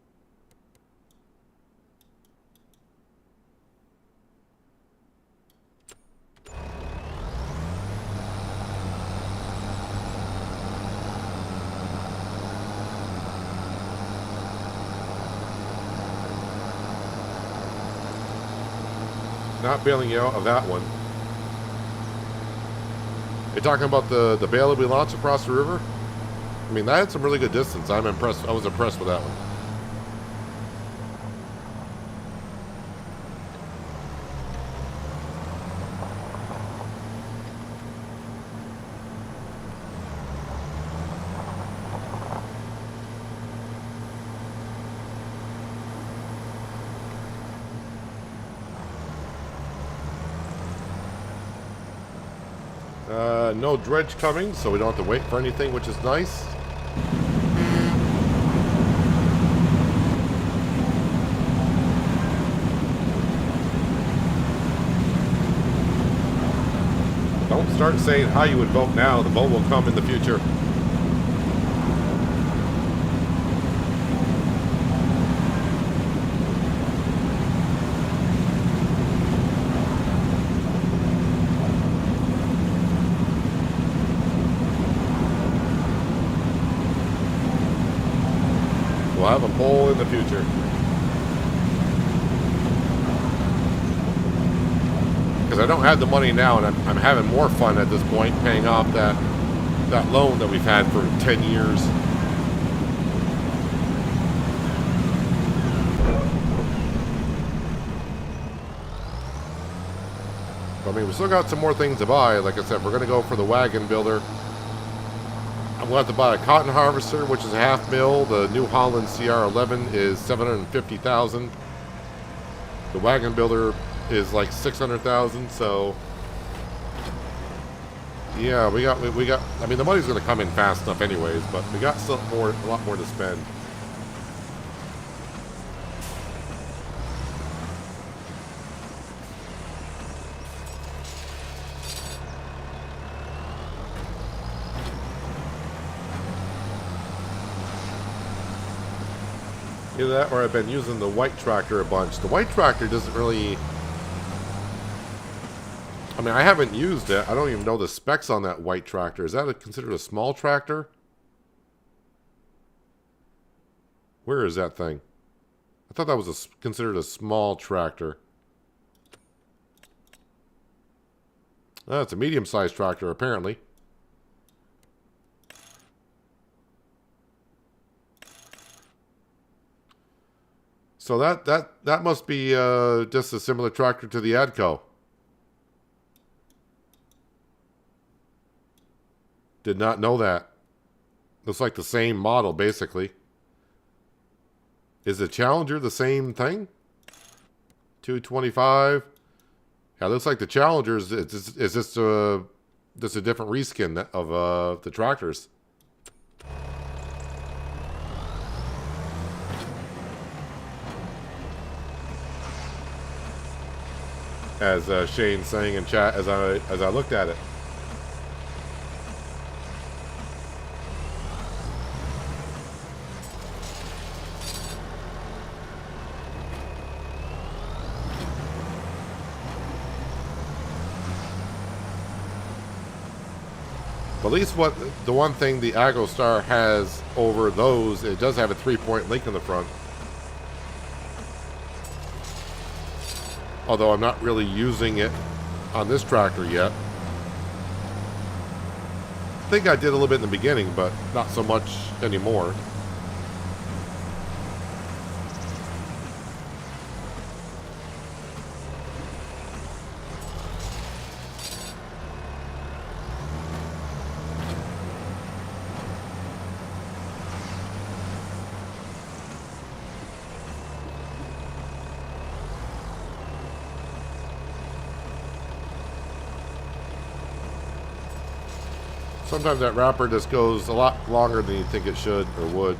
Not bailing you out of that one. You're talking about the bale that we launched across the river? I mean, that had some really good distance. I'm impressed. I was impressed with that one. No dredge coming, so we don't have to wait for anything, which is nice. Don't start saying how you would vote now. The vote will come in the future. We'll have a poll in the future. Because I don't have the money now, and I'm having more fun at this point paying off that loan that we've had for 10 years. I mean, we still got some more things to buy. Like I said, we're going to go for the wagon builder. I'm going to have to buy a cotton harvester, which is a half mil. The New Holland CR11 is $750,000. The wagon builder is like $600,000. So yeah, we got. I mean, the money's going to come in fast enough, anyways. But we got a lot more to spend. Either that or I've been using the white tractor a bunch. The white tractor doesn't really... I mean, I haven't used it. I don't even know the specs on that white tractor. Is that considered a small tractor? Where is that thing? I thought that was considered a small tractor. Oh, it's a medium-sized tractor, apparently. So that must be just a similar tractor to the Adco. Did not know that. Looks like the same model, basically. Is the Challenger the same thing? 225. Yeah, looks like the Challenger is just a different reskin of the tractors. As Shane's saying in chat, as I looked at it. At least the one thing the AgroStar has over those, it does have a 3-point link in the front. Although I'm not really using it on this tractor yet. I think I did a little bit in the beginning, but not so much anymore. Sometimes that wrapper just goes a lot longer than you think it should or would.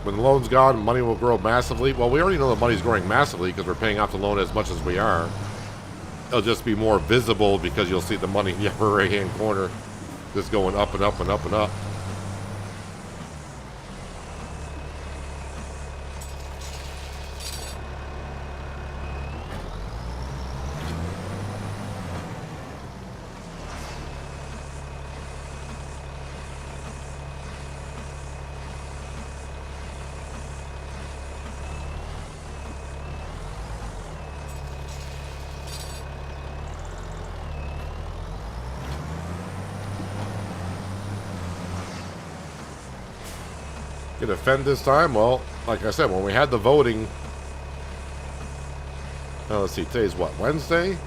When the loan's gone, money will grow massively. Well, we already know the money's growing massively because we're paying off the loan as much as we are. It'll just be more visible because you'll see the money in the upper right-hand corner just going up and up and up and up. Gonna fend this time? Well, like I said, when we had the voting, let's see, today's what, Wednesday?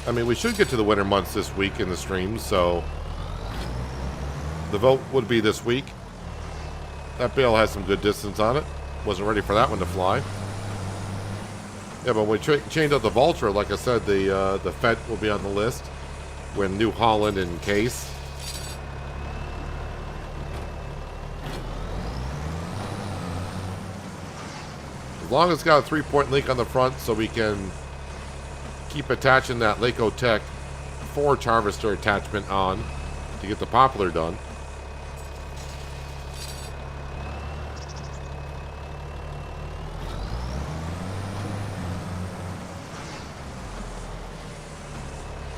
I mean, we should get to the winter months this week in the streams, so the vote would be this week. That bale has some good distance on it. Wasn't ready for that one to fly. Yeah, but when we change out the Vulture, like I said, the Fett will be on the list when New Holland and Case. As long as it's got a 3-point link on the front so we can keep attaching that Laco Tech forage harvester attachment on to get the poplar done.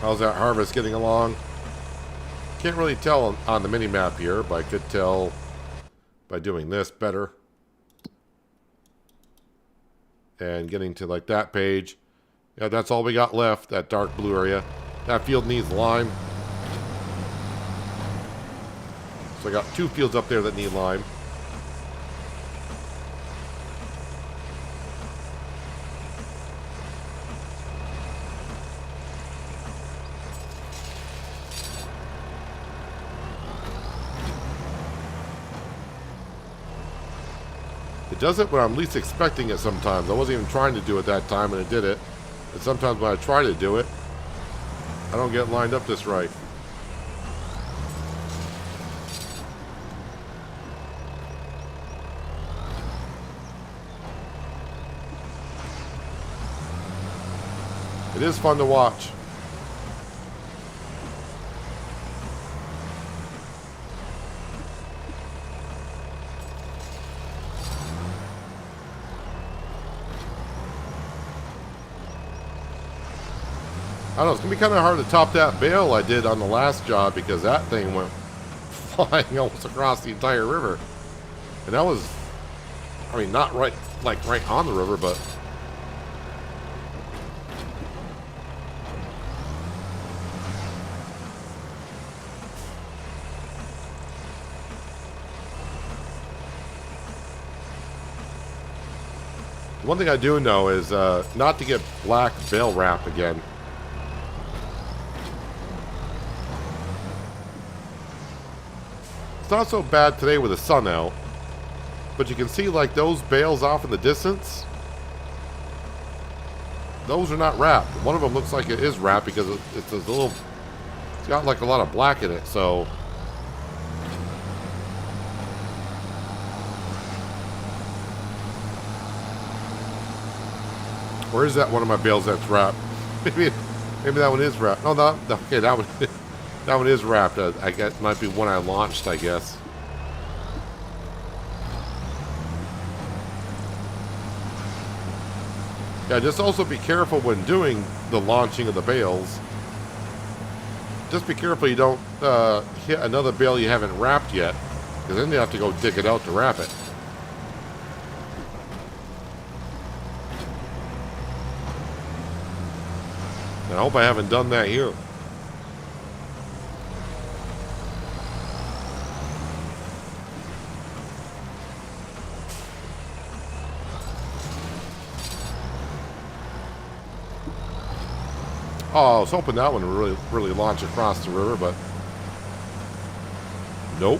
How's that harvest getting along? Can't really tell on the mini map here, but I could tell by doing this better. And getting to like that page. Yeah, that's all we got left, that dark blue area. That field needs lime. So I got 2 fields up there that need lime. It does it when I'm least expecting it sometimes. I wasn't even trying to do it that time and it did it. And sometimes when I try to do it, I don't get lined up just right. It is fun to watch. I don't know, it's going to be kind of hard to top that bale I did on the last job because that thing went flying almost across the entire river. And that was, I mean, not right, like right on the river, but one thing I do know is not to get black bale wrap again. It's not so bad today with the sun out, but you can see like those bales off in the distance. Those are not wrapped. One of them looks like it is wrapped because it's a little, it's got like a lot of black in it, so. Or is that one of my bales that's wrapped? Maybe that one is wrapped. Oh, no, okay, that one. That one is wrapped. I guess might be one I launched, I guess. Yeah, just also be careful when doing the launching of the bales. Just be careful you don't hit another bale you haven't wrapped yet, because then you have to go dig it out to wrap it. And I hope I haven't done that here. Oh, I was hoping that one would really launch across the river, but nope.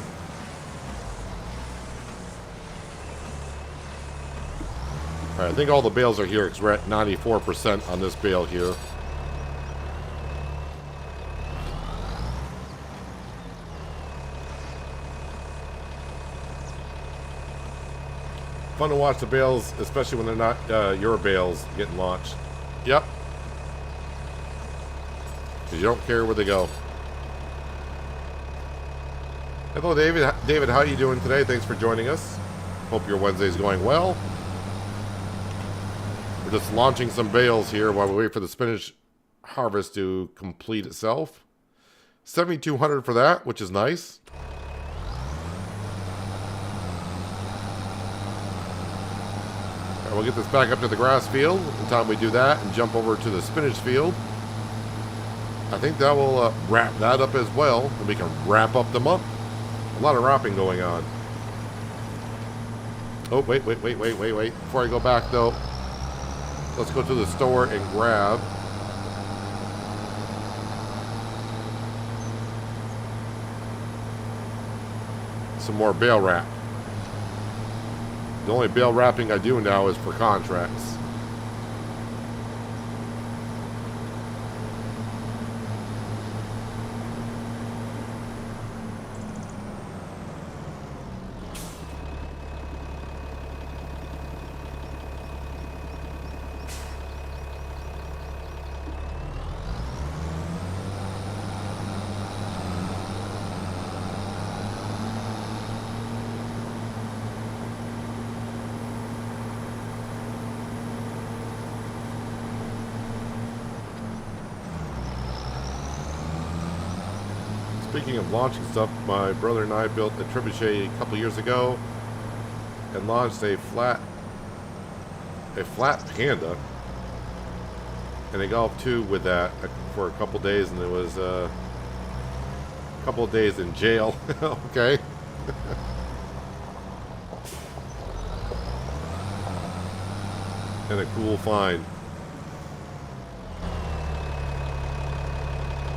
All right, I think all the bales are here because we're at 94% on this bale here. Fun to watch the bales, especially when they're not your bales getting launched. Yep. Because you don't care where they go. Hello, David. David, how are you doing today? Thanks for joining us. Hope your Wednesday's going well. We're just launching some bales here while we wait for the spinach harvest to complete itself. 7,200 for that, which is nice. All right, we'll get this back up to the grass field. In time we do that and jump over to the spinach field. I think that will wrap that up as well, and we can wrap up the month. A lot of wrapping going on. Oh, wait. Before I go back, though, let's go to the store and grab some more bale wrap. The only bale wrapping I do now is for contracts. Speaking of launching stuff, my brother and I built a trebuchet a couple years ago and launched a flat Panda, and I golfed two with that for a couple days, and it was a couple of days in jail. Okay. And a cool find.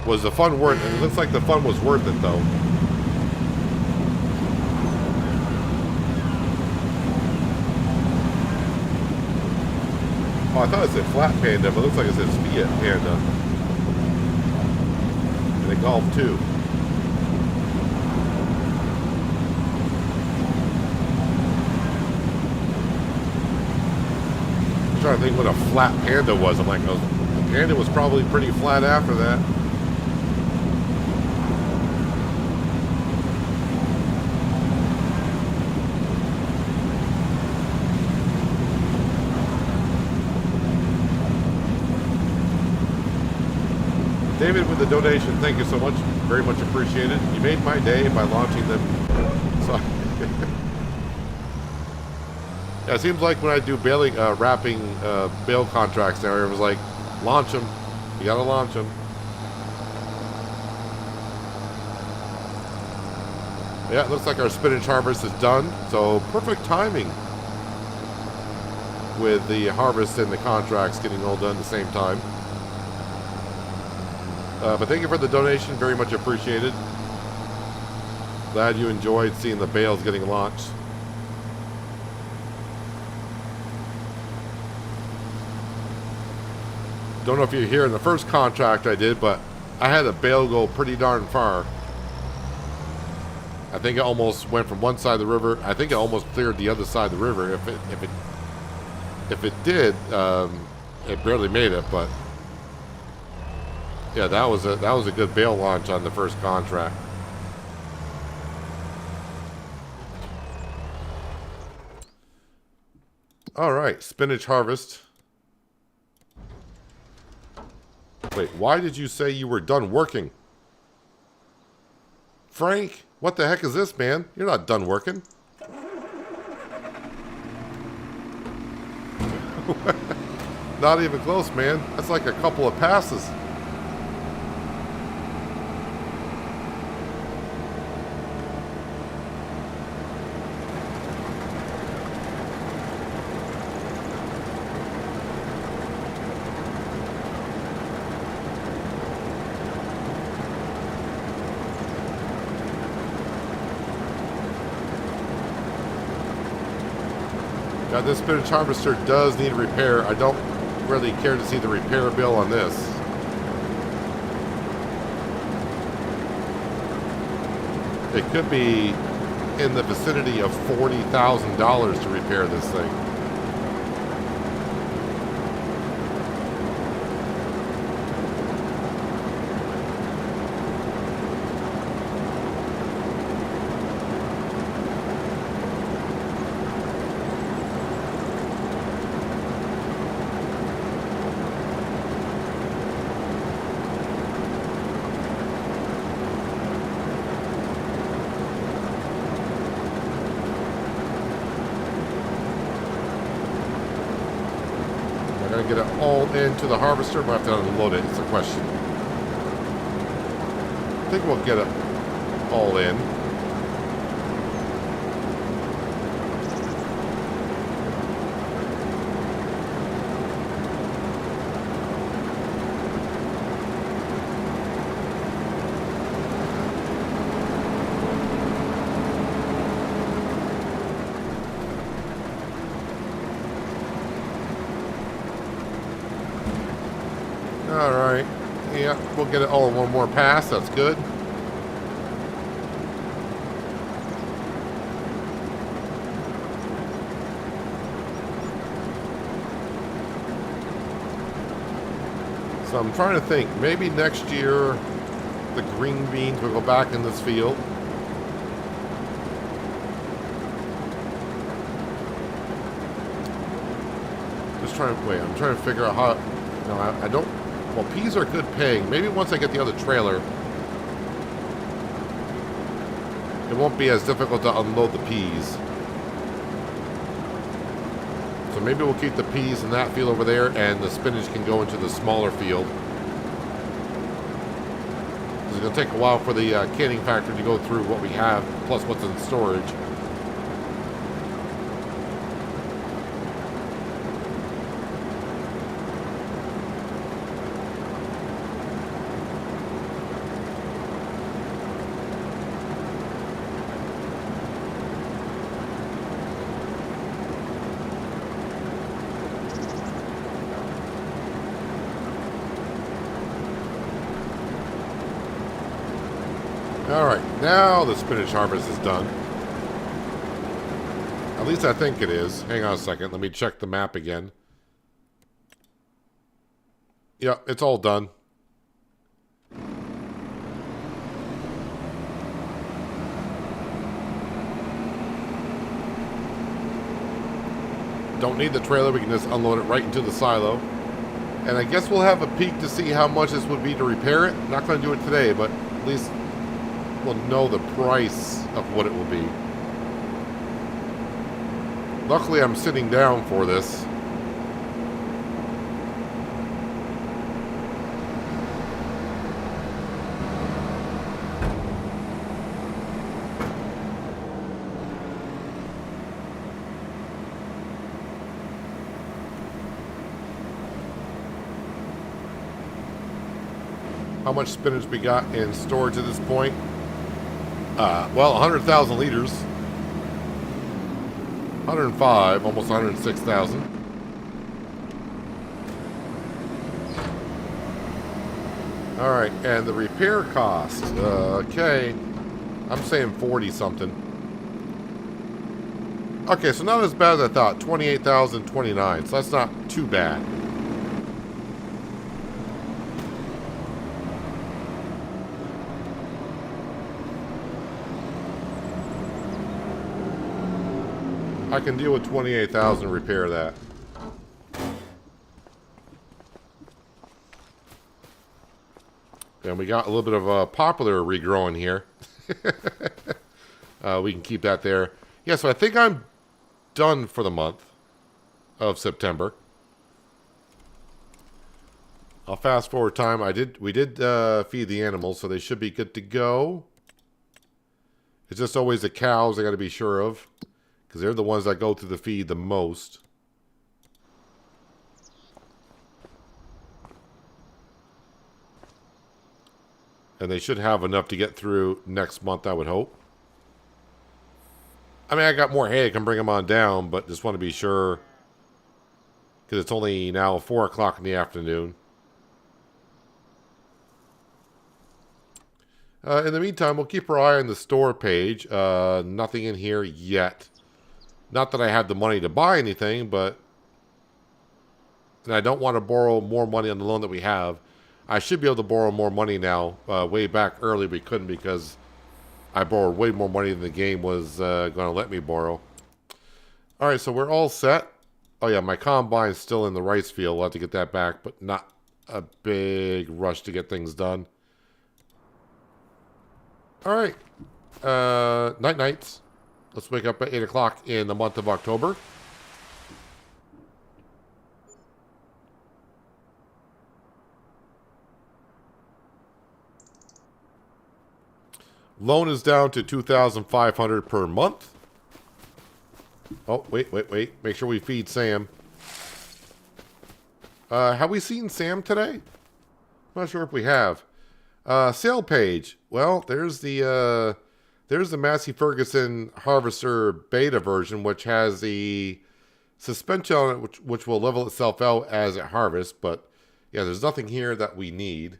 Was the fun worth it? It looks like the fun was worth it, though. Oh, I thought it said flat Panda, but it looks like it says Fiat Panda. And a Golf 2. I'm trying to think what a flat Panda was. I'm like, oh, the Panda was probably pretty flat after that. David with the donation, thank you so much. Very much appreciated. You made my day by launching them. So, yeah, it seems like when I do baling, wrapping bale contracts now, everyone's like, launch them. You gotta launch them. Yeah, it looks like our spinach harvest is done. So perfect timing with the harvest and the contracts getting all done at the same time. But thank you for the donation. Very much appreciated. Glad you enjoyed seeing the bales getting launched. Don't know if you're here in the first contract I did, but I had a bale go pretty darn far. I think it almost went from one side of the river. I think it almost cleared the other side of the river. If it did, it barely made it, but yeah, that was a good bale launch on the first contract. All right, spinach harvest. Wait, why did you say you were done working? Frank, what the heck is this, man? You're not done working. Not even close, man. That's like a couple of passes. Now, this spinach harvester does need repair. I don't really care to see the repair bill on this. It could be in the vicinity of $40,000 to repair this thing. Get it all into the harvester, but I have to unload it. It's a question. I think we'll get it all in. Alright. Yeah, we'll get it all in one more pass. That's good. So I'm trying to think. Maybe next year the green beans will go back in this field. Just trying to wait. I'm trying to figure out how. No, I don't. Well, peas are good paying. Maybe once I get the other trailer, it won't be as difficult to unload the peas. So maybe we'll keep the peas in that field over there, and the spinach can go into the smaller field. It's going to take a while for the canning factory to go through what we have, plus what's in storage. Alright, now the spinach harvest is done. At least I think it is. Hang on a second, let me check the map again. Yeah, it's all done. Don't need the trailer, we can just unload it right into the silo. And I guess we'll have a peek to see how much this would be to repair it. Not going to do it today, but at least we'll know the price of what it will be. Luckily, I'm sitting down for this. How much spinach we got in storage at this point? Well, 100,000 liters. 105, almost 106,000. Alright, and the repair cost. Okay. I'm saying 40 something. Okay, so not as bad as I thought. 28,029, so that's not too bad. I can deal with 28,000 to repair that. And we got a little bit of popular regrowing here. We can keep that there. Yeah, so I think I'm done for the month of September. I'll fast forward time. We did feed the animals, so they should be good to go. It's just always the cows I got to be sure of, because they're the ones that go through the feed the most. And they should have enough to get through next month, I would hope. I mean, I got more hay. I can bring them on down, but just want to be sure, because it's only now 4 o'clock in the afternoon. In the meantime, we'll keep our eye on the store page. Nothing in here yet. Not that I have the money to buy anything, but and I don't want to borrow more money on the loan that we have. I should be able to borrow more money now. Way back early we couldn't because I borrowed way more money than the game was going to let me borrow. Alright, so we're all set. Oh yeah, my combine's still in the rice field. We'll have to get that back, but not a big rush to get things done. Alright. Nights. Let's wake up at 8 o'clock in the month of October. Loan is down to $2,500 per month. Oh, wait. Make sure we feed Sam. Have we seen Sam today? I'm not sure if we have. Sale page. Well, there's the Massey Ferguson Harvester beta version, which has the suspension on it, which will level itself out as it harvests, but Yeah, there's nothing here that we need.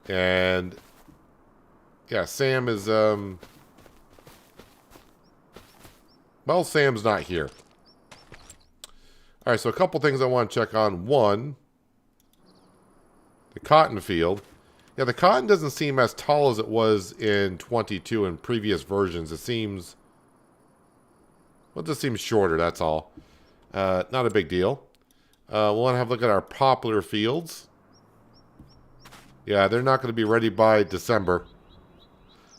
And yeah, Sam is well, Sam's not here. All right, so a couple things I want to check on. One, the cotton field. Yeah, the cotton doesn't seem as tall as it was in 22 and previous versions. It seems, well, it just seems shorter, that's all. Not a big deal. We'll want to have a look at our poplar fields. Yeah, they're not going to be ready by December.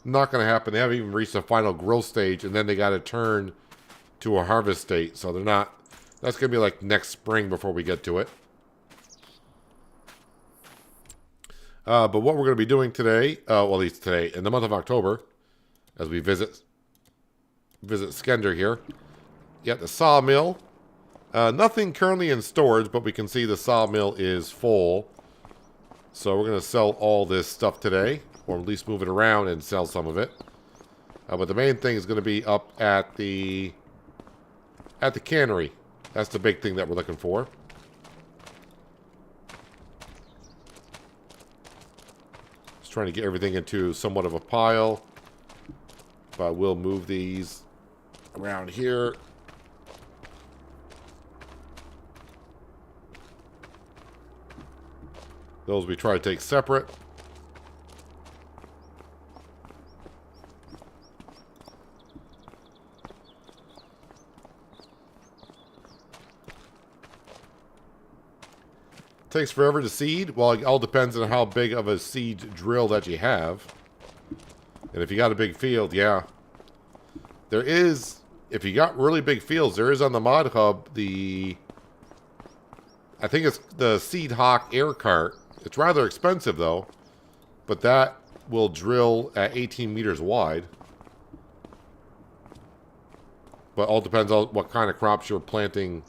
Not going to happen. They haven't even reached the final growth stage, and then they got to turn to a harvest state. So they're not. That's going to be like next spring before we get to it. But what we're going to be doing today, well, at least today, in the month of October, as we visit Skender here. Yeah, the sawmill. Nothing currently in storage, but we can see the sawmill is full. So we're going to sell all this stuff today, or at least move it around and sell some of it. But the main thing is going to be up at the cannery. That's the big thing that we're looking for. Just trying to get everything into somewhat of a pile. But we'll move these around here. Those we try to take separate. Takes forever to seed. Well, it all depends on how big of a seed drill that you have. And if you got a big field, yeah. There is, if you got really big fields, there is on the Mod Hub I think it's the Seed Hawk air cart. It's rather expensive though, but that will drill at 18 meters wide. But all depends on what kind of crops you're planting.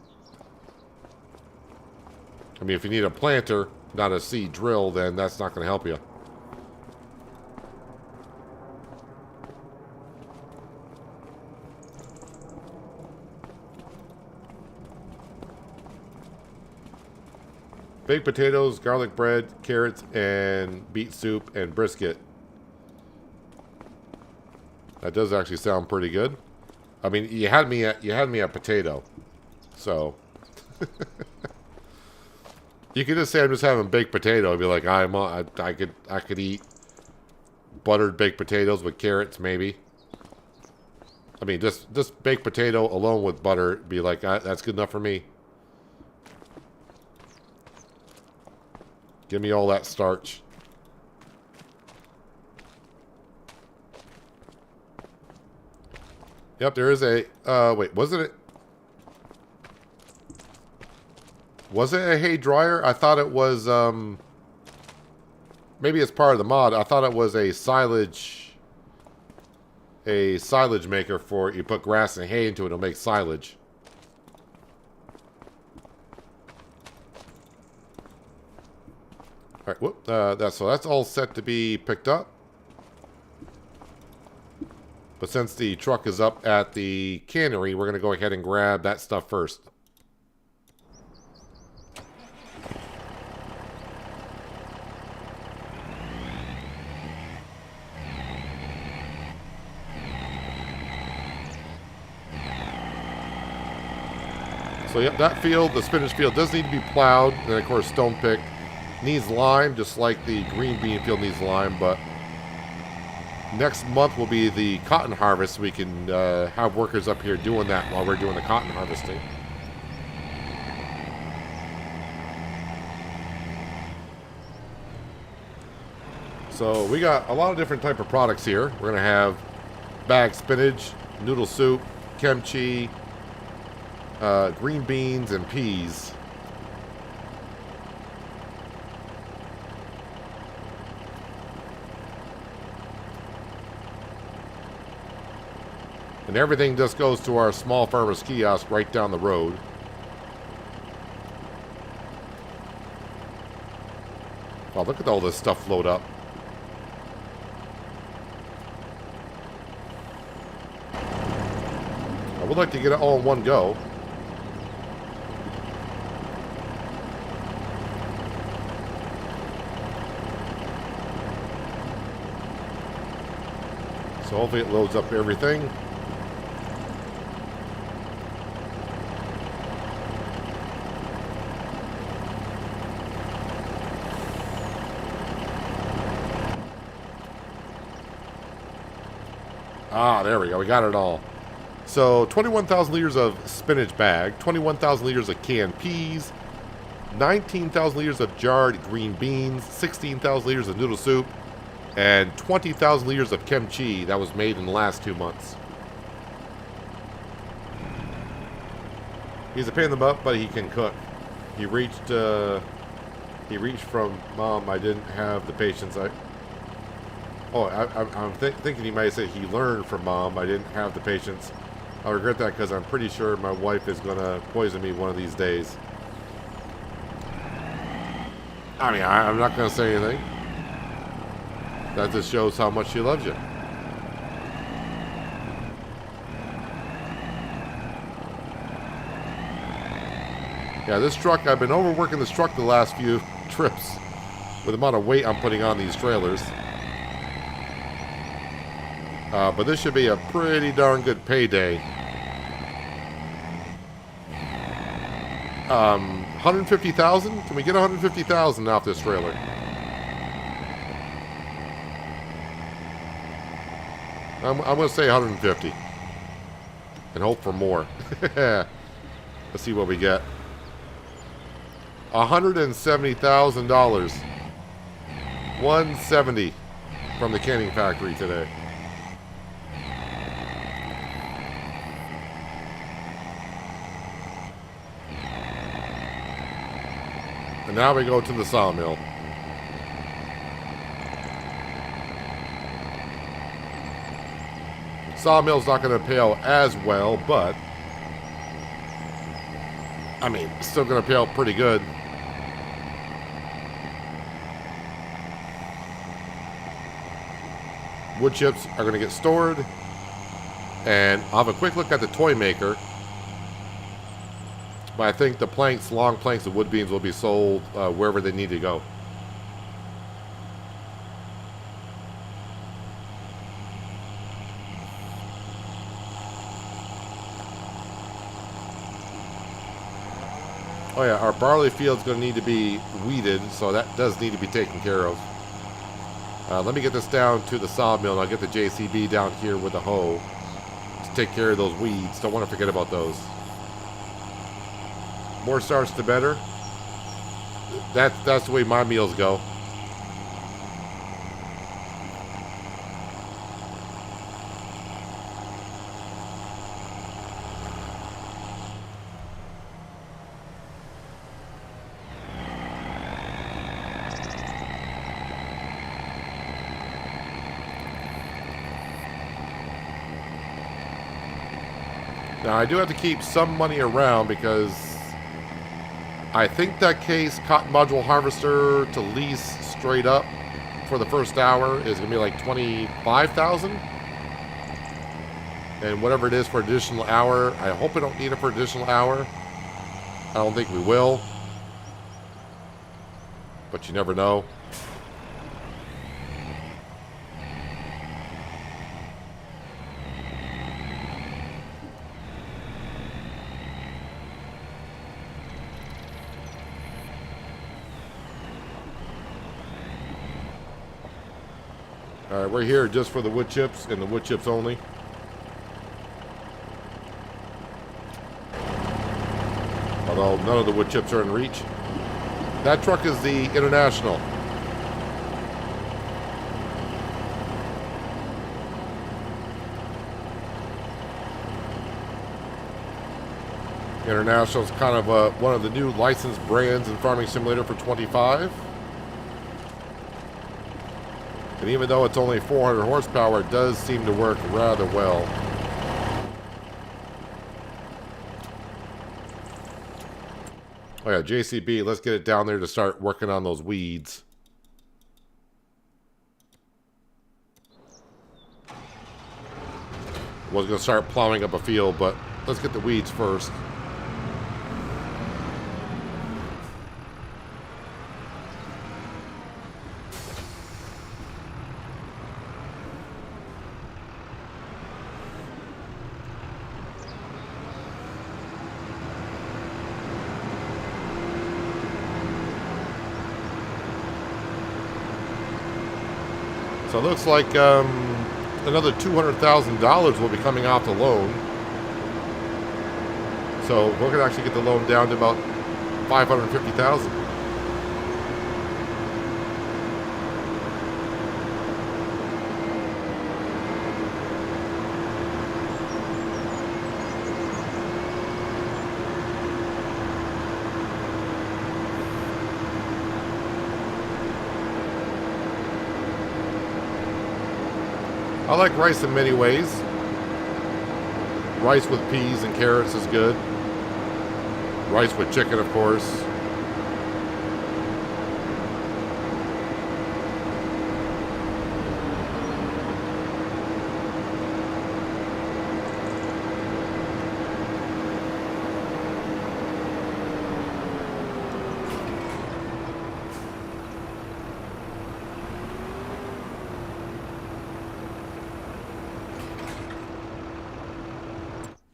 I mean, if you need a planter, not a seed drill, then that's not going to help you. Baked potatoes, garlic bread, carrots, and beet soup, and brisket. That does actually sound pretty good. I mean, you had me at potato, so you could just say I'm just having baked potato. I'd be like, I could eat buttered baked potatoes with carrots, maybe. I mean, just baked potato alone with butter, be like, that's good enough for me. Give me all that starch. Yep, there is a, wait, was it a hay dryer? I thought it was, maybe it's part of the mod. I thought it was a silage maker for, you put grass and hay into it, it'll make silage. All right, whoop, that's all set to be picked up. But since the truck is up at the cannery, we're going to go ahead and grab that stuff first. So yep, that field, the spinach field, does need to be plowed, and of course stone picked. Needs lime, just like the green bean field needs lime, but next month will be the cotton harvest. We can have workers up here doing that while we're doing the cotton harvesting. So we got a lot of different type of products here. We're going to have bagged spinach, noodle soup, kimchi, green beans, and peas. And everything just goes to our small farmer's kiosk right down the road. Wow, look at all this stuff float up. I would like to get it all in one go. So hopefully it loads up everything. Ah, there we go. We got it all. So 21,000 liters of spinach bag, 21,000 liters of canned peas, 19,000 liters of jarred green beans, 16,000 liters of noodle soup, and 20,000 liters of kimchi that was made in the last 2 months. He's a pain in the butt, but he can cook. He reached from Mom, I didn't have the patience. I'm thinking he might say he learned from Mom, I didn't have the patience. I regret that because I'm pretty sure my wife is going to poison me one of these days. I mean, I'm not going to say anything. That just shows how much she loves you. Yeah, this truck, I've been overworking this truck the last few trips with the amount of weight I'm putting on these trailers. But this should be a pretty darn good payday. 150,000? Can we get 150,000 off this trailer? I'm going to say 150. And hope for more. Let's see what we get. $170,000. 170 from the canning factory today. And now we go to the sawmill. Sawmill's not going to pay out as well, but I mean, it's still going to pay out pretty good. Wood chips are going to get stored. And I'll have a quick look at the toy maker. But I think the planks, long planks of wood beams will be sold wherever they need to go. Oh yeah, our barley field's going to need to be weeded, so that does need to be taken care of. Let me get this down to the sawmill, and I'll get the JCB down here with a hoe to take care of those weeds. Don't want to forget about those. More starch, the better. That's the way my meals go. Now, I do have to keep some money around because I think that case cotton module harvester to lease straight up for the first hour is going to be like $25,000. And whatever it is for additional hour, I hope I don't need it for additional hour. I don't think we will. But you never know. Alright, we're here just for the wood chips and the wood chips only. Although none of the wood chips are in reach. That truck is the International. International is kind of one of the new licensed brands in Farming Simulator for 25. And even though it's only 400 horsepower, it does seem to work rather well. Oh yeah, JCB, let's get it down there to start working on those weeds. Was going to start plowing up a field, but let's get the weeds first. So it looks like another $200,000 will be coming off the loan. So we're going to actually get the loan down to about $550,000. I like rice in many ways. Rice with peas and carrots is good. Rice with chicken, of course.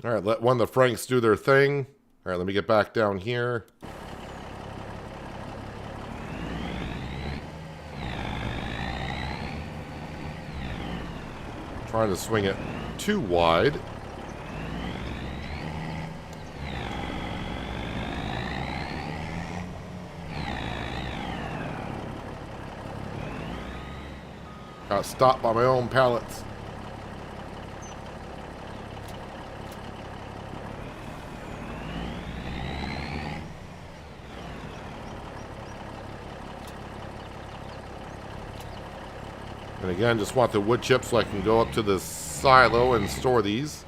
All right, let one of the Franks do their thing. All right, let me get back down here. Trying to swing it too wide. Got stopped by my own pallets. And again, just want the wood chips so I can go up to the silo and store these.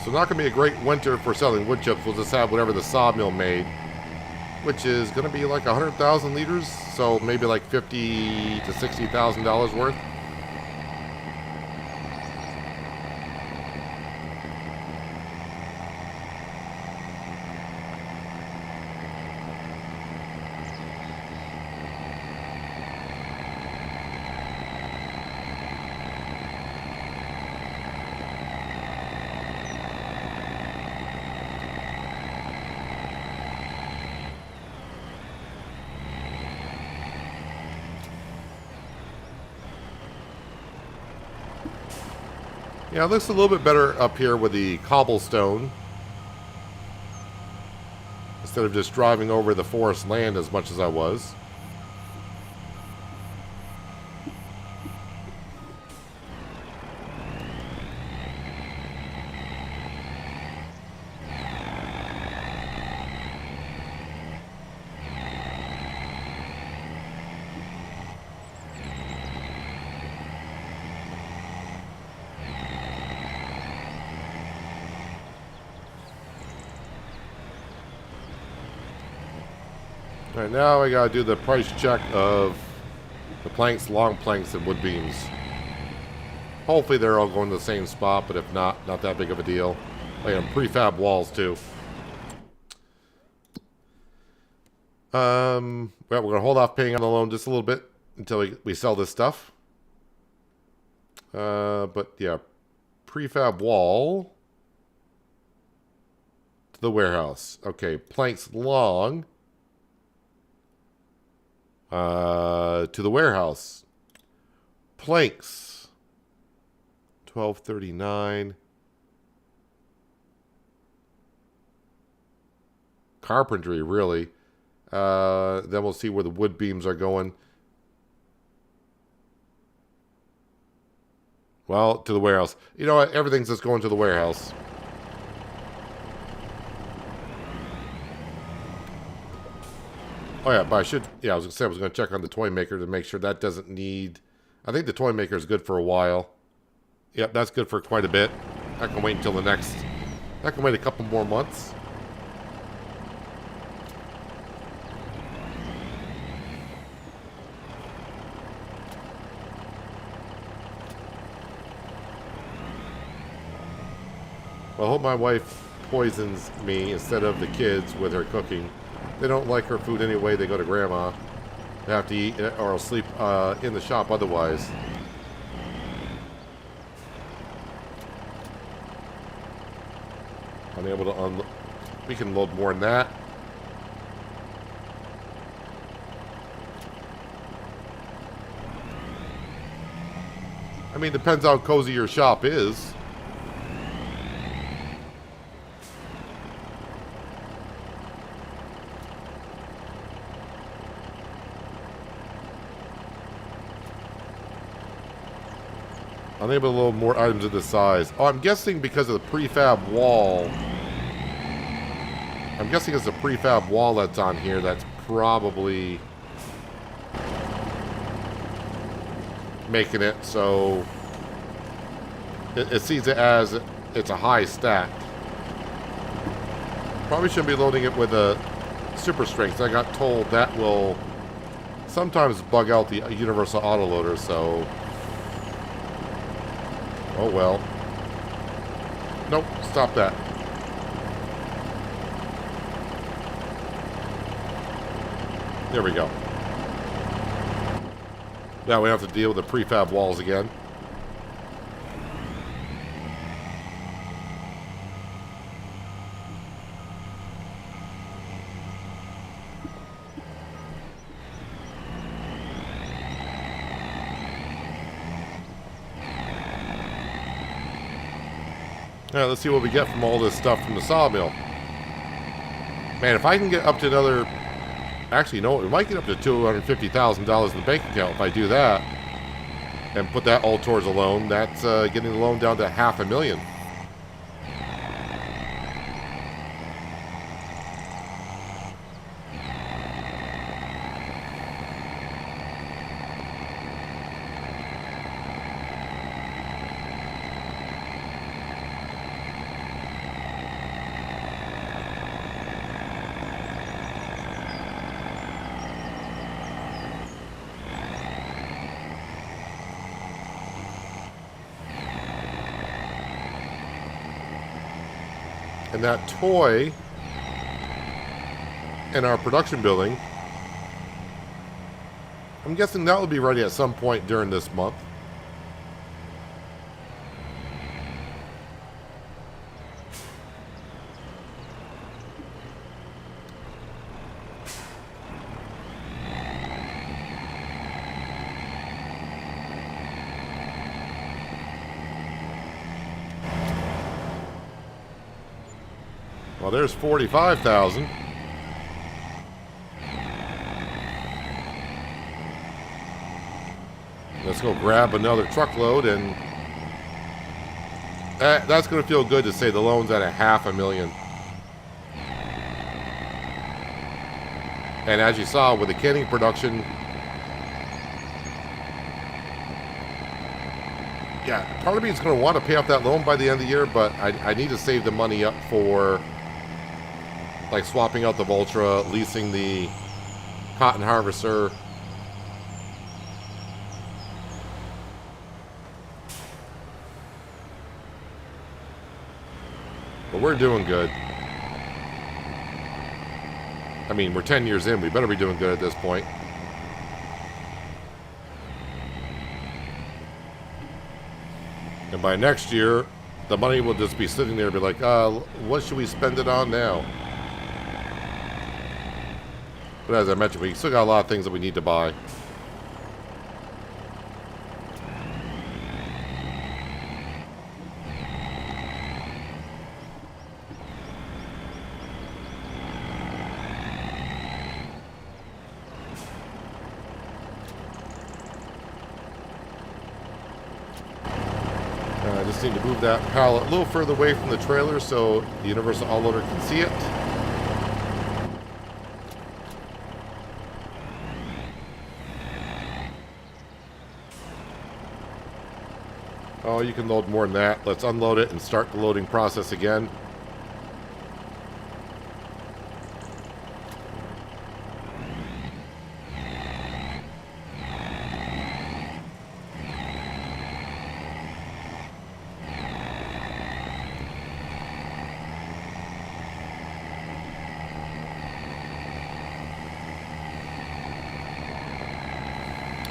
So not going to be a great winter for selling wood chips. We'll just have whatever the sawmill made, which is going to be like 100,000 liters. So maybe like $50,000 to $60,000 worth. Yeah, it looks a little bit better up here with the cobblestone. Instead of just driving over the forest land as much as I was. Alright, now I gotta do the price check of the planks, long planks, and wood beams. Hopefully they're all going to the same spot, but if not, not that big of a deal. I got prefab walls too. Well, we're gonna hold off paying on the loan just a little bit until we sell this stuff. But yeah, prefab wall to the warehouse. Okay, planks long. To the warehouse. Planks. $12.39. Carpentry, really. Then we'll see where the wood beams are going. Well, to the warehouse. You know what? Everything's just going to the warehouse. Oh yeah, but I should, yeah, I was going to say I was going to check on the toy maker to make sure that doesn't need, I think the toy maker is good for a while. Yep, that's good for quite a bit. That can wait until the next, that can wait a couple more months. Well, I hope my wife poisons me instead of the kids with her cooking. They don't like her food anyway. They go to grandma. They have to eat or I'll sleep in the shop otherwise. Unable to unload. We can load more than that. I mean, depends how cozy your shop is. Unable to load more items of this size. Oh, I'm guessing because of the prefab wall. I'm guessing it's a prefab wall that's on here that's probably making it so it sees it as it's a high stack. Probably shouldn't be loading it with a super strength. I got told that will sometimes bug out the universal autoloader, so oh well. Nope, stop that. There we go. Now we have to deal with the prefab walls again. All right, let's see what we get from all this stuff from the sawmill. Man, if I can get up to another... Actually, you know what? We might get up to $250,000 in the bank account if I do that. And put that all towards a loan. That's getting the loan down to $500,000. And that toy in our production building, I'm guessing that will be ready at some point during this month. Well, there's 45,000. Let's go grab another truckload, and that's going to feel good to say the loan's at $500,000. And as you saw with the canning production, yeah, part of me is going to want to pay off that loan by the end of the year, but I need to save the money up for like swapping out the Voltra, leasing the cotton harvester. But we're doing good. I mean, we're 10 years in. We better be doing good at this point. And by next year, the money will just be sitting there and be like, what should we spend it on now? But as I mentioned, we still got a lot of things that we need to buy. I just need to move that pallet a little further away from the trailer so the universal autoloader can see it. Oh, you can load more than that. Let's unload it and start the loading process again.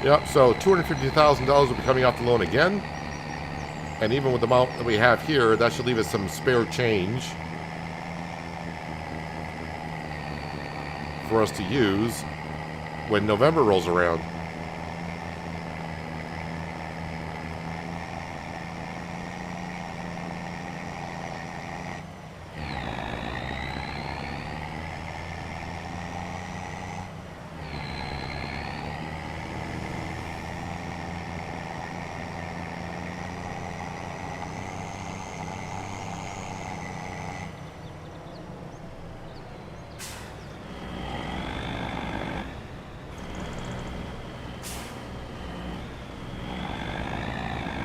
Yep, so $250,000 will be coming off the loan again. And even with the amount that we have here, that should leave us some spare change for us to use when November rolls around.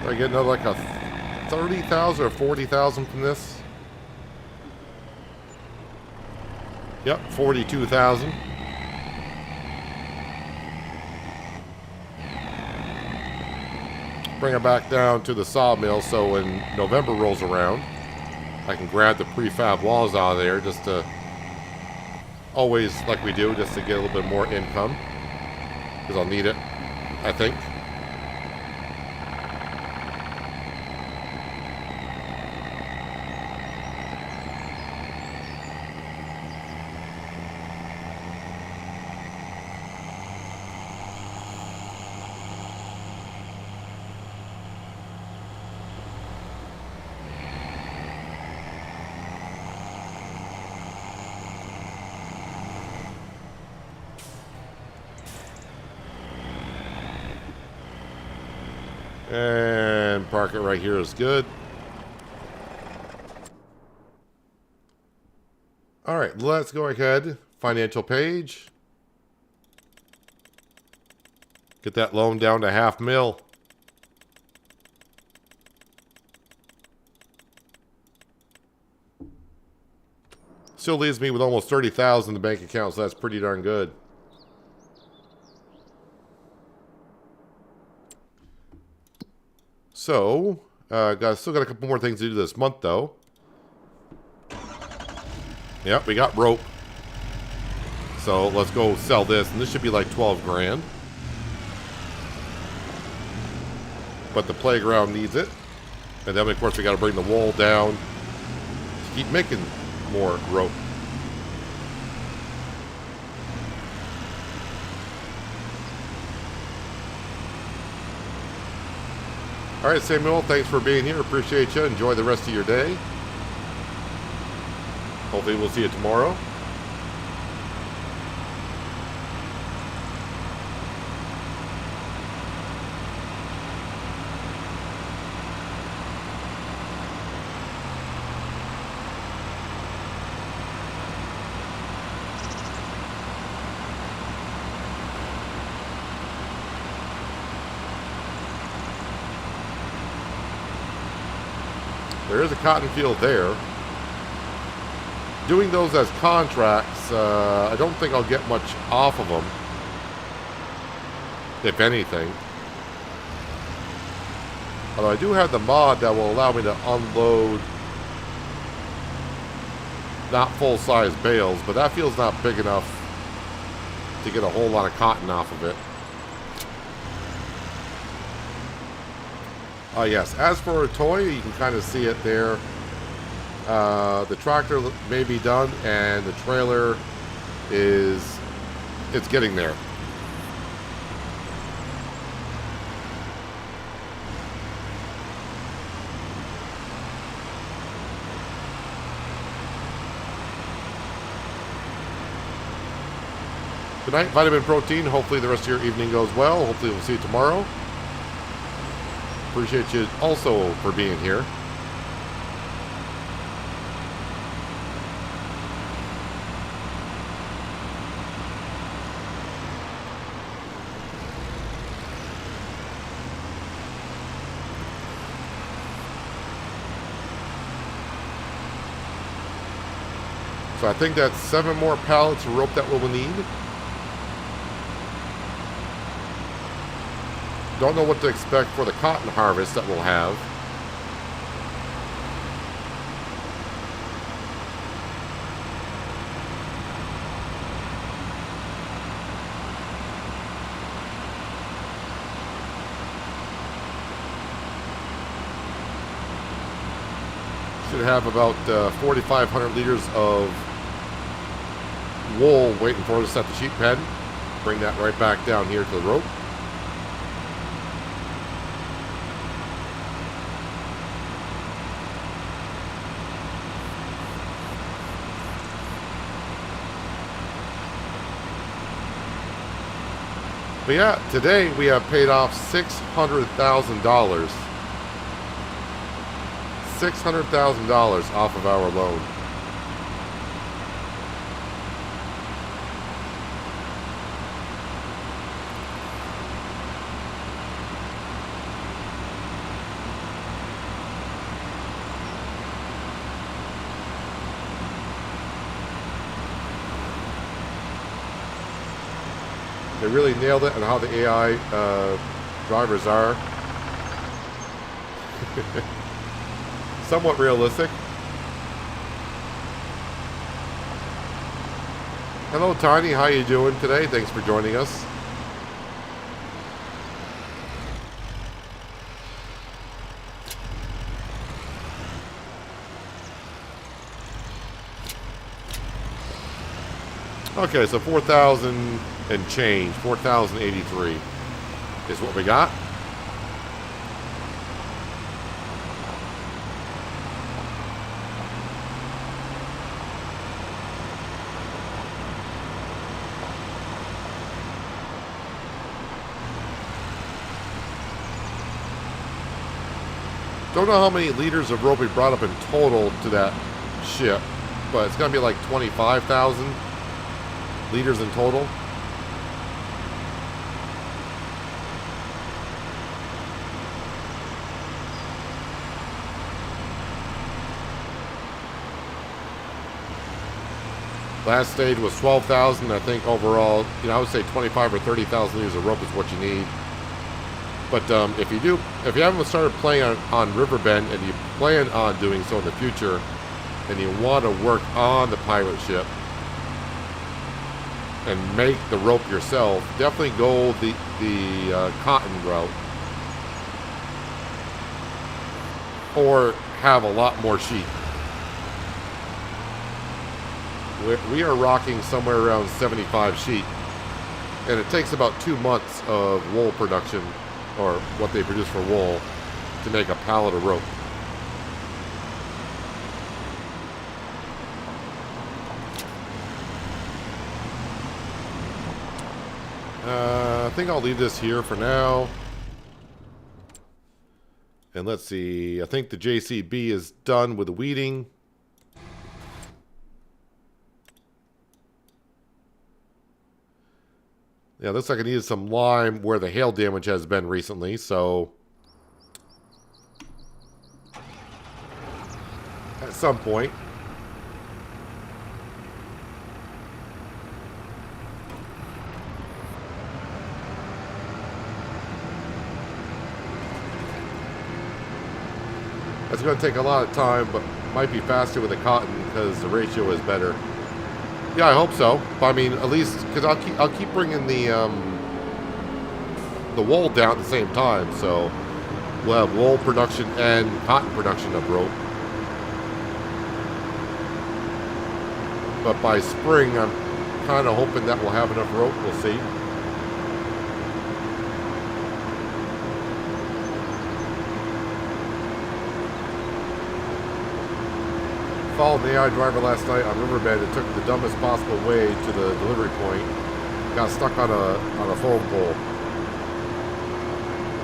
I get another like a 30,000 or 40,000 from this. Yep, 42,000. Bring it back down to the sawmill so when November rolls around, I can grab the prefab walls out of there just to, always like we do, just to get a little bit more income. Because I'll need it, I think. And park it right here is good. All right, let's go ahead. Financial page. Get that loan down to $500,000. Still leaves me with almost 30,000 in the bank account, so that's pretty darn good. So, still got a couple more things to do this month, though. Yep, we got rope. So, let's go sell this. And this should be like 12 grand. But the playground needs it. And then, of course, we got to bring the wall down to keep making more rope. All right, Samuel, thanks for being here. Appreciate you. Enjoy the rest of your day. Hopefully we'll see you tomorrow. There is a cotton field there. Doing those as contracts, I don't think I'll get much off of them, if anything. Although I do have the mod that will allow me to unload not full-size bales, but that field's not big enough to get a whole lot of cotton off of it. Yes, as for a toy, you can kind of see it there. The tractor may be done, and the trailer it's getting there. Good night, Vitamin Protein. Hopefully the rest of your evening goes well. Hopefully we'll see you tomorrow. Appreciate you also for being here. So I think that's 7 more pallets of rope that we'll need. Don't know what to expect for the cotton harvest that we'll have. have about 4,500 liters of wool waiting for us at the sheep pen. Bring that right back down here to the rope. But yeah, today we have paid off $600,000. $600,000 off of our loan. They really nailed it on how the AI drivers are. Somewhat realistic. Hello, Tiny. How you doing today? Thanks for joining us. Okay, so 4,000 and change. 4,083 is what we got. Don't know how many liters of rope we brought up in total to that ship, but it's going to be like 25,000 liters in total. Last stage was 12,000. I think overall, I would say 25 or 30,000 liters of rope is what you need. But if you haven't started playing on Riverbend and you plan on doing so in the future, and you want to work on the pirate ship and make the rope yourself, definitely go the cotton route, or have a lot more sheep. We are rocking somewhere around 75 sheep, and it takes about 2 months of wool production, or what they produce for wool, to make a pallet of rope. I think I'll leave this here for now. And let's see, I think the JCB is done with the weeding. Yeah, looks like I needed some lime where the hail damage has been recently, so at some point. It's going to take a lot of time, but might be faster with the cotton because the ratio is better. Yeah, I hope so. But I mean, at least because I'll keep bringing the wool down at the same time, so we'll have wool production and cotton production of rope. But by spring, I'm kind of hoping that we'll have enough rope. We'll see. Followed the AI driver last night on Riverbend and took the dumbest possible way to the delivery point. Got stuck on a phone pole.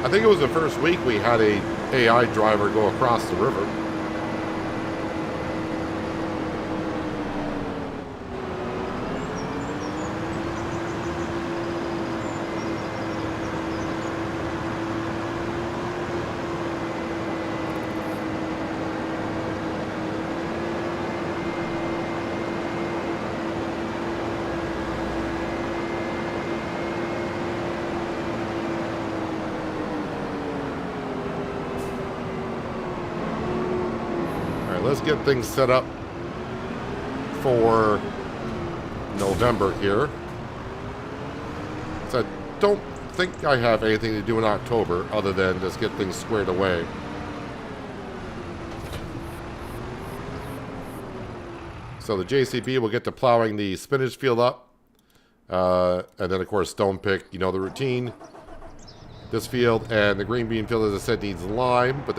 I think it was the first week we had a AI driver go across the river. Let's get things set up for November here. So I don't think I have anything to do in October other than just get things squared away. So the JCB will get to plowing the spinach field up. And then, of course, stone pick, you know the routine. This field and the green bean field, as I said, needs lime. But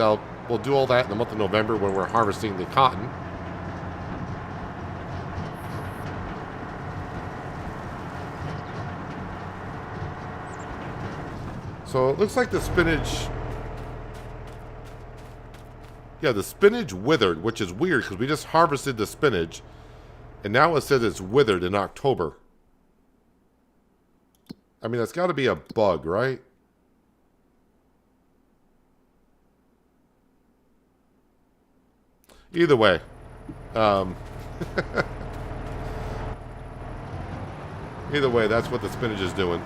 we'll do all that in the month of November when we're harvesting the cotton. So it looks like the spinach... Yeah, the spinach withered, which is weird because we just harvested the spinach. And now it says it's withered in October. I mean, that's got to be a bug, right? Either way. Either way, that's what the spinach is doing.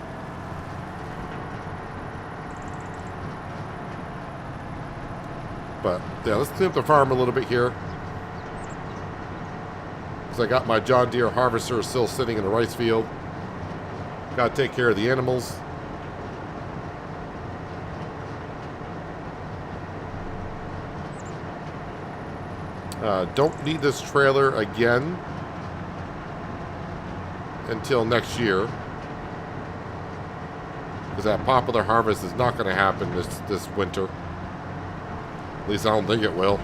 But, yeah, let's clean up the farm a little bit here. Because I got my John Deere harvester still sitting in the rice field. Got to take care of the animals. Don't need this trailer again until next year. Because that popular harvest is not going to happen this winter. At least I don't think it will.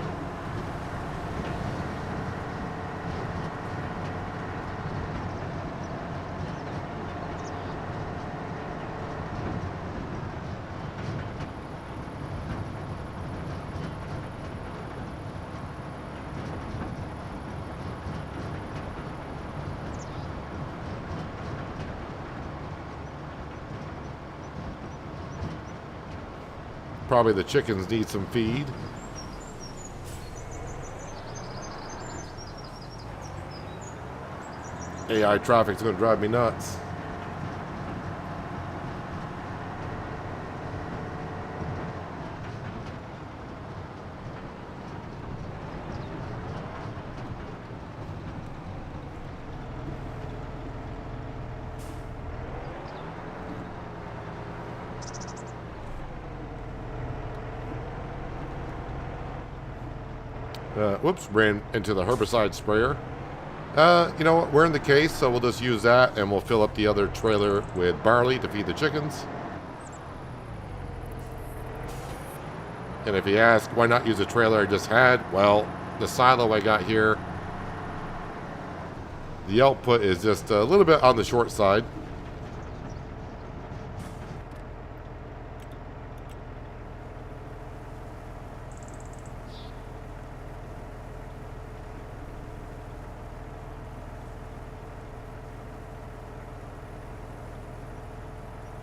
Probably the chickens need some feed. AI traffic's going to drive me nuts. Whoops, ran into the herbicide sprayer. You know what, we're in the case, so we'll just use that and we'll fill up the other trailer with barley to feed the chickens. And if you ask, why not use a trailer I just had? Well, the silo I got here, the output is just a little bit on the short side.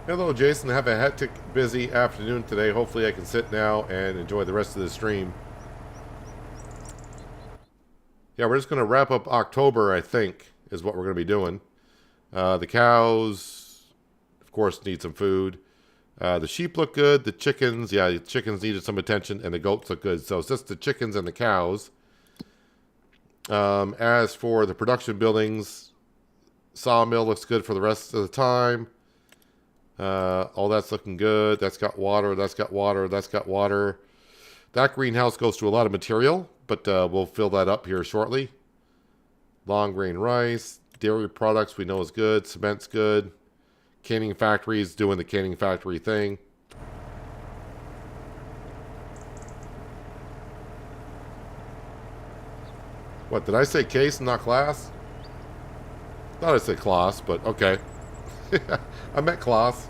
Hello, Jason. Have a hectic, busy afternoon today. Hopefully I can sit now and enjoy the rest of the stream. Yeah, we're just going to wrap up October, I think, is what we're going to be doing. The cows, of course, need some food. The sheep look good. The chickens, yeah, the chickens needed some attention, and the goats look good. So it's just the chickens and the cows. As for the production buildings, sawmill looks good for the rest of the time. All that's looking good. That's got water. That's got water. That's got water. That greenhouse goes to a lot of material, but we'll fill that up here shortly. Long grain rice. Dairy products we know is good. Cement's good. Canning factory is doing the canning factory thing. What, did I say case and not class? Thought I said class, but okay. I meant class.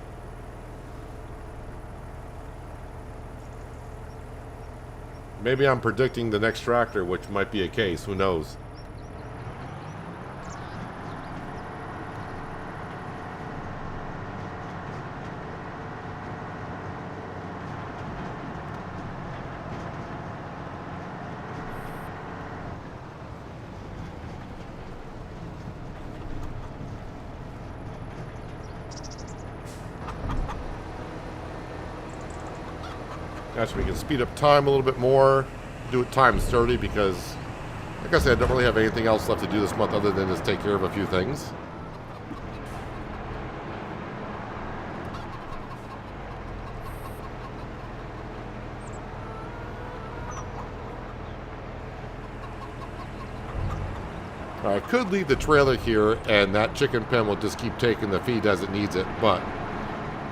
Maybe I'm predicting the next tractor, which might be a case. Who knows? Actually, we can speed up time a little bit more, do it times 30 because, like I said, I don't really have anything else left to do this month other than just take care of a few things. I could leave the trailer here, and that chicken pen will just keep taking the feed as it needs it, but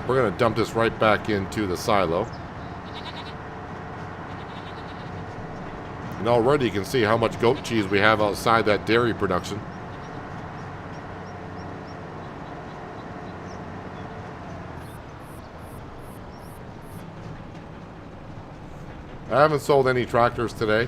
we're going to dump this right back into the silo. And already you can see how much goat cheese we have outside that dairy production. I haven't sold any tractors today.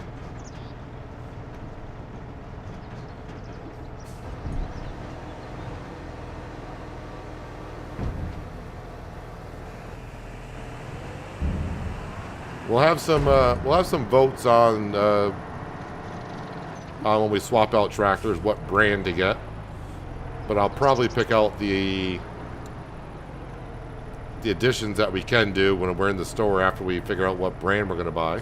We'll have some votes on when we swap out tractors, what brand to get. But I'll probably pick out the additions that we can do when we're in the store after we figure out what brand we're going to buy.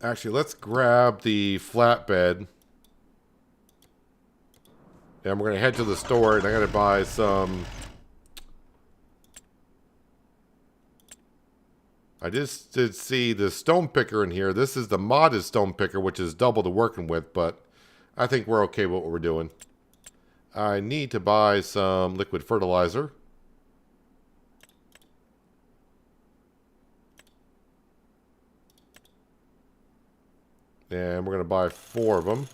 Actually, let's grab the flatbed. And we're going to head to the store, and I got to buy some... I just did see the stone picker in here. This is the modded stone picker, which is double the working with, but I think we're okay with what we're doing. I need to buy some liquid fertilizer. And we're going to buy 4 of them.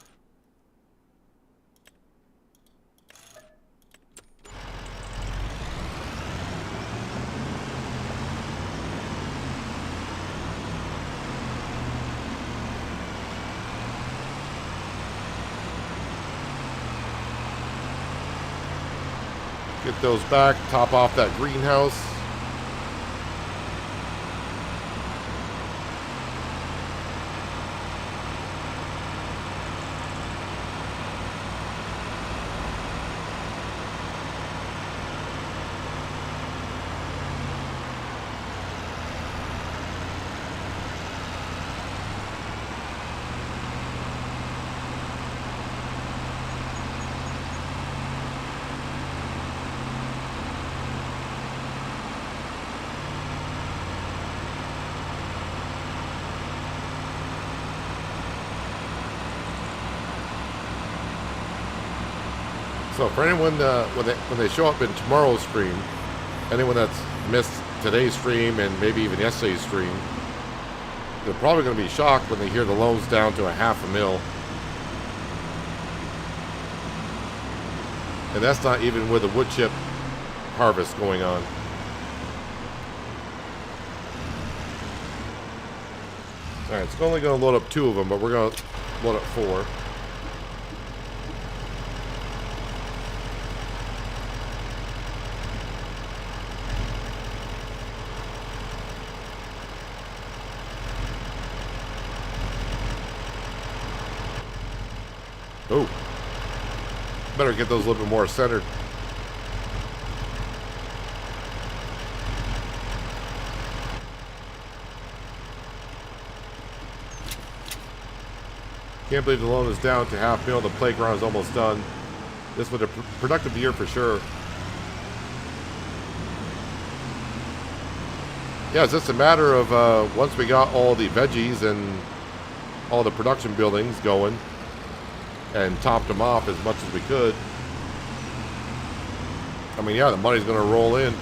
Get those back, top off that greenhouse. So for anyone, when they show up in tomorrow's stream, anyone that's missed today's stream and maybe even yesterday's stream, they're probably going to be shocked when they hear the loan's down to $500,000. And that's not even with the wood chip harvest going on. Alright, it's only going to load up 2 of them, but we're going to load up 4. Oh, better get those a little bit more centered. Can't believe the loan is down to $500,000. The playground is almost done. This was a productive year for sure. Yeah, it's just a matter of once we got all the veggies and all the production buildings going, and topped them off as much as we could. I mean, yeah, the money's going to roll in.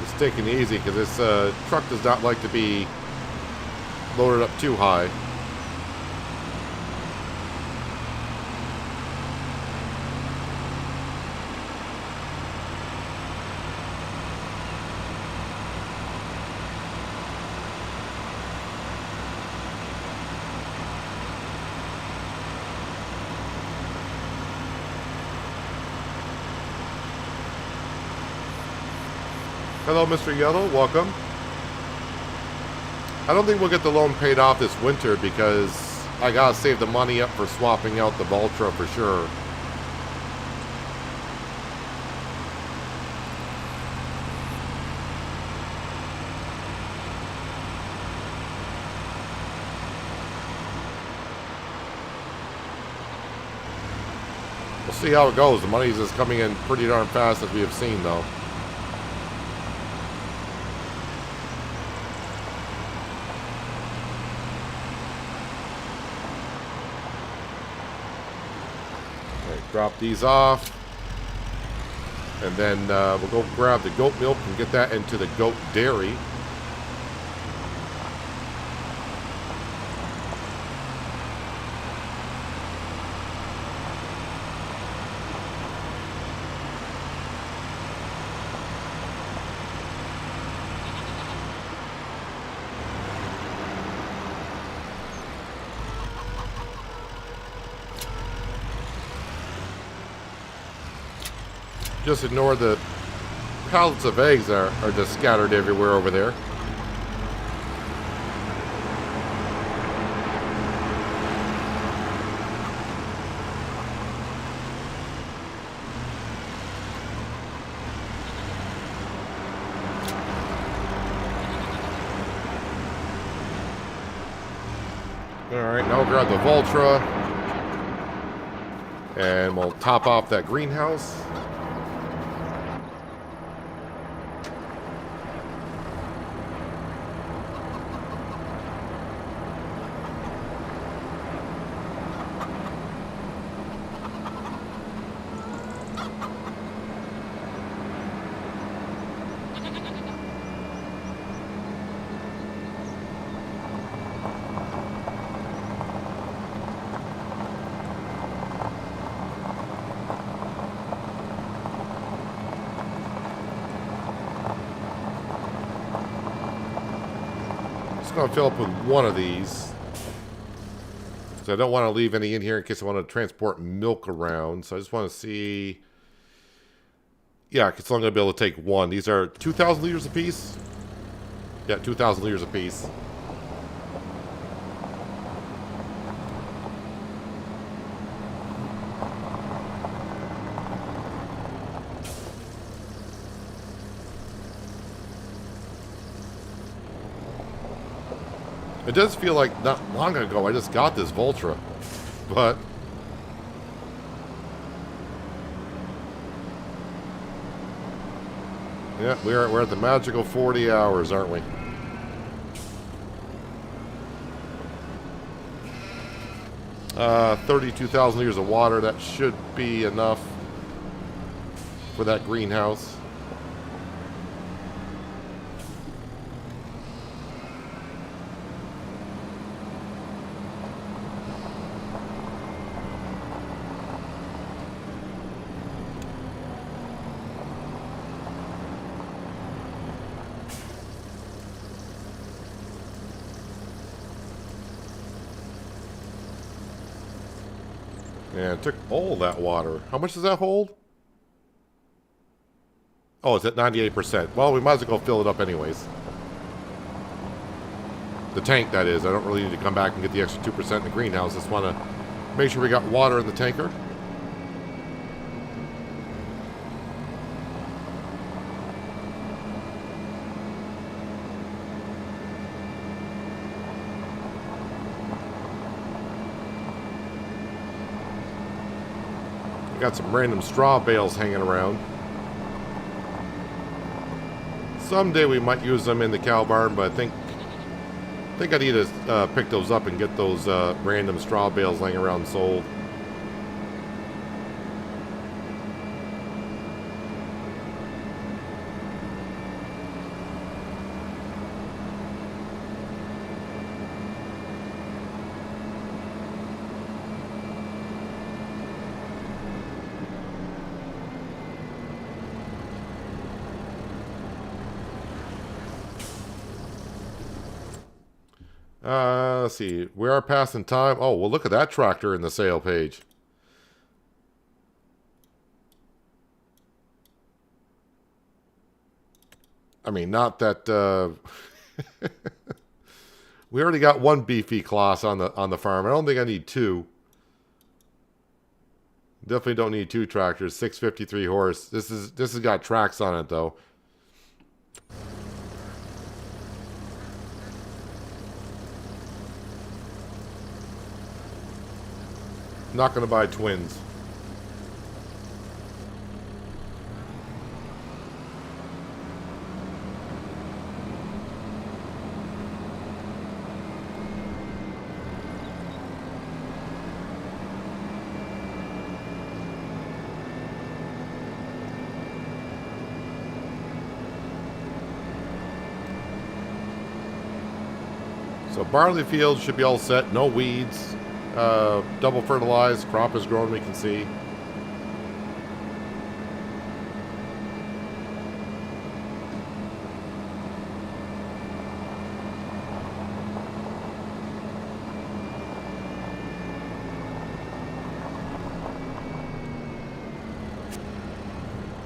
It's taking it easy because this truck does not like to be loaded up too high. Hello, Mr. Yellow. Welcome. I don't think we'll get the loan paid off this winter because I gotta save the money up for swapping out the Valtra for sure. see how it goes. The money's just coming in pretty darn fast, as we have seen, though. Right, drop these off. And then we'll go grab the goat milk and get that into the goat dairy. Just ignore the pallets of eggs are just scattered everywhere over there. Alright, now we'll grab the Voltra. And we'll top off that greenhouse. Going to fill up with one of these, so I don't want to leave any in here in case I want to transport milk around. So I just want to see, yeah, because I'm going to be able to take one. These are 2,000 liters apiece. Yeah, 2,000 liters apiece. It does feel like not long ago I just got this Voltra, but yeah, we're at the magical 40 hours, aren't we? Uh, 32,000 liters of water. That should be enough for that greenhouse. Yeah, it took all that water. How much does that hold? Oh, it's at 98%. Well, we might as well go fill it up anyways. The tank, that is. I don't really need to come back and get the extra 2% in the greenhouse. Just want to make sure we got water in the tanker. Got some random straw bales hanging around. Someday we might use them in the cow barn, but I think I need to pick those up and get those random straw bales laying around sold. Let's see. We are passing time. Oh, well, look at that tractor in the sale page. I mean, not that we already got one beefy class on the farm. I don't think I need two. Definitely don't need two tractors. 653 horse. This has got tracks on it though. Not going to buy twins. So barley field should be all set. No weeds. Double fertilized. Crop is growing, we can see.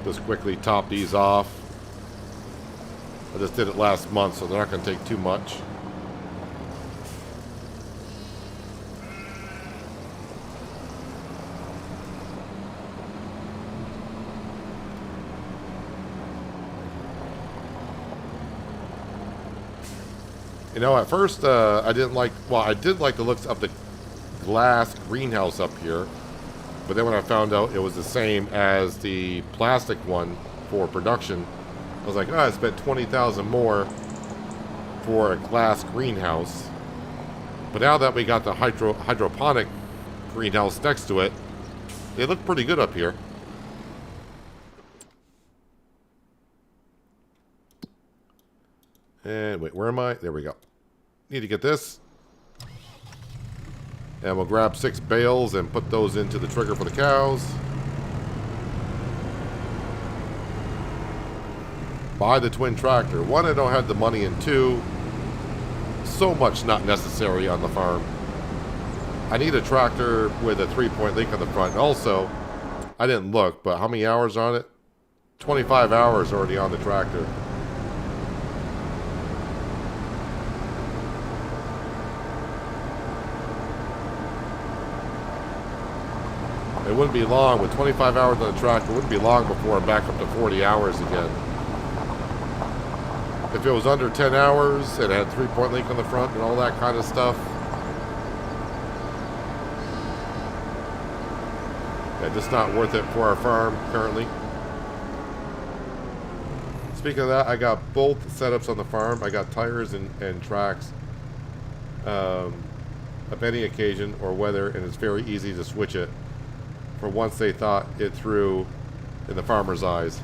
Just quickly top these off. I just did it last month, so they're not going to take too much. You know, at first I didn't like, well, I did like the looks of the glass greenhouse up here. But then when I found out it was the same as the plastic one for production, I was like, oh, I spent $20,000 more for a glass greenhouse. But now that we got the hydroponic greenhouse next to it, they look pretty good up here. And wait, where am I? There we go. Need to get this. And we'll grab 6 bales and put those into the trigger for the cows. Buy the twin tractor. 1, I don't have the money, and 2, so much not necessary on the farm. I need a tractor with a 3-point link on the front. And also, I didn't look, but how many hours on it? 25 hours already on the tractor. It wouldn't be long, with 25 hours on the tractor, it wouldn't be long before I'm back up to 40 hours again. If it was under 10 hours, it had 3-point link on the front and all that kind of stuff. Yeah, just not worth it for our farm currently. Speaking of that, I got both setups on the farm. I got tires and tracks of any occasion or weather, and it's very easy to switch it for once they thought it through in the farmer's eyes.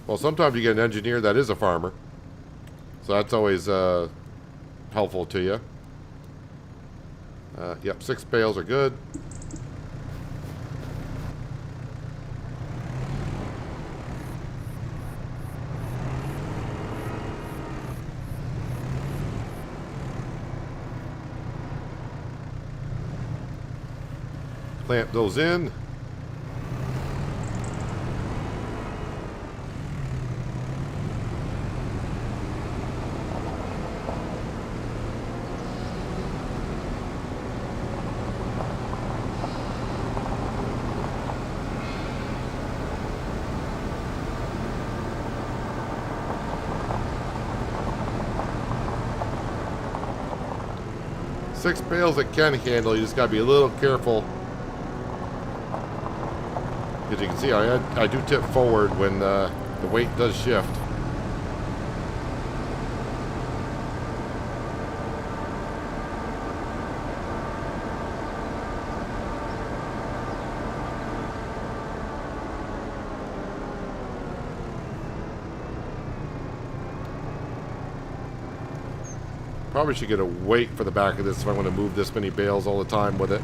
Well, sometimes you get an engineer that is a farmer, so that's always helpful to you. Yep, 6 bales are good. Clamp those in. Six bales it can handle. You just got to be a little careful. As you can see, I do tip forward when the weight does shift. Probably should get a weight for the back of this if I want to move this many bales all the time with it.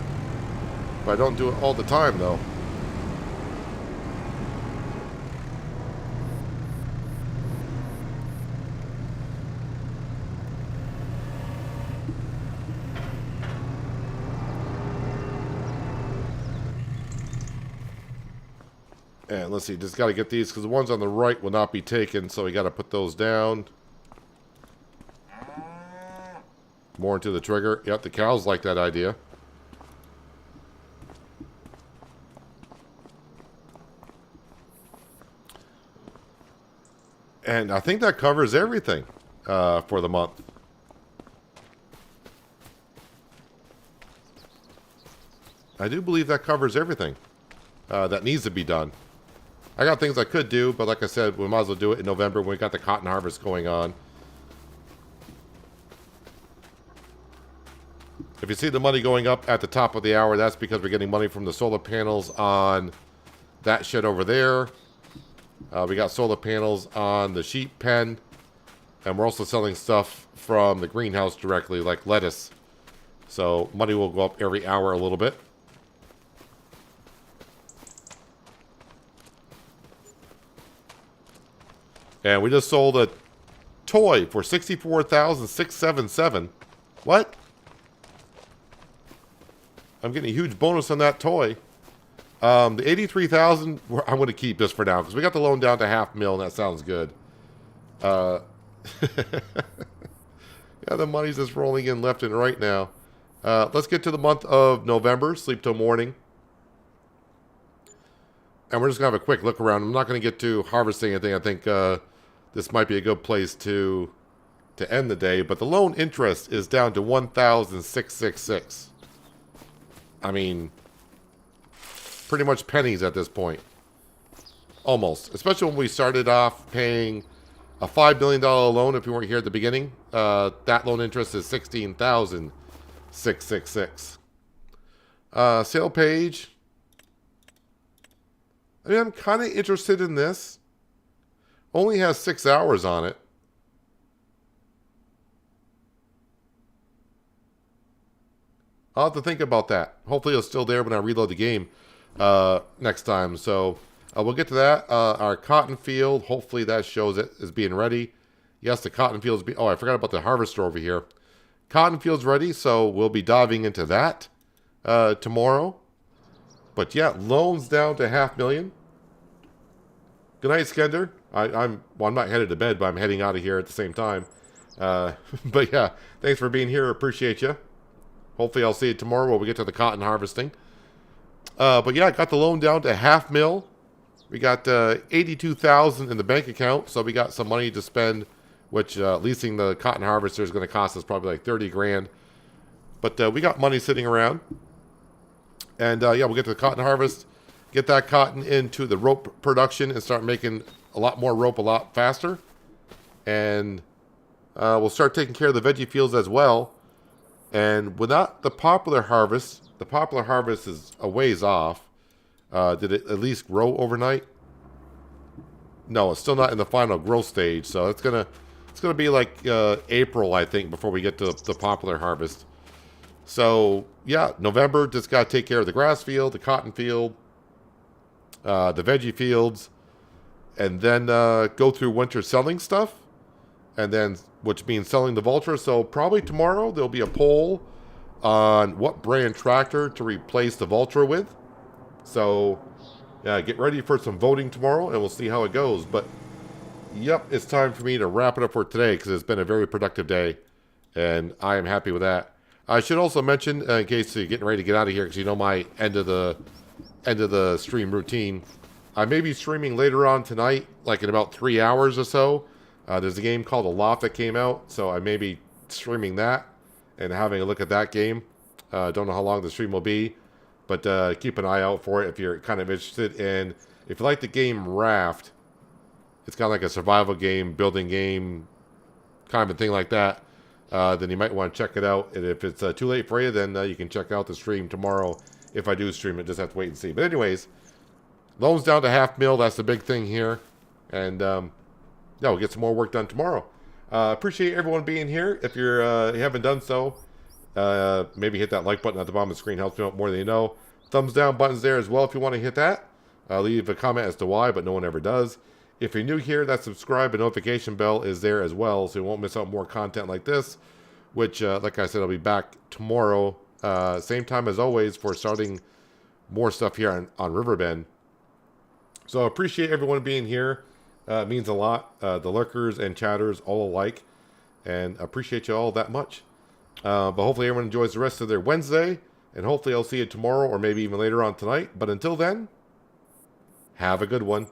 But I don't do it all the time though. And let's see, just got to get these because the ones on the right will not be taken, so we got to put those down. More into the trigger. Yep, the cows like that idea. And I think that covers everything for the month. I do believe that covers everything that needs to be done. I got things I could do, but like I said, we might as well do it in November when we got the cotton harvest going on. If you see the money going up at the top of the hour, that's because we're getting money from the solar panels on that shed over there. We got solar panels on the sheep pen. And we're also selling stuff from the greenhouse directly, like lettuce. So money will go up every hour a little bit. And we just sold a toy for $64,677. What? I'm getting a huge bonus on that toy. The $83,000, I'm going to keep this for now because we got the loan down to $500,000, and that sounds good. Yeah, the money's just rolling in left and right now. Let's get to the month of November. Sleep till morning. And we're just going to have a quick look around. I'm not going to get to harvesting anything. I think this might be a good place to end the day. But the loan interest is down to $1,666. I mean, pretty much pennies at this point. Almost. Especially when we started off paying a $5 million loan. If you weren't here at the beginning, that loan interest is $16,666. Sale page. I mean, I'm kind of interested in this. Only has 6 hours on it. I'll have to think about that. Hopefully it's still there when I reload the game next time. So we'll get to that. Our cotton field, hopefully that shows it is being ready. Yes, the cotton field is oh, I forgot about the harvester over here. Cotton field's ready, so we'll be diving into that tomorrow. But yeah, loans down to $500,000. Good night, Skender. I'm not headed to bed, but I'm heading out of here at the same time. But yeah, thanks for being here. Appreciate you. Hopefully I'll see you tomorrow when we get to the cotton harvesting. But yeah, I got the loan down to $500,000. We got $82,000 in the bank account, so we got some money to spend, which leasing the cotton harvester is going to cost us probably like $30,000. But we got money sitting around. And yeah, we'll get to the cotton harvest, get that cotton into the rope production and start making a lot more rope a lot faster. And we'll start taking care of the veggie fields as well. And without the popular harvest is a ways off. Did it at least grow overnight? No, it's still not in the final growth stage. So it's gonna be like April, I think, before we get to the popular harvest. So yeah, November just got to take care of the grass field, the cotton field, the veggie fields, and then go through winter selling stuff, and then which means selling the Vulture. So probably tomorrow there'll be a poll on what brand tractor to replace the Vulture with. So yeah, get ready for some voting tomorrow, and we'll see how it goes. But yep, it's time for me to wrap it up for today because it's been a very productive day, and I am happy with that. I should also mention, in case you're getting ready to get out of here, because you know my end of the stream routine, I may be streaming later on tonight, like in about 3 hours or so. There's a game called The Loft that came out, so I may be streaming that and having a look at that game. Don't know how long the stream will be, but keep an eye out for it if you're kind of interested. And if you like the game Raft, it's kind of like a survival game, building game, kind of a thing like that. Then you might want to check it out. And if it's too late for you, then you can check out the stream tomorrow. If I do stream it, just have to wait and see. But anyways, loans down to $500,000. That's the big thing here. And yeah, we'll get some more work done tomorrow. Appreciate everyone being here. If you haven't done so, maybe hit that like button at the bottom of the screen. Helps me out more than you know. Thumbs down buttons there as well if you want to hit that. Leave a comment as to why, but no one ever does. If you're new here, that subscribe and notification bell is there as well, so you won't miss out more content like this, which, like I said, I'll be back tomorrow, same time as always, for starting more stuff here on Riverbend. So I appreciate everyone being here. It means a lot. The lurkers and chatters all alike, and appreciate you all that much. But hopefully everyone enjoys the rest of their Wednesday, and hopefully I'll see you tomorrow or maybe even later on tonight. But until then, have a good one.